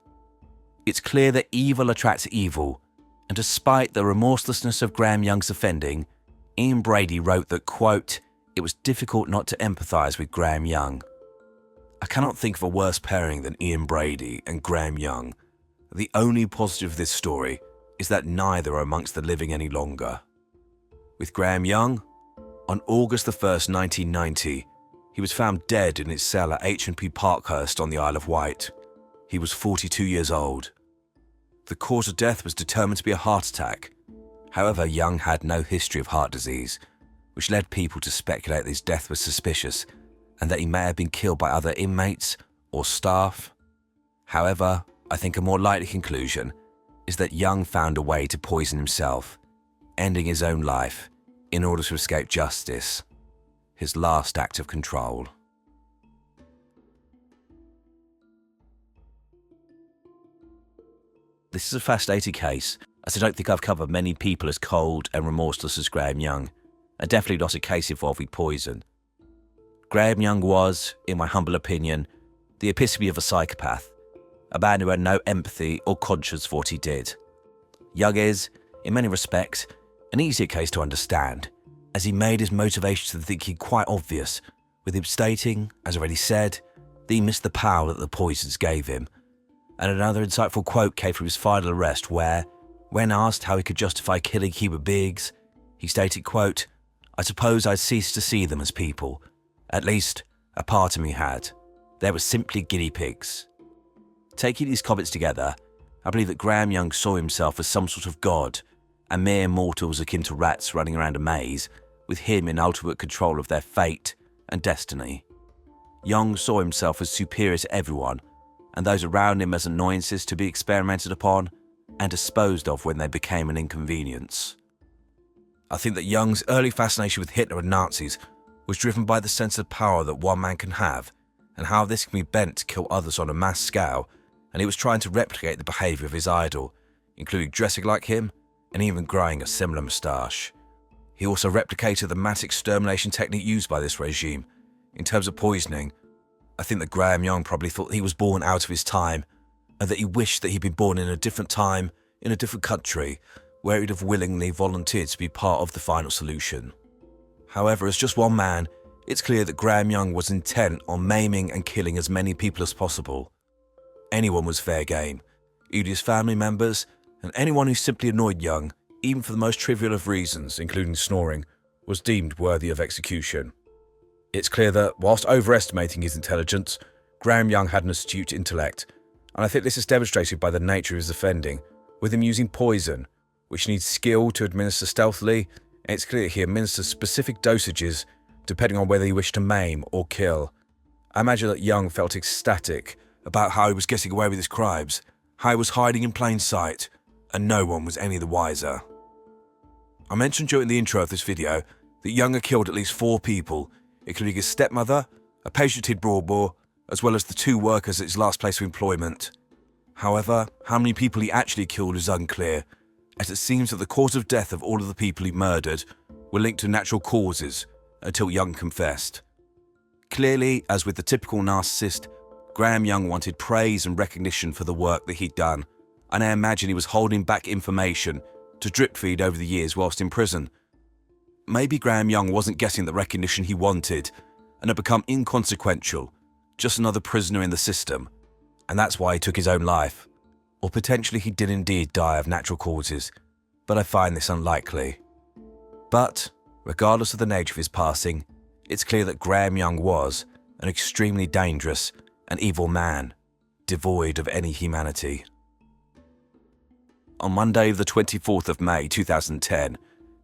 Speaker 1: It's clear that evil attracts evil, and despite the remorselessness of Graham Young's offending, Ian Brady wrote that, quote, "It was difficult not to empathise with Graham Young." I cannot think of a worse pairing than Ian Brady and Graham Young. The only positive of this story is that neither are amongst the living any longer. With Graham Young, on August the 1st, 1990, he was found dead in his cell at H&P Parkhurst on the Isle of Wight. He was 42 years old. The cause of death was determined to be a heart attack. However, Young had no history of heart disease, which led people to speculate that his death was suspicious and that he may have been killed by other inmates or staff. However, I think a more likely conclusion is that Young found a way to poison himself, ending his own life in order to escape justice, his last act of control. This is a fascinating case, as I don't think I've covered many people as cold and remorseless as Graham Young, and definitely not a case involving poison. Graham Young was, in my humble opinion, the epitome of a psychopath, a man who had no empathy or conscience for what he did. Young is, in many respects, an easier case to understand, as he made his motivations to the thinking quite obvious, with him stating, as already said, that he missed the power that the poisons gave him. And another insightful quote came from his final arrest where, when asked how he could justify killing human beings, he stated, quote, "I suppose I'd ceased to see them as people. At least, a part of me had. They were simply guinea pigs." Taking these comments together, I believe that Graham Young saw himself as some sort of god, and mere mortals akin to rats running around a maze, with him in ultimate control of their fate and destiny. Young saw himself as superior to everyone, and those around him as annoyances to be experimented upon and disposed of when they became an inconvenience. I think that Young's early fascination with Hitler and Nazis was driven by the sense of power that one man can have, and how this can be bent to kill others on a mass scale, and he was trying to replicate the behaviour of his idol, including dressing like him and even growing a similar moustache. He also replicated the mass extermination technique used by this regime. In terms of poisoning, I think that Graham Young probably thought he was born out of his time, and that he wished that he'd been born in a different time, in a different country, where he'd have willingly volunteered to be part of the final solution. However, as just one man, it's clear that Graham Young was intent on maiming and killing as many people as possible. Anyone was fair game, even his family members, and anyone who simply annoyed Young, even for the most trivial of reasons, including snoring, was deemed worthy of execution. It's clear that, whilst overestimating his intelligence, Graham Young had an astute intellect, and I think this is demonstrated by the nature of his offending, with him using poison, which needs skill to administer stealthily, and it's clear he administers specific dosages depending on whether he wished to maim or kill. I imagine that Young felt ecstatic about how he was getting away with his crimes, how he was hiding in plain sight, and no one was any the wiser. I mentioned during the intro of this video that Young had killed at least 4 people, including his stepmother, a patient in Broadmoor, as well as the 2 workers at his last place of employment. However, how many people he actually killed is unclear, as it seems that the cause of death of all of the people he murdered were linked to natural causes until Young confessed. Clearly, as with the typical narcissist, Graham Young wanted praise and recognition for the work that he'd done, and I imagine he was holding back information to drip feed over the years whilst in prison. Maybe Graham Young wasn't getting the recognition he wanted and had become inconsequential, just another prisoner in the system, and that's why he took his own life. Or potentially he did indeed die of natural causes, but I find this unlikely. But, regardless of the nature of his passing, it's clear that Graham Young was an extremely dangerous and evil man, devoid of any humanity. On Monday the 24th of May 2010,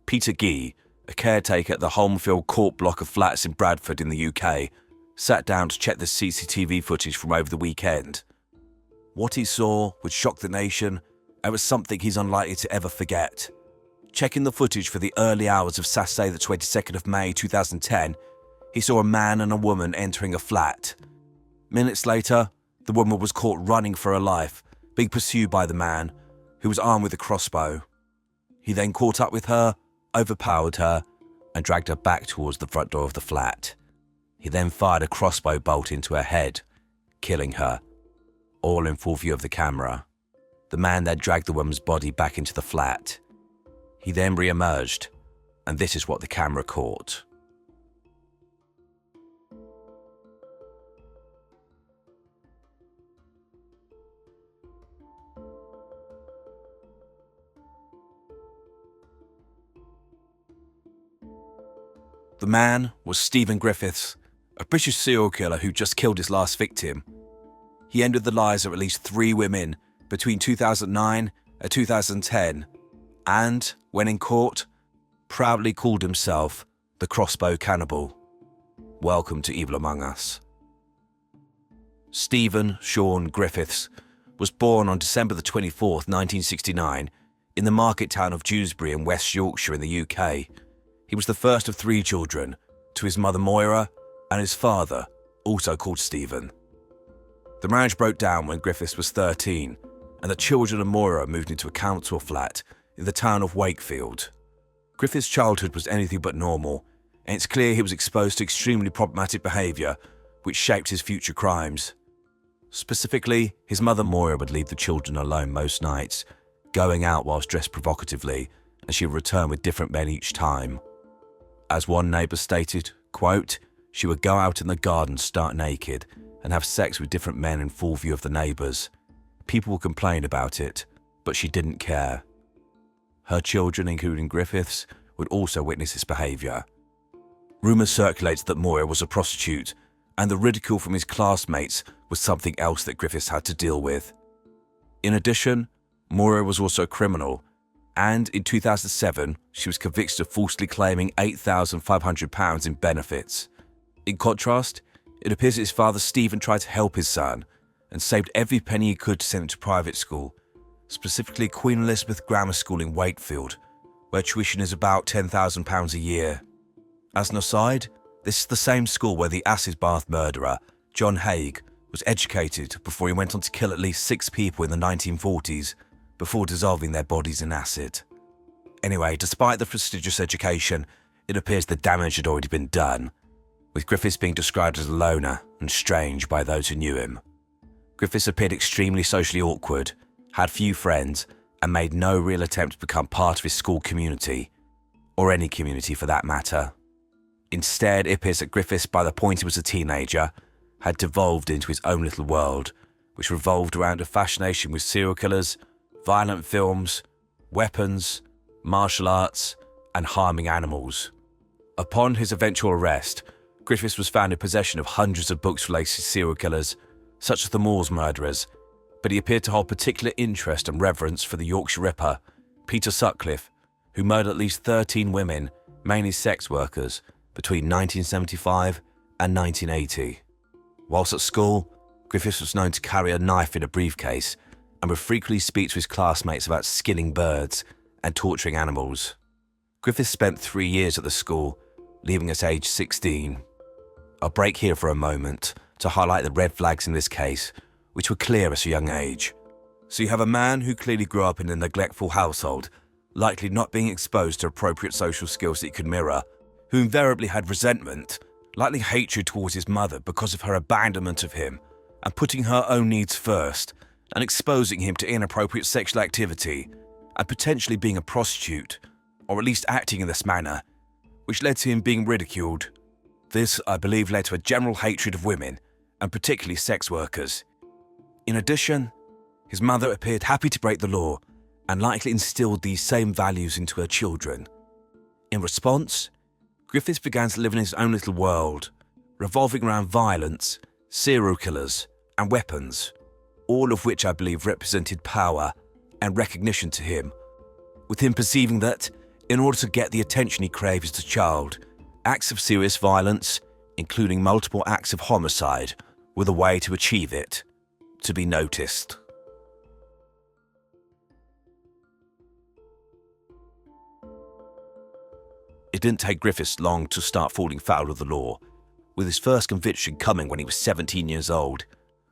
Speaker 1: Peter Gee, a caretaker at the Holmfield Court block of flats in Bradford in the UK, sat down to check the CCTV footage from over the weekend. What he saw would shock the nation It was something he's unlikely to ever forget. Checking the footage for the early hours of Saturday the 22nd of May 2010, he saw a man and a woman entering a flat. Minutes later, the woman was caught running for her life, being pursued by the man, who was armed with a crossbow. He then caught up with her, overpowered her, and dragged her back towards the front door of the flat. He then fired a crossbow bolt into her head, killing her, all in full view of the camera. The man then dragged the woman's body back into the flat. He then re-emerged, and this is what the camera caught. The man was Stephen Griffiths, a British serial killer who just killed his last victim. He ended the lives of at least 3 women between 2009 and 2010, and, when in court, proudly called himself the Crossbow Cannibal. Welcome to Evil Among Us. Stephen Sean Griffiths was born on December the 24th, 1969, in the market town of Dewsbury in West Yorkshire in the UK. He was the first of 3 children, to his mother Moira and his father, also called Stephen. The marriage broke down when Griffiths was 13, and the children and Moira moved into a council flat in the town of Wakefield. Griffiths' childhood was anything but normal, and it's clear he was exposed to extremely problematic behaviour, which shaped his future crimes. Specifically, his mother Moira would leave the children alone most nights, going out whilst dressed provocatively, and she would return with different men each time. As one neighbour stated, quote, "She would go out in the garden stark naked and have sex with different men in full view of the neighbours. People would complain about it, but she didn't care." Her children, including Griffiths, would also witness this behaviour. Rumours circulated that Moira was a prostitute, and the ridicule from his classmates was something else that Griffiths had to deal with. In addition, Moira was also a criminal, and in 2007, she was convicted of falsely claiming £8,500 in benefits. In contrast, it appears that his father Stephen tried to help his son and saved every penny he could to send him to private school, specifically Queen Elizabeth Grammar School in Wakefield, where tuition is about £10,000 a year. As an aside, this is the same school where the acid bath murderer, John Haigh, was educated before he went on to kill at least 6 people in the 1940s, before dissolving their bodies in acid. Anyway, despite the prestigious education, it appears the damage had already been done, with Griffiths being described as a loner and strange by those who knew him. Griffiths appeared extremely socially awkward, had few friends, and made no real attempt to become part of his school community, or any community for that matter. Instead, it appears that Griffiths, by the point he was a teenager, had devolved into his own little world, which revolved around a fascination with serial killers, violent films, weapons, martial arts, and harming animals. Upon his eventual arrest, Griffiths was found in possession of hundreds of books related to serial killers, such as the Moors murderers, but he appeared to hold particular interest and reverence for the Yorkshire Ripper, Peter Sutcliffe, who murdered at least 13 women, mainly sex workers, between 1975 and 1980. Whilst at school, Griffiths was known to carry a knife in a briefcase and would frequently speak to his classmates about skinning birds and torturing animals. Griffiths spent 3 years at the school, leaving at age 16. I'll break here for a moment to highlight the red flags in this case, which were clear at a young age. So you have a man who clearly grew up in a neglectful household, likely not being exposed to appropriate social skills that he could mirror, who invariably had resentment, likely hatred towards his mother because of her abandonment of him, and putting her own needs first, and exposing him to inappropriate sexual activity, and potentially being a prostitute, or at least acting in this manner, which led to him being ridiculed. This, I believe, led to a general hatred of women, and particularly sex workers. In addition, his mother appeared happy to break the law, and likely instilled these same values into her children. In response, Griffiths began to live in his own little world, revolving around violence, serial killers, and weapons, all of which I believe represented power and recognition to him, with him perceiving that, in order to get the attention he craved as a child, acts of serious violence, including multiple acts of homicide, were the way to achieve it, to be noticed. it didn't take Griffiths long to start falling foul of the law, with his first conviction coming when he was 17 years old,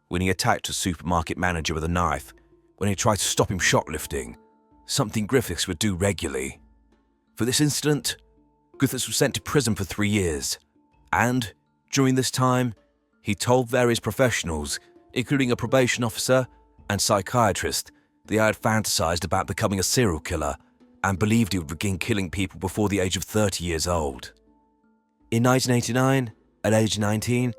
Speaker 1: when he attacked a supermarket manager with a knife when he tried to stop him shoplifting, something Griffiths would do regularly. For this incident, Griffiths was sent to prison for 3 years, and, during this time, he told various professionals, including a probation officer and psychiatrist, that he had fantasized about becoming a serial killer and believed he would begin killing people before the age of 30 years old. In 1989, at age 19,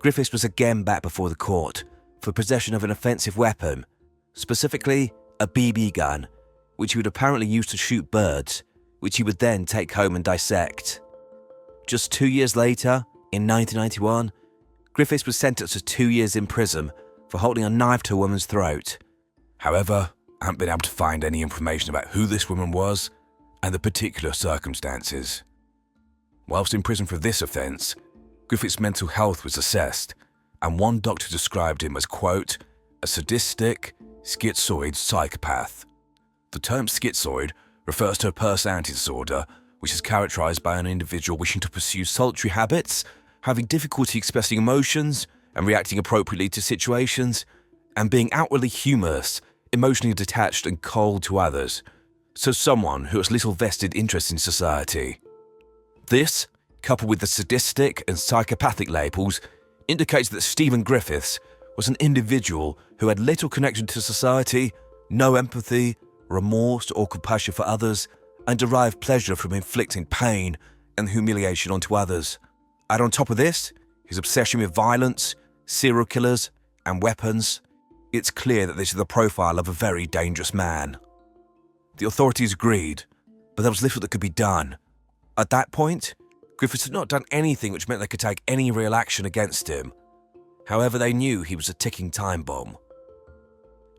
Speaker 1: Griffiths was again back before the court for possession of an offensive weapon, specifically a BB gun, which he would apparently use to shoot birds, which he would then take home and dissect. Just 2 years later, in 1991, Griffiths was sentenced to 2 years in prison for holding a knife to a woman's throat. However, I haven't been able to find any information about who this woman was and the particular circumstances. Whilst in prison for this offence, Griffiths' mental health was assessed, and one doctor described him as, quote, a sadistic, schizoid psychopath. The term schizoid refers to a personality disorder which is characterized by an individual wishing to pursue solitary habits, having difficulty expressing emotions and reacting appropriately to situations, and being outwardly humorous, emotionally detached and cold to others, so someone who has little vested interest in society. This, coupled with the sadistic and psychopathic labels, indicates that Stephen Griffiths was an individual who had little connection to society, no empathy, remorse or compassion for others, and derived pleasure from inflicting pain and humiliation onto others. And on top of this, his obsession with violence, serial killers, and weapons, it's clear that this is the profile of a very dangerous man. The authorities agreed, but there was little that could be done. At that point, Griffiths had not done anything which meant they could take any real action against him. However, they knew he was a ticking time bomb.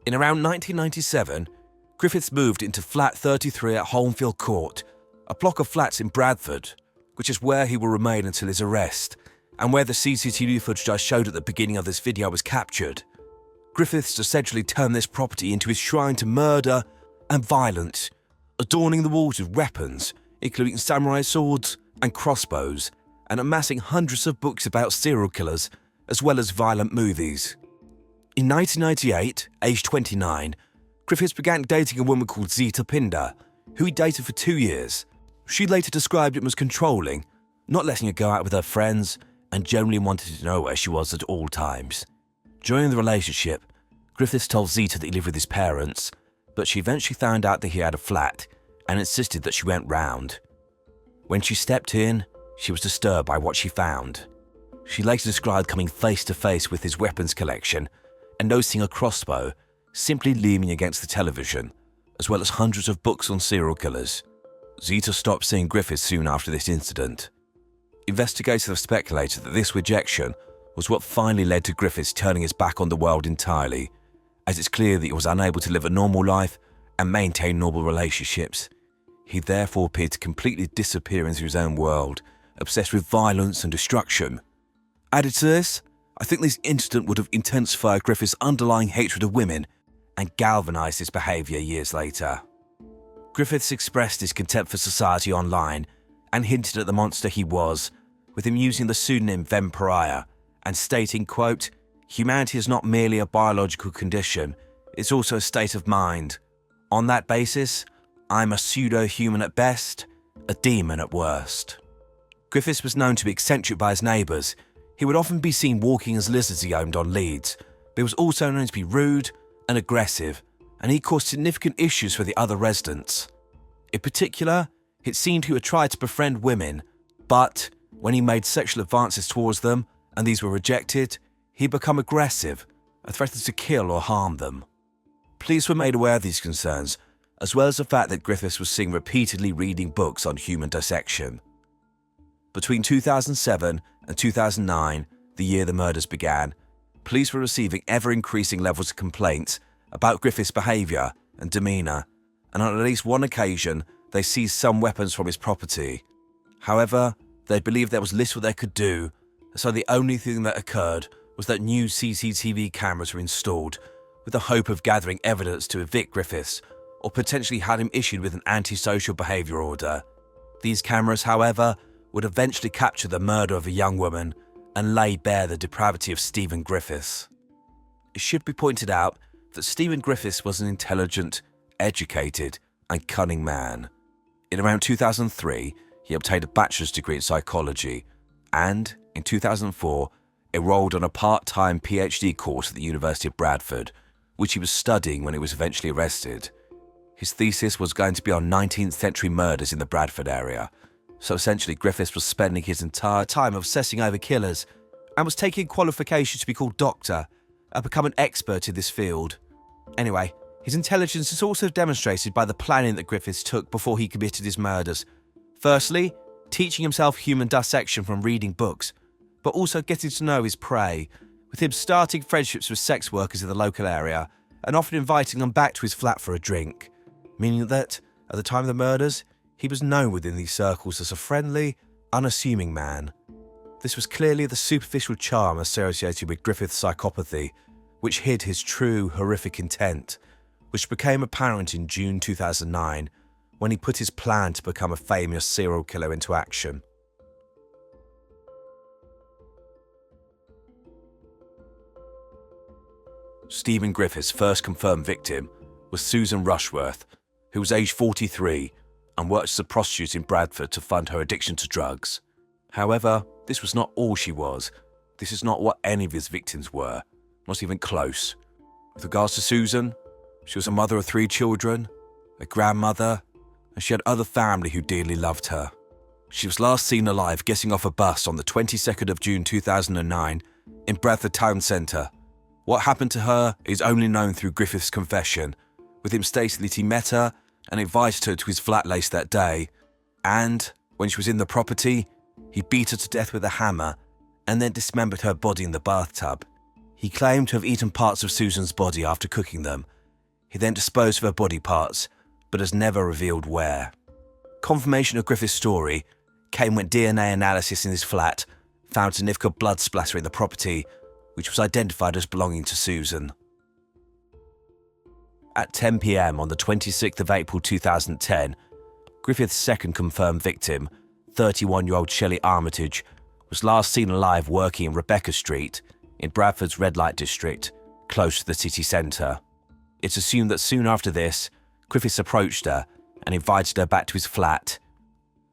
Speaker 1: In around 1997, Griffiths moved into flat 33 at Holmfield Court, a block of flats in Bradford, which is where he will remain until his arrest, and where the CCTV footage I showed at the beginning of this video was captured. Griffiths essentially turned this property into his shrine to murder and violence, adorning the walls with weapons, including samurai swords and crossbows, and amassing hundreds of books about serial killers, as well as violent movies. In 1998, aged 29, Griffiths began dating a woman called Zita Pinder, who he dated for 2 years. She later described him as controlling, not letting her go out with her friends, and generally wanted to know where she was at all times. During the relationship, Griffiths told Zita that he lived with his parents, but she eventually found out that he had a flat and insisted that she went round. When she stepped in, she was disturbed by what she found. She later described coming face to face with his weapons collection and noticing a crossbow simply leaning against the television, as well as hundreds of books on serial killers. Zita stopped seeing Griffiths soon after this incident. Investigators have speculated that this rejection was what finally led to Griffiths turning his back on the world entirely, as it's clear that he was unable to live a normal life and maintain normal relationships. He therefore appeared to completely disappear into his own world, obsessed with violence and destruction. Added to this, I think this incident would have intensified Griffiths' underlying hatred of women and galvanised his behaviour years later. Griffiths expressed his contempt for society online and hinted at the monster he was, with him using the pseudonym Vampiriah and stating, quote, humanity is not merely a biological condition, it's also a state of mind. On that basis, I'm a pseudo-human at best, a demon at worst. Griffiths was known to be eccentric by his neighbours. He would often be seen walking as lizards he owned on Leeds, but he was also known to be rude and aggressive, and he caused significant issues for the other residents. In particular, it seemed he would try to befriend women, but when he made sexual advances towards them and these were rejected, he'd become aggressive and threatened to kill or harm them. Police were made aware of these concerns, as well as the fact that Griffiths was seen repeatedly reading books on human dissection. Between 2007 and 2009, the year the murders began, police were receiving ever-increasing levels of complaints about Griffiths' behaviour and demeanour, and on at least one occasion, they seized some weapons from his property. However, they believed there was little they could do, so the only thing that occurred was that new CCTV cameras were installed, with the hope of gathering evidence to evict Griffiths, or potentially had him issued with an antisocial behaviour order. These cameras, however, would eventually capture the murder of a young woman and lay bare the depravity of Stephen Griffiths. It should be pointed out that Stephen Griffiths was an intelligent, educated, and cunning man. In around 2003, he obtained a bachelor's degree in psychology and, in 2004, enrolled on a part-time PhD course at the University of Bradford, which he was studying when he was eventually arrested. His thesis was going to be on 19th century murders in the Bradford area, so essentially Griffiths was spending his entire time obsessing over killers and was taking qualifications to be called doctor and become an expert in this field. Anyway, his intelligence is also demonstrated by the planning that Griffiths took before he committed his murders. Firstly, teaching himself human dissection from reading books, but also getting to know his prey, with him starting friendships with sex workers in the local area and often inviting them back to his flat for a drink, meaning that, at the time of the murders, he was known within these circles as a friendly, unassuming man. This was clearly the superficial charm associated with Griffith's psychopathy, which hid his true, horrific intent, which became apparent in June 2009 when he put his plan to become a famous serial killer into action. Stephen Griffiths' first confirmed victim was Susan Rushworth, who was aged 43 and worked as a prostitute in Bradford to fund her addiction to drugs. However, this was not all she was. This is not what any of his victims were, not even close. With regards to Susan, she was a mother of 3 children, a grandmother, and she had other family who dearly loved her. She was last seen alive getting off a bus on the 22nd of June 2009 in Bradford town centre. What happened to her is only known through Griffith's confession, with him stating that he met her and invited her to his flat later that day, and, when she was in the property, he beat her to death with a hammer and then dismembered her body in the bathtub. He claimed to have eaten parts of Susan's body after cooking them. He then disposed of her body parts, but has never revealed where. Confirmation of Griffith's story came when DNA analysis in his flat found significant blood splatter in the property, which was identified as belonging to Susan. At 10 p.m. on the 26th of April 2010, Griffith's second confirmed victim, 31-year-old Shelley Armitage, was last seen alive working in Rebecca Street in Bradford's red light district, close to the city centre. It's assumed that soon after this, Griffiths approached her and invited her back to his flat.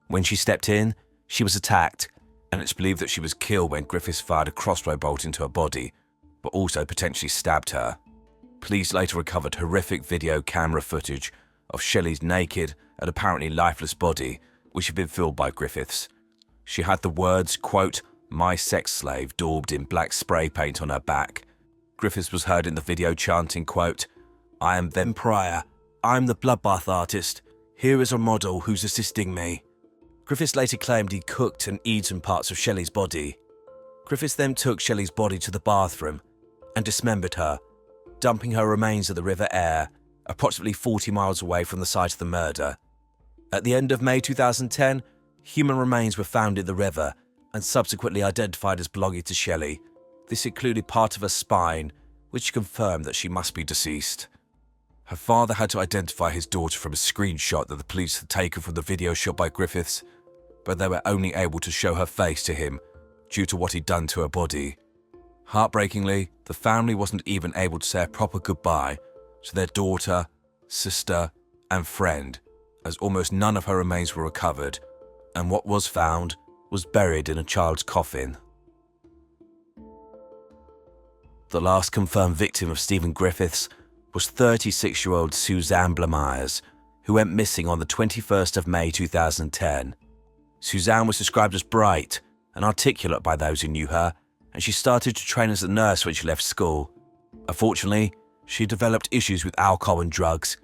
Speaker 1: When she stepped in, she was attacked, and it's believed that she was killed when Griffiths fired a crossbow bolt into her body, but also potentially stabbed her. Police later recovered horrific video camera footage of Shelley's naked and apparently lifeless body, which had been filled by Griffiths. She had the words, quote, "My sex slave," daubed in black spray paint on her back. Griffiths was heard in the video chanting, quote, "I am then Pryor. I'm the bloodbath artist. Here is a model who's assisting me." Griffiths later claimed he cooked and eaten parts of Shelley's body. Griffiths then took Shelley's body to the bathroom and dismembered her, dumping her remains at the River Aire, approximately 40 miles away from the site of the murder. At the end of May 2010, human remains were found in the river and subsequently identified as belonging to Shelley. This included part of her spine, which confirmed that she must be deceased. Her father had to identify his daughter from a screenshot that the police had taken from the video shot by Griffiths, but they were only able to show her face to him due to what he'd done to her body. Heartbreakingly, the family wasn't even able to say a proper goodbye to their daughter, sister, and friend, as almost none of her remains were recovered, and what was found was buried in a child's coffin. The last confirmed victim of Stephen Griffiths was 36-year-old Suzanne Blamires, who went missing on the 21st of May 2010. Suzanne was described as bright and articulate by those who knew her, and she started to train as a nurse when she left school. Unfortunately, she developed issues with alcohol and drugs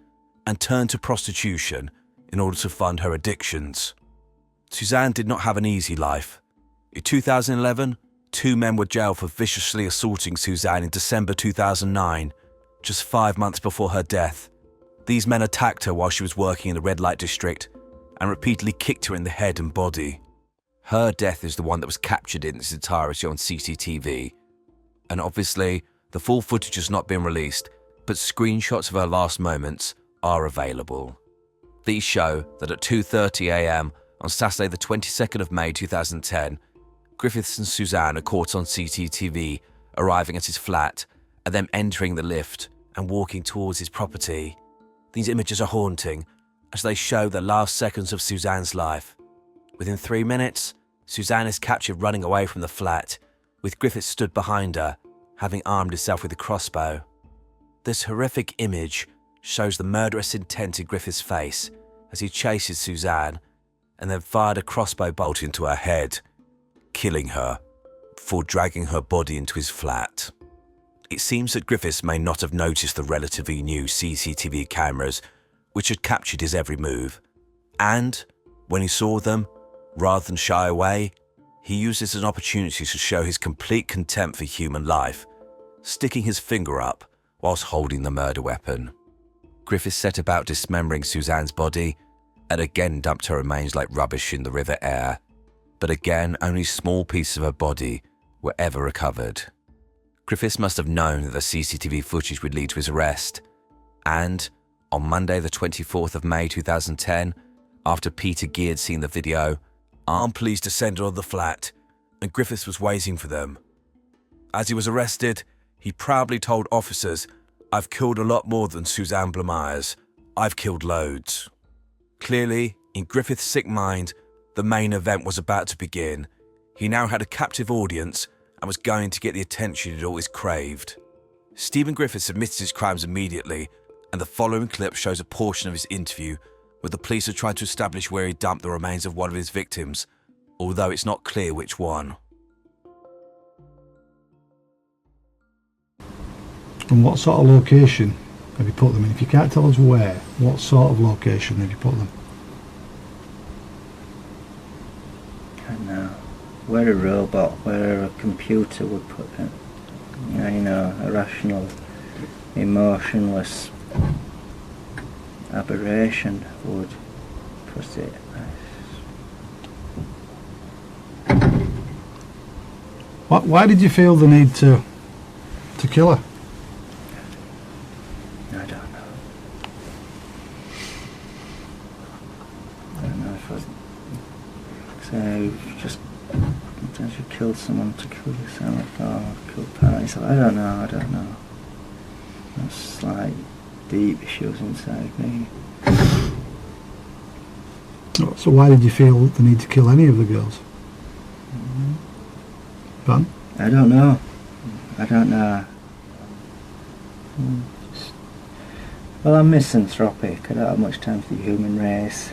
Speaker 1: and turned to prostitution in order to fund her addictions. Suzanne did not have an easy life. In 2011, 2 men were jailed for viciously assaulting Suzanne in December 2009, just 5 months before her death. These men attacked her while she was working in the red light district and repeatedly kicked her in the head and body. Her death is the one that was captured in its entirety on CCTV. And obviously, the full footage has not been released, but screenshots of her last moments are available. These show that at 2:30 a.m. On Saturday the 22nd of May 2010, Griffiths and Suzanne are caught on CCTV arriving at his flat and then entering the lift and walking towards his property. These images are haunting as they show the last seconds of Suzanne's life. Within 3 minutes, Suzanne is captured running away from the flat, with Griffiths stood behind her, having armed himself with a crossbow. This horrific image shows the murderous intent in Griffiths' face as he chases Suzanne and then fired a crossbow bolt into her head, killing her before dragging her body into his flat. It seems that Griffiths may not have noticed the relatively new CCTV cameras which had captured his every move, and when he saw them, rather than shy away, he used this as an opportunity to show his complete contempt for human life, sticking his finger up whilst holding the murder weapon. Griffiths set about dismembering Suzanne's body and again dumped her remains like rubbish in the River Aire, but again only small pieces of her body were ever recovered. Griffiths must have known that the CCTV footage would lead to his arrest, and on Monday the 24th of May 2010, after Peter Gee had seen the video, armed police descended on the flat and Griffiths was waiting for them. As he was arrested, he proudly told officers, "I've killed a lot more than Suzanne Blamires. I've killed loads." Clearly, in Griffiths' sick mind, the main event was about to begin. He now had a captive audience and was going to get the attention he'd always craved. Stephen Griffiths admitted his crimes immediately, and the following clip shows a portion of his interview where the police are trying to establish where he dumped the remains of one of his victims, although it's not clear which one.
Speaker 6: And what sort of location have you put them in? If you can't tell us where, what sort of location have you put them?
Speaker 7: I don't know. Where a robot, where a computer would put it. You know, a rational, emotionless aberration would put it.
Speaker 6: Why did you feel the need to kill her?
Speaker 7: I don't know. I don't know if I just sometimes you kill someone to kill yourself or kill parents. I don't know. That's like deep issues inside me.
Speaker 6: So why did you feel the need to kill any of the girls? Fun?
Speaker 7: I don't know. Well, I'm misanthropic. I don't have much time for the human race.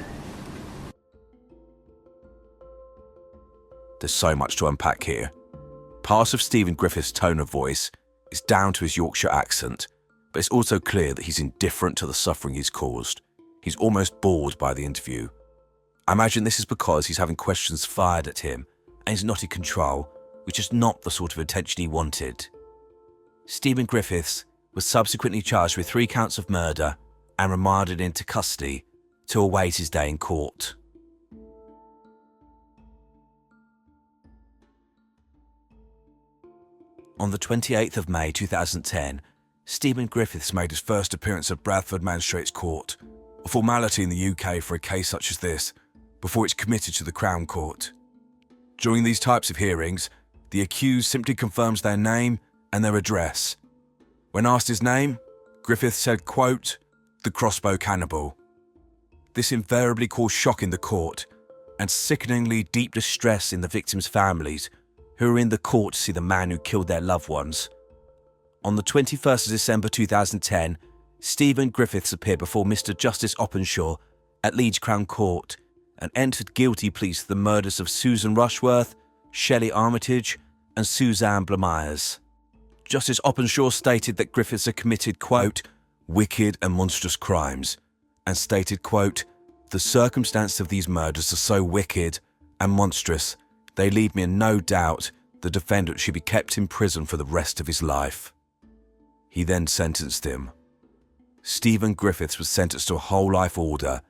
Speaker 1: There's so much to unpack here. Part of Stephen Griffiths' tone of voice is down to his Yorkshire accent, but it's also clear that he's indifferent to the suffering he's caused. He's almost bored by the interview. I imagine this is because he's having questions fired at him and he's not in control, which is not the sort of attention he wanted. Stephen Griffiths was subsequently charged with 3 counts of murder and remanded into custody to await his day in court. On the 28th of May 2010, Stephen Griffiths made his first appearance at Bradford Magistrates Court, a formality in the UK for a case such as this, before it's committed to the Crown Court. During these types of hearings, the accused simply confirms their name and their address. When asked his name, Griffiths said, quote, "The crossbow cannibal." This invariably caused shock in the court and sickeningly deep distress in the victims' families who were in the court to see the man who killed their loved ones. On the 21st of December 2010, Stephen Griffiths appeared before Mr. Justice Openshaw at Leeds Crown Court and entered guilty pleas to the murders of Susan Rushworth, Shelley Armitage and Suzanne Blamires. Justice Openshaw stated that Griffiths had committed, quote, "wicked and monstrous crimes," and stated, quote, "the circumstances of these murders are so wicked and monstrous, they leave me in no doubt the defendant should be kept in prison for the rest of his life." He then sentenced him. Stephen Griffiths was sentenced to a whole life order,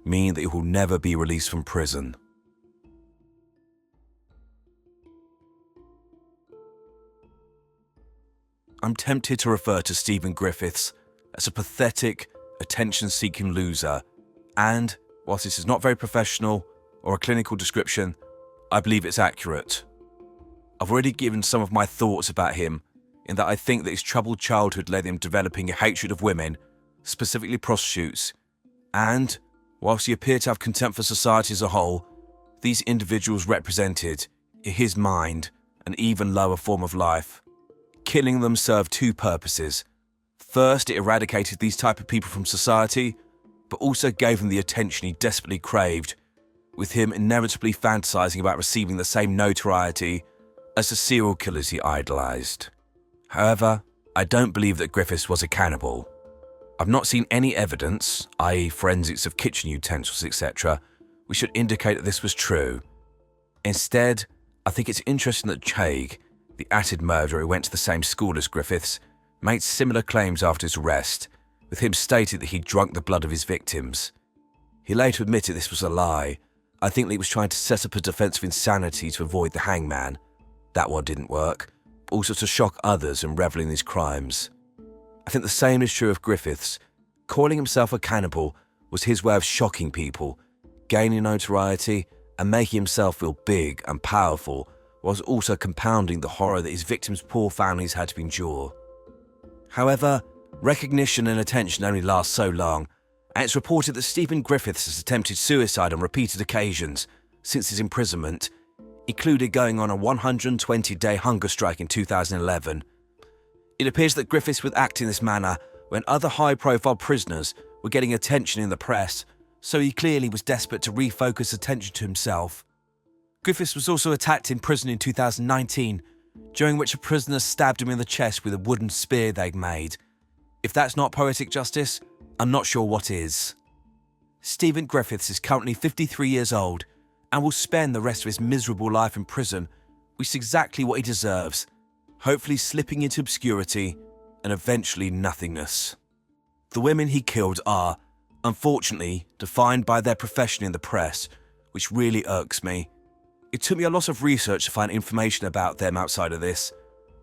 Speaker 1: meaning that he will never be released from prison. I'm tempted to refer to Stephen Griffiths as a pathetic, attention-seeking loser, and, whilst this is not very professional or a clinical description, I believe it's accurate. I've already given some of my thoughts about him, in that I think that his troubled childhood led him developing a hatred of women, specifically prostitutes, and, whilst he appeared to have contempt for society as a whole, these individuals represented, in his mind, an even lower form of life. Killing them served two purposes. First, it eradicated these type of people from society, but also gave him the attention he desperately craved, with him inevitably fantasizing about receiving the same notoriety as the serial killers he idolized. However, I don't believe that Griffiths was a cannibal. I've not seen any evidence, i.e. forensics of kitchen utensils, etc., which should indicate that this was true. Instead, I think it's interesting that Chaig, the acid murderer who went to the same school as Griffiths, made similar claims after his arrest, with him stating that he'd drunk the blood of his victims. He later admitted this was a lie. I think that he was trying to set up a defense of insanity to avoid the hangman. That one didn't work, but also to shock others and revel in his crimes. I think the same is true of Griffiths. Calling himself a cannibal was his way of shocking people, gaining notoriety and making himself feel big and powerful, whilst also compounding the horror that his victims' poor families had to endure. However, recognition and attention only last so long, and it's reported that Stephen Griffiths has attempted suicide on repeated occasions since his imprisonment, including going on a 120-day hunger strike in 2011. It appears that Griffiths would act in this manner when other high-profile prisoners were getting attention in the press, so he clearly was desperate to refocus attention to himself. Griffiths was also attacked in prison in 2019, during which a prisoner stabbed him in the chest with a wooden spear they'd made. If that's not poetic justice, I'm not sure what is. Stephen Griffiths is currently 53 years old and will spend the rest of his miserable life in prison, which is exactly what he deserves, hopefully slipping into obscurity and eventually nothingness. The women he killed are, unfortunately, defined by their profession in the press, which really irks me. It took me a lot of research to find information about them outside of this,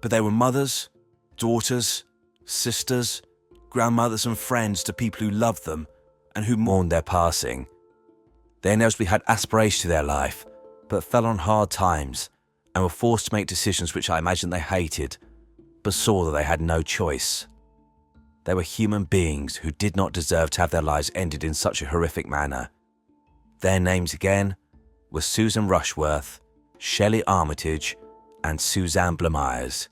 Speaker 1: but they were mothers, daughters, sisters, grandmothers and friends to people who loved them and who mourned their passing. They inevitably had aspirations to their life, but fell on hard times and were forced to make decisions which I imagine they hated, but saw that they had no choice. They were human beings who did not deserve to have their lives ended in such a horrific manner. Their names again were Susan Rushworth, Shelley Armitage, and Suzanne Blamires.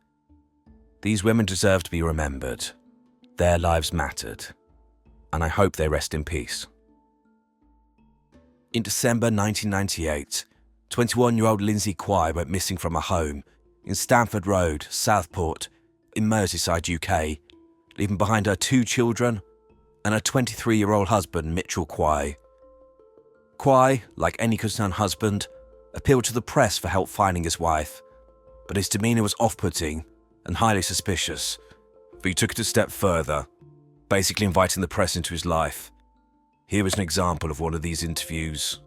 Speaker 1: These women deserve to be remembered. Their lives mattered, and I hope they rest in peace. In December 1998, 21-year-old Lindsay Quay went missing from her home in Stamford Road, Southport, in Merseyside, UK, leaving behind her 2 children and her 23-year-old husband, Mitchell Quay. Quay, like any concerned husband, appealed to the press for help finding his wife, but his demeanour was off-putting and highly suspicious, but he took it a step further, basically inviting the press into his life. Here is an example of one of these interviews.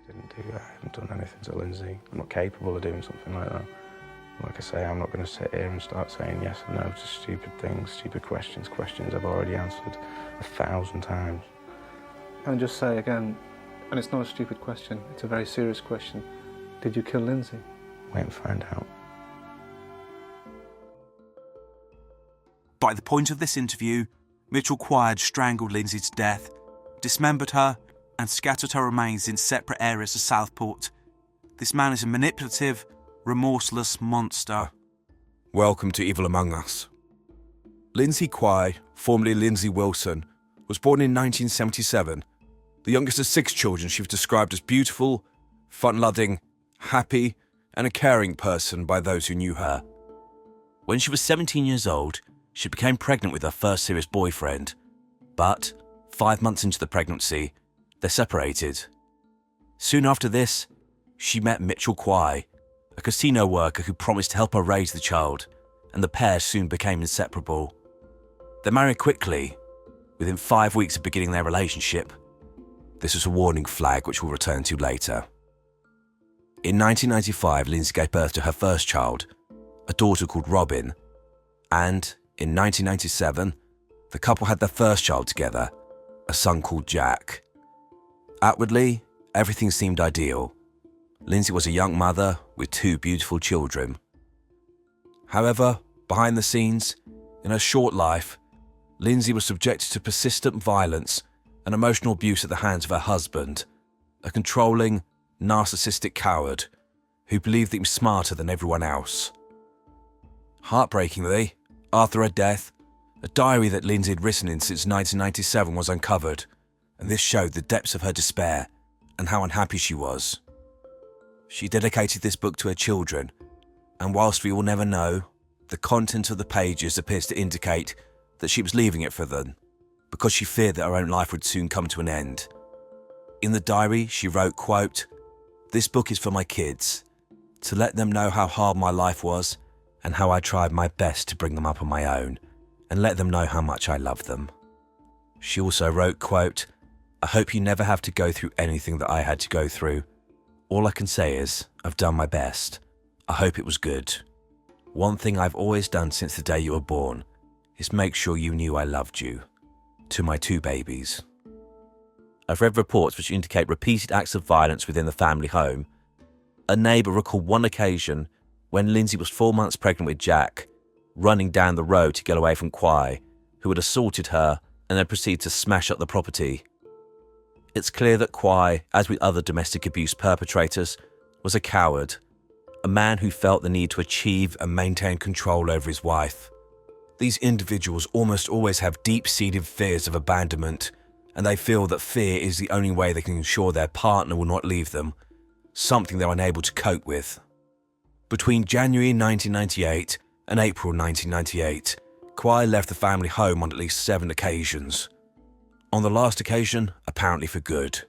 Speaker 8: I haven't done anything to Lindsay. I'm not capable of doing something like that. Like I say, I'm not going to sit here and start saying yes and no to stupid things, stupid questions I've already answered 1,000 times.
Speaker 9: And just say again, and it's not a stupid question, it's a very serious question. Did you kill Lindsay?
Speaker 8: Wait and find out.
Speaker 1: By the point of this interview, Mitchell Quay had strangled Lindsay to death, dismembered her, and scattered her remains in separate areas of Southport. This man is a manipulative, remorseless monster. Welcome to Evil Among Us. Lindsay Quay, formerly Lindsay Wilson, was born in 1977. The youngest of 6 children, she was described as beautiful, fun-loving, happy, and a caring person by those who knew her. When she was 17 years old, she became pregnant with her first serious boyfriend, but 5 months into the pregnancy, they separated. Soon after this, she met Mitchell Quay, a casino worker who promised to help her raise the child, and the pair soon became inseparable. They married quickly, within 5 weeks of beginning their relationship. This was a warning flag which we'll return to later. In 1995, Lindsay gave birth to her first child, a daughter called Robin, and in 1997, the couple had their first child together, a son called Jack. Outwardly, everything seemed ideal. Lindsay was a young mother with 2 beautiful children. However, behind the scenes, in her short life, Lindsay was subjected to persistent violence and emotional abuse at the hands of her husband, a controlling, narcissistic coward who believed that he was smarter than everyone else. Heartbreakingly, after her death, a diary that Lindsay had written in since 1997 was uncovered, and this showed the depths of her despair and how unhappy she was. She dedicated this book to her children, and whilst we will never know, the content of the pages appears to indicate that she was leaving it for them, because she feared that her own life would soon come to an end. In the diary, she wrote, quote, "This book is for my kids, to let them know how hard my life was and how I tried my best to bring them up on my own, and let them know how much I love them." She also wrote, quote, "I hope you never have to go through anything that I had to go through. All I can say is, I've done my best. I hope it was good. One thing I've always done since the day you were born is make sure you knew I loved you. To my 2 babies." I've read reports which indicate repeated acts of violence within the family home. A neighbour recalled one occasion when Lindsay was 4 months pregnant with Jack, running down the road to get away from Kwai, who had assaulted her and then proceeded to smash up the property. It's clear that Kwai, as with other domestic abuse perpetrators, was a coward, a man who felt the need to achieve and maintain control over his wife. These individuals almost always have deep-seated fears of abandonment, and they feel that fear is the only way they can ensure their partner will not leave them, something they're unable to cope with. Between January 1998 and April 1998, Kwai left the family home on at least 7 occasions. On the last occasion, apparently for good.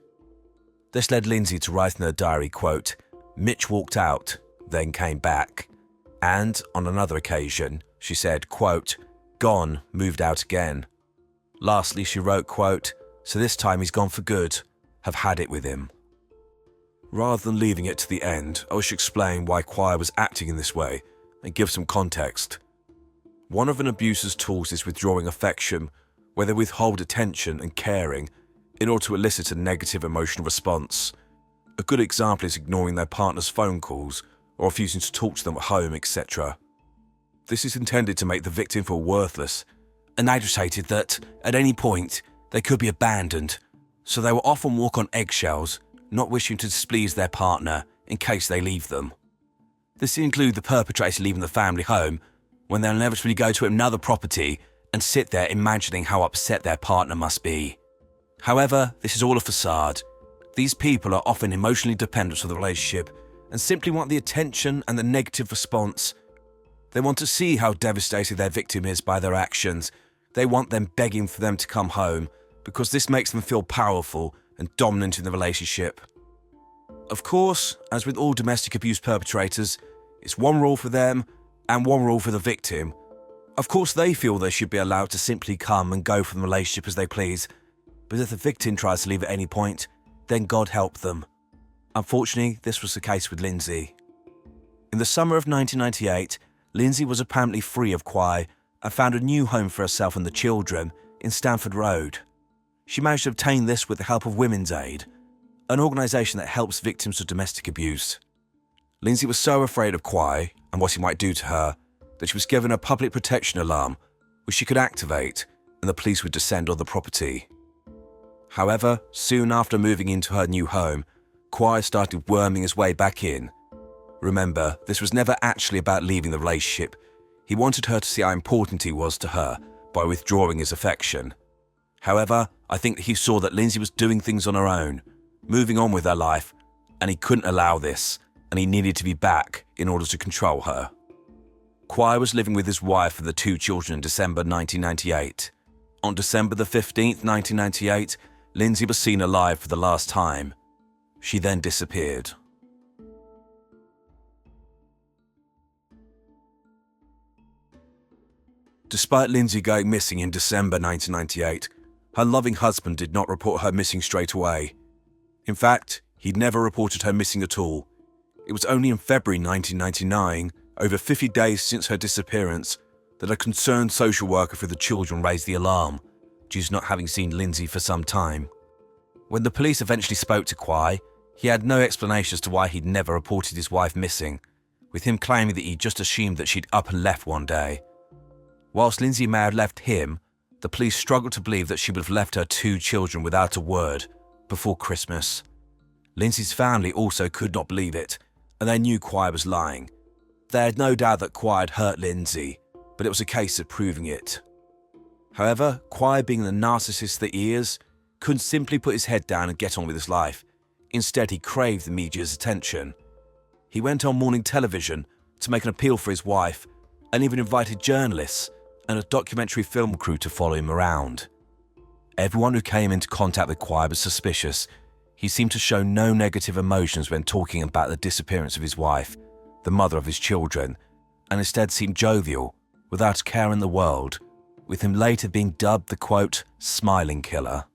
Speaker 1: This led Lindsay to write in her diary, quote, "Mitch walked out, then came back." And on another occasion, she said, quote, "Gone, moved out again." Lastly, she wrote, quote, "So this time he's gone for good. Have had it with him." Rather than leaving it to the end, I wish to explain why Kwai was acting in this way and give some context. One of an abuser's tools is withdrawing affection, where they withhold attention and caring in order to elicit a negative emotional response. A good example is ignoring their partner's phone calls or refusing to talk to them at home, etc. This is intended to make the victim feel worthless and agitated that, at any point, they could be abandoned, so they will often walk on eggshells, not wishing to displease their partner in case they leave them. This includes the perpetrator leaving the family home when they'll inevitably go to another property and sit there imagining how upset their partner must be. However, this is all a facade. These people are often emotionally dependent on the relationship and simply want the attention and the negative response. They want to see how devastated their victim is by their actions. They want them begging for them to come home because this makes them feel powerful and dominant in the relationship. Of course, as with all domestic abuse perpetrators, it's one rule for them and one rule for the victim. Of course, they feel they should be allowed to simply come and go from the relationship as they please, but if the victim tries to leave at any point, then God help them. Unfortunately, this was the case with Lindsay. In the summer of 1998, Lindsay was apparently free of Kwai and found a new home for herself and the children in Stamford Road. She managed to obtain this with the help of Women's Aid, an organisation that helps victims of domestic abuse. Lindsay was so afraid of Kwai and what he might do to her that she was given a public protection alarm which she could activate and the police would descend on the property. However, soon after moving into her new home, Kwai started worming his way back in. Remember, this was never actually about leaving the relationship. He wanted her to see how important he was to her by withdrawing his affection. However, I think he saw that Lindsay was doing things on her own, moving on with her life, and he couldn't allow this, and he needed to be back in order to control her. Kwai was living with his wife and the 2 children in December 1998. On December the 15th, 1998, Lindsay was seen alive for the last time. She then disappeared. Despite Lindsay going missing in December 1998, her loving husband did not report her missing straight away. In fact, he'd never reported her missing at all. It was only in February 1999, over 50 days since her disappearance, that a concerned social worker for the children raised the alarm, due to not having seen Lindsay for some time. When the police eventually spoke to Kwai, he had no explanation as to why he'd never reported his wife missing, with him claiming that he just assumed that she'd up and left one day. Whilst Lindsay may have left him, the police struggled to believe that she would have left her 2 children without a word before Christmas. Lindsay's family also could not believe it, and they knew Kwai was lying. They had no doubt that Kwai had hurt Lindsay, but it was a case of proving it. However, Kwai, being the narcissist that he is, couldn't simply put his head down and get on with his life. Instead, he craved the media's attention. He went on morning television to make an appeal for his wife, and even invited journalists and a documentary film crew to follow him around. Everyone who came into contact with Kwai was suspicious. He seemed to show no negative emotions when talking about the disappearance of his wife, the mother of his children, and instead seemed jovial, without a care in the world, with him later being dubbed the, quote, smiling killer.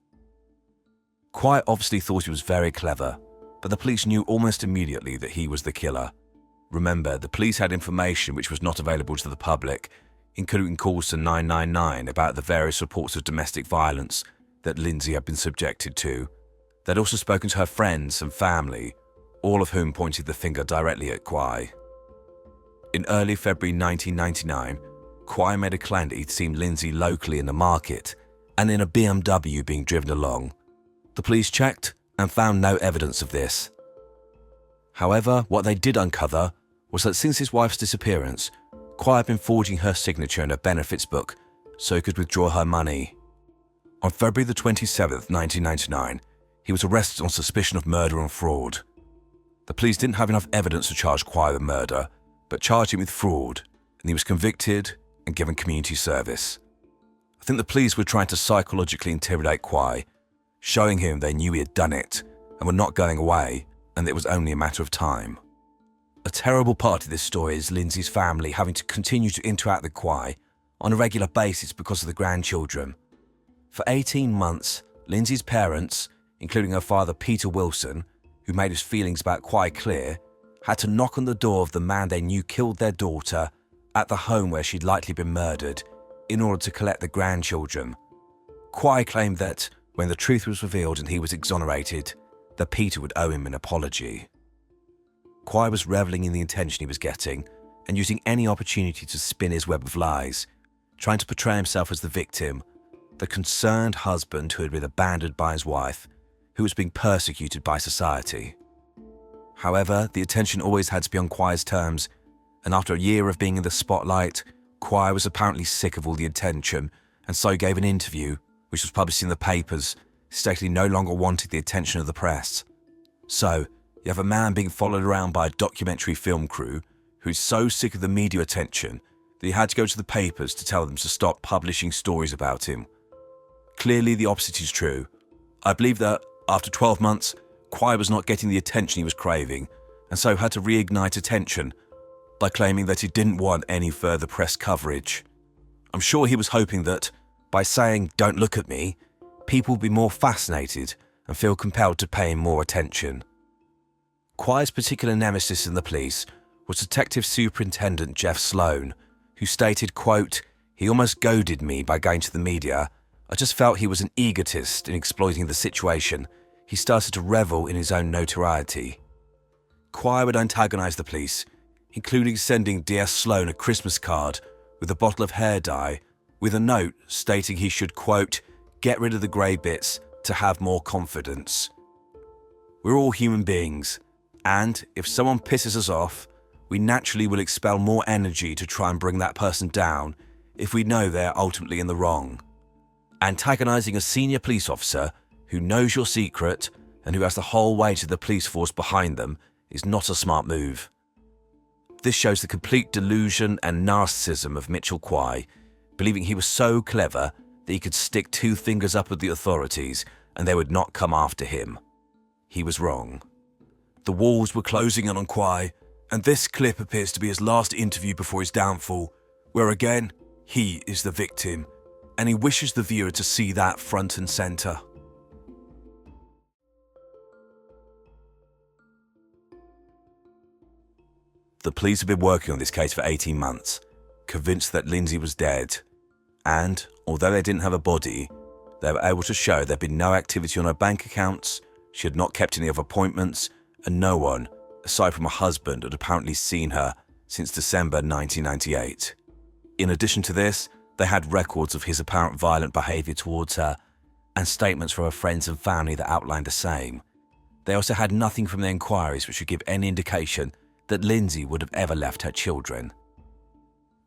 Speaker 1: Kwai obviously thought he was very clever, but the police knew almost immediately that he was the killer. Remember, the police had information which was not available to the public, including calls to 999 about the various reports of domestic violence that Lindsay had been subjected to. They'd also spoken to her friends and family, all of whom pointed the finger directly at Kwai. In early February 1999, Kwai made a claim that he'd seen Lindsay locally in the market and in a BMW being driven along. The police checked and found no evidence of this. However, what they did uncover was that since his wife's disappearance, Kwai had been forging her signature in a benefits book so he could withdraw her money. On February the 27th, 1999, he was arrested on suspicion of murder and fraud. The police didn't have enough evidence to charge Kwai with murder, but charged him with fraud, and he was convicted and given community service. I think the police were trying to psychologically intimidate Kwai, showing him they knew he had done it and were not going away, and that it was only a matter of time. A terrible part of this story is Lindsay's family having to continue to interact with Kwai on a regular basis because of the grandchildren. For 18 months, Lindsay's parents, including her father Peter Wilson, who made his feelings about Kwai clear, had to knock on the door of the man they knew killed their daughter at the home where she'd likely been murdered in order to collect the grandchildren. Kwai claimed that when the truth was revealed and he was exonerated, that Peter would owe him an apology. Kwai was reveling in the attention he was getting and using any opportunity to spin his web of lies, trying to portray himself as the victim, the concerned husband who had been abandoned by his wife, who was being persecuted by society. However, the attention always had to be on Kwai's terms, and after a year of being in the spotlight, Kwai was apparently sick of all the attention, and so gave an interview, which was published in the papers, stating he no longer wanted the attention of the press. So, you have a man being followed around by a documentary film crew who's so sick of the media attention that he had to go to the papers to tell them to stop publishing stories about him. Clearly, the opposite is true. I believe that, after 12 months, Kwai was not getting the attention he was craving, and so had to reignite attention by claiming that he didn't want any further press coverage. I'm sure he was hoping that, by saying, "Don't look at me," people would be more fascinated and feel compelled to pay him more attention. Kwai's particular nemesis in the police was Detective Superintendent Jeff Sloan, who stated, quote, "He almost goaded me by going to the media. I just felt he was an egotist in exploiting the situation. He started to revel in his own notoriety." Kwai would antagonize the police, including sending DS Sloan a Christmas card with a bottle of hair dye with a note stating he should, quote, "get rid of the grey bits to have more confidence." We're all human beings, and if someone pisses us off, we naturally will expel more energy to try and bring that person down if we know they're ultimately in the wrong. Antagonizing a senior police officer who knows your secret and who has the whole weight of the police force behind them is not a smart move. This shows the complete delusion and narcissism of Mitchell Kwai, believing he was so clever that he could stick 2 fingers up at the authorities and they would not come after him. He was wrong. The walls were closing in on Kwai, and this clip appears to be his last interview before his downfall, where again, he is the victim, and he wishes the viewer to see that front and centre. The police have been working on this case for 18 months, convinced that Lindsay was dead, and, although they didn't have a body, They were able to show there had been no activity on her bank accounts, she had not kept any other appointments, and no one, aside from her husband, had apparently seen her since December 1998. In addition to this, they had records of his apparent violent behaviour towards her and statements from her friends and family that outlined the same. They also had nothing from the inquiries which would give any indication that Lindsay would have ever left her children.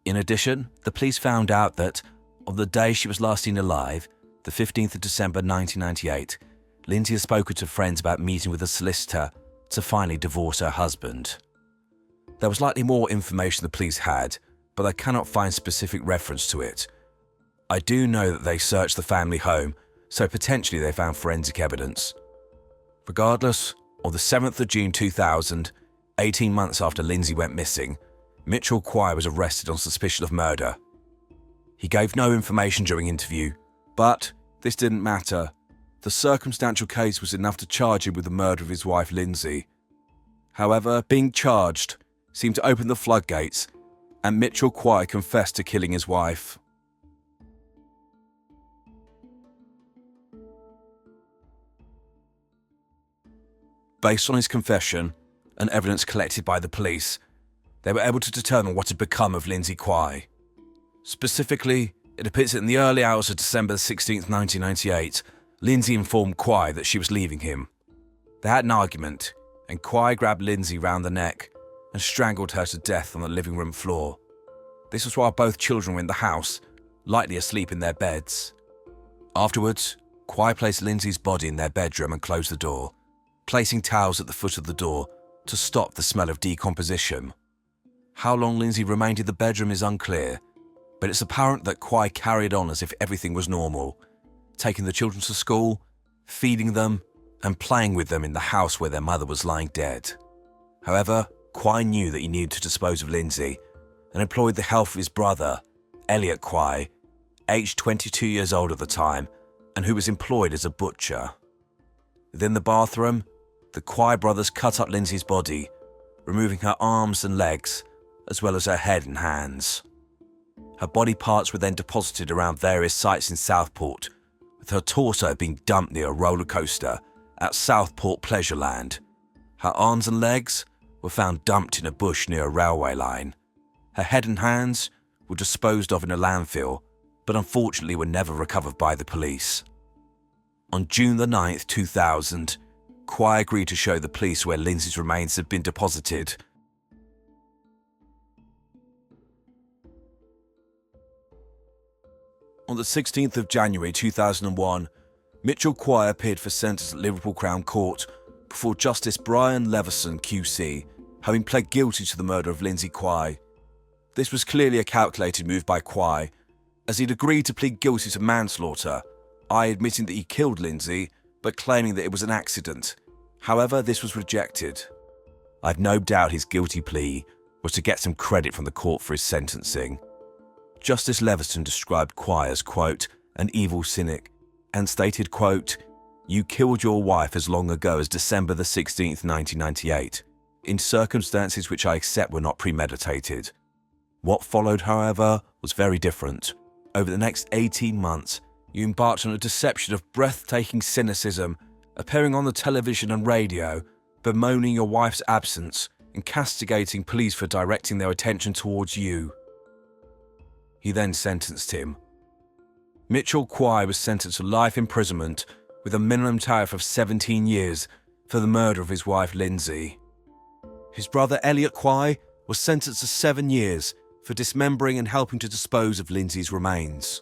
Speaker 1: In addition, the police found out that on the day she was last seen alive, the 15th of December 1998, Lindsay had spoken to friends about meeting with a solicitor to finally divorce her husband. There was likely more information the police had, but I cannot find specific reference to it. I do know that they searched the family home, so potentially they found forensic evidence. Regardless, on the 7th of June 2000, 18 months after Lindsay went missing, Mitchell Quay was arrested on suspicion of murder. He gave no information during interview, but this didn't matter. The circumstantial case was enough to charge him with the murder of his wife Lindsay. However, being charged seemed to open the floodgates, and Mitchell Quay confessed to killing his wife. Based on his confession and evidence collected by the police, they were able to determine what had become of Lindsay Quay. Specifically, it appears that in the early hours of December 16, 1998, Lindsay informed Quay that she was leaving him. They had an argument, and Quay grabbed Lindsay round the neck and strangled her to death on the living room floor. This was while both children were in the house, lightly asleep in their beds. Afterwards, Quay placed Lindsay's body in their bedroom and closed the door, placing towels at the foot of the door to stop the smell of decomposition. How long Lindsay remained in the bedroom is unclear, but it's apparent that Quay carried on as if everything was normal, taking the children to school, feeding them, and playing with them in the house where their mother was lying dead. However, Quay knew that he needed to dispose of Lindsay and employed the help of his brother, Elliot Quay, aged 22 years old at the time, and who was employed as a butcher. Within the bathroom, the Quay brothers cut up Lindsay's body, removing her arms and legs, as well as her head and hands. Her body parts were then deposited around various sites in Southport, with her torso being dumped near a roller coaster at Southport Pleasureland. Her arms and legs were found dumped in a bush near a railway line. Her head and hands were disposed of in a landfill, but unfortunately were never recovered by the police. On June the 9th, 2000, Quay agreed to show the police where Lindsay's remains had been deposited. On the 16th of January 2001, Mitchell Quay appeared for sentence at Liverpool Crown Court before Justice Brian Leveson QC, having pled guilty to the murder of Lindsay Quay. This was clearly a calculated move by Quay, as he'd agreed to plead guilty to manslaughter, i.e. admitting that he killed Lindsay, but claiming that it was an accident. However, this was rejected. I've no doubt his guilty plea was to get some credit from the court for his sentencing. Justice Leveson described Quay as, quote, an evil cynic, and stated, quote, you killed your wife as long ago as December the 16th, 1998, in circumstances which I accept were not premeditated. What followed, however, was very different. Over the next 18 months, you embarked on a deception of breathtaking cynicism, appearing on the television and radio, bemoaning your wife's absence and castigating police for directing their attention towards you. He then sentenced him. Mitchell Quay was sentenced to life imprisonment with a minimum tariff of 17 years for the murder of his wife Lindsay. His brother Elliot Quay was sentenced to 7 years for dismembering and helping to dispose of Lindsay's remains.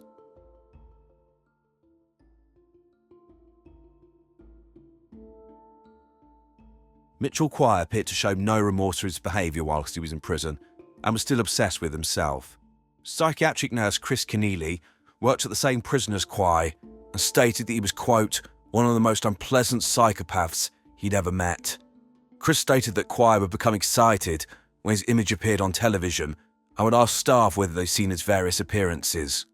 Speaker 1: Mitchell Quay appeared to show no remorse for his behaviour whilst he was in prison and was still obsessed with himself. Psychiatric nurse Chris Keneally worked at the same prison as Quay and stated that he was, quote, one of the most unpleasant psychopaths he'd ever met. Chris stated that Quay would become excited when his image appeared on television and would ask staff whether they'd seen his various appearances.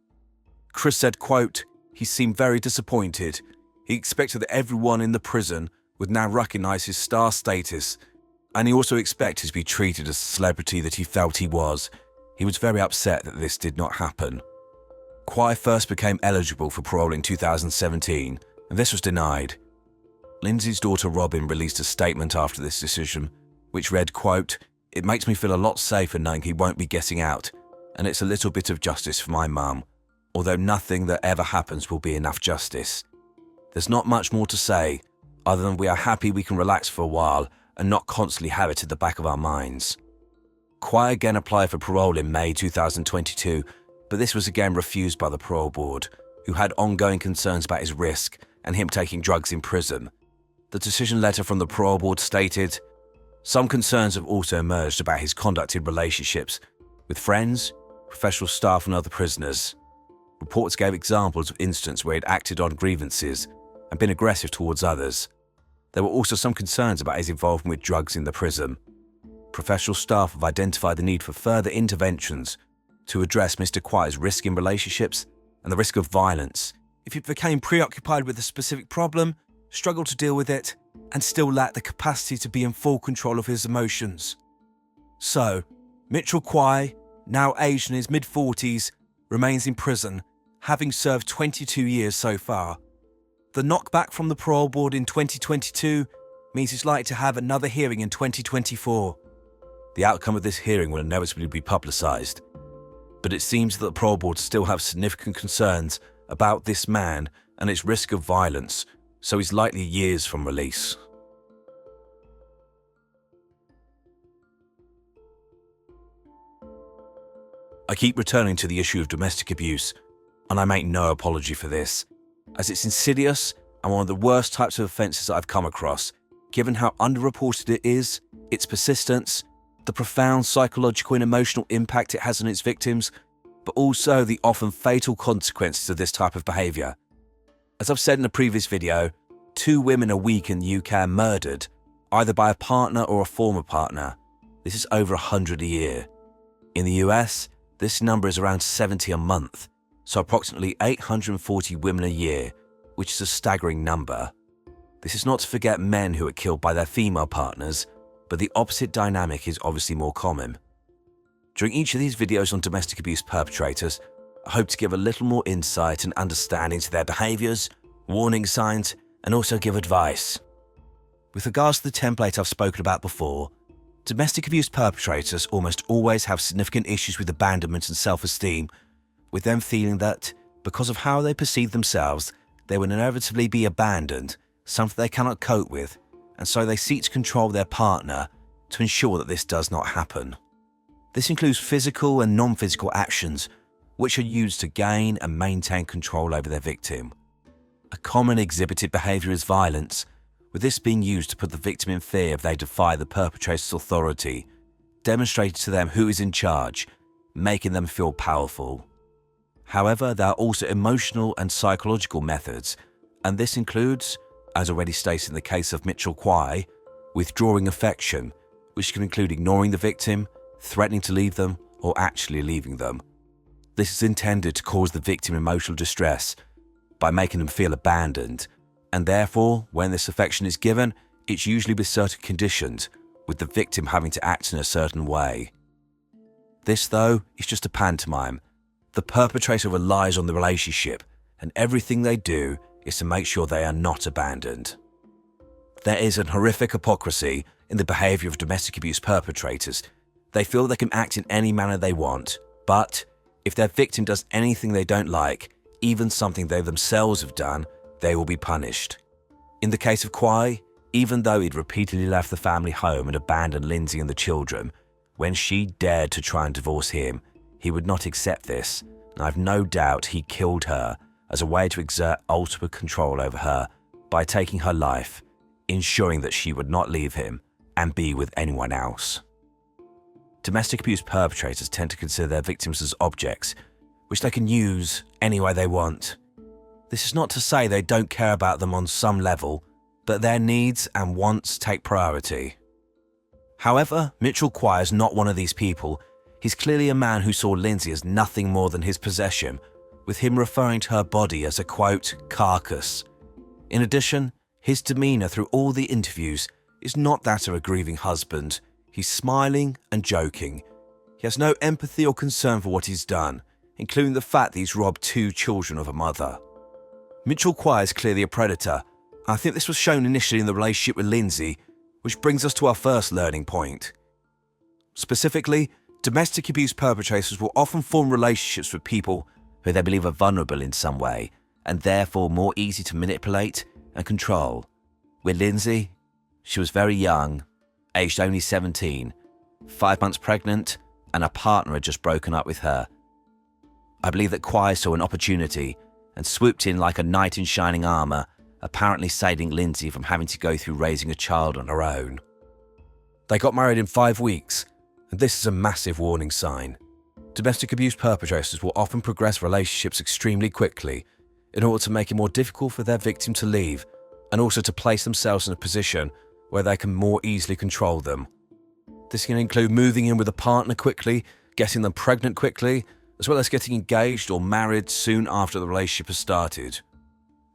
Speaker 1: Chris said, quote, he seemed very disappointed. He expected that everyone in the prison would now recognise his star status, and he also expected to be treated as the celebrity that he felt he was. He was very upset that this did not happen. Kwai first became eligible for parole in 2017, and this was denied. Lindsay's daughter Robin released a statement after this decision, which read, quote, "It makes me feel a lot safer knowing he won't be getting out, and it's a little bit of justice for my mum, although nothing that ever happens will be enough justice. There's not much more to say, other than we are happy we can relax for a while and not constantly have it at the back of our minds." Kwai again applied for parole in May 2022, but this was again refused by the parole board, who had ongoing concerns about his risk and him taking drugs in prison. The decision letter from the parole board stated, "Some concerns have also emerged about his conduct in relationships with friends, professional staff and other prisoners. Reports gave examples of instances where he'd acted on grievances and been aggressive towards others. There were also some concerns about his involvement with drugs in the prison. Professional staff have identified the need for further interventions to address Mr. Kwai's risk in relationships and the risk of violence if he became preoccupied with a specific problem, struggled to deal with it, and still lacked the capacity to be in full control of his emotions." So, Mitchell Kwai, now aged in his mid-40s, remains in prison, having served 22 years so far. The knockback from the parole board in 2022 means he's likely to have another hearing in 2024. The outcome of this hearing will inevitably be publicised, but it seems that the parole board still have significant concerns about this man and its risk of violence, so he's likely years from release. I keep returning to the issue of domestic abuse, and I make no apology for this, as it's insidious and one of the worst types of offences I've come across, given how underreported it is, its persistence, the profound psychological and emotional impact it has on its victims, but also the often fatal consequences of this type of behaviour. As I've said in a previous video, 2 women a week in the UK are murdered, either by a partner or a former partner. This is over 100 a year. In the US, this number is around 70 a month, so approximately 840 women a year, which is a staggering number. This is not to forget men who are killed by their female partners, but the opposite dynamic is obviously more common. During each of these videos on domestic abuse perpetrators, I hope to give a little more insight and understanding to their behaviours, warning signs, and also give advice. With regards to the template I've spoken about before, domestic abuse perpetrators almost always have significant issues with abandonment and self-esteem, with them feeling that, because of how they perceive themselves, they will inevitably be abandoned, something they cannot cope with, and so they seek to control their partner to ensure that this does not happen. This includes physical and non-physical actions, which are used to gain and maintain control over their victim. A common exhibited behaviour is violence, with this being used to put the victim in fear if they defy the perpetrator's authority, demonstrating to them who is in charge, making them feel powerful. However, there are also emotional and psychological methods, and this includes, as already stated in the case of Mitchell Kwai, withdrawing affection, which can include ignoring the victim, threatening to leave them, or actually leaving them. This is intended to cause the victim emotional distress by making them feel abandoned, and therefore, when this affection is given, it's usually with certain conditions, with the victim having to act in a certain way. This, though, is just a pantomime. The perpetrator relies on the relationship, and everything they do is to make sure they are not abandoned. There is an horrific hypocrisy in the behaviour of domestic abuse perpetrators. They feel they can act in any manner they want, but if their victim does anything they don't like, even something they themselves have done, they will be punished. In the case of Kwai, even though he'd repeatedly left the family home and abandoned Lindsay and the children, when she dared to try and divorce him, he would not accept this, and I've no doubt he killed her as a way to exert ultimate control over her by taking her life, ensuring that she would not leave him and be with anyone else. Domestic abuse perpetrators tend to consider their victims as objects, which they can use any way they want. This is not to say they don't care about them on some level, but their needs and wants take priority. However, Mitchell Kwai is not one of these people. He's clearly a man who saw Lindsay as nothing more than his possession, with him referring to her body as a, quote, carcass. In addition, his demeanour through all the interviews is not that of a grieving husband. He's smiling and joking. He has no empathy or concern for what he's done. including the fact that he's robbed 2 children of a mother. Mitchell Quire is clearly a predator. I think this was shown initially in the relationship with Lindsay, which brings us to our first learning point. Specifically, domestic abuse perpetrators will often form relationships with people who they believe are vulnerable in some way, and therefore more easy to manipulate and control. With Lindsay, she was very young, aged only 17, 5 months pregnant, and her partner had just broken up with her. I believe that Quire saw an opportunity and swooped in like a knight in shining armour, apparently saving Lindsay from having to go through raising a child on her own. They got married in 5 weeks, and this is a massive warning sign. Domestic abuse perpetrators will often progress relationships extremely quickly in order to make it more difficult for their victim to leave, and also to place themselves in a position where they can more easily control them. This can include moving in with a partner quickly, getting them pregnant quickly, as well as getting engaged or married soon after the relationship has started.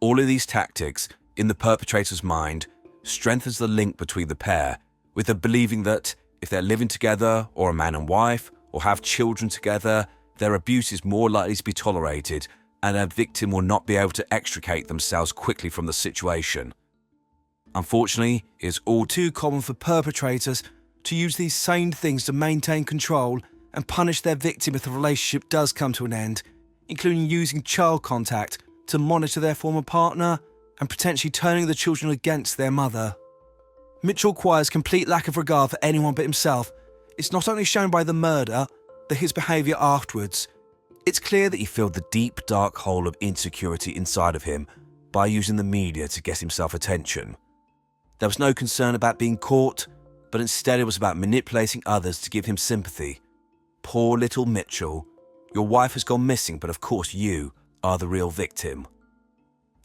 Speaker 1: All of these tactics, in the perpetrator's mind, strengthens the link between the pair, with them believing that if they're living together, or a man and wife, or have children together, their abuse is more likely to be tolerated, and a victim will not be able to extricate themselves quickly from the situation. Unfortunately, it is all too common for perpetrators to use these same things to maintain control and punish their victim if the relationship does come to an end, including using child contact to monitor their former partner and potentially turning the children against their mother. Mitchell Quire's complete lack of regard for anyone but himself is not only shown by the murder, but his behaviour afterwards. It's clear that he filled the deep, dark hole of insecurity inside of him by using the media to get himself attention. There was no concern about being caught, but instead it was about manipulating others to give him sympathy. Poor little Mitchell. Your wife has gone missing, but of course you are the real victim.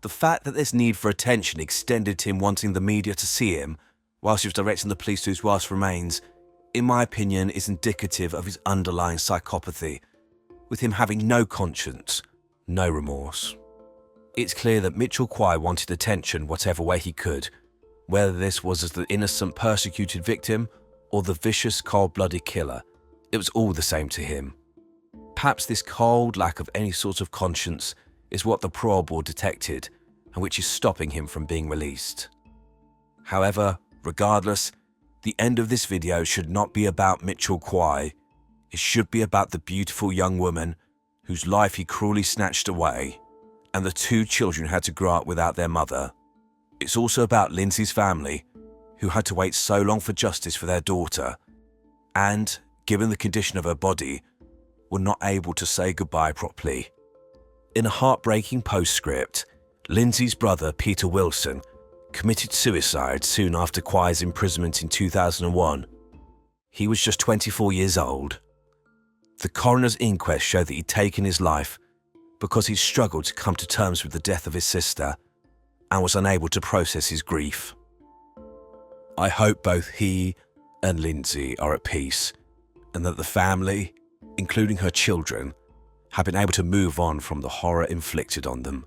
Speaker 1: The fact that this need for attention extended to him wanting the media to see him, whilst he was directing the police to his wife's remains, in my opinion, is indicative of his underlying psychopathy, with him having no conscience, no remorse. It's clear that Mitchell Quire wanted attention whatever way he could, whether this was as the innocent persecuted victim or the vicious cold-blooded killer. It was all the same to him. Perhaps this cold lack of any sort of conscience is what the parole board detected, and which is stopping him from being released. However, regardless, the end of this video should not be about Mitchell Quire. It should be about the beautiful young woman whose life he cruelly snatched away, and the 2 children who had to grow up without their mother. It's also about Lindsay's family, who had to wait so long for justice for their daughter, and, given the condition of her body, were not able to say goodbye properly. In a heartbreaking postscript, Lindsay's brother, Peter Wilson, committed suicide soon after Quire's imprisonment in 2001. He was just 24 years old. The coroner's inquest showed that he'd taken his life because he'd struggled to come to terms with the death of his sister and was unable to process his grief. I hope both he and Lindsay are at peace, and that the family, including her children, have been able to move on from the horror inflicted on them.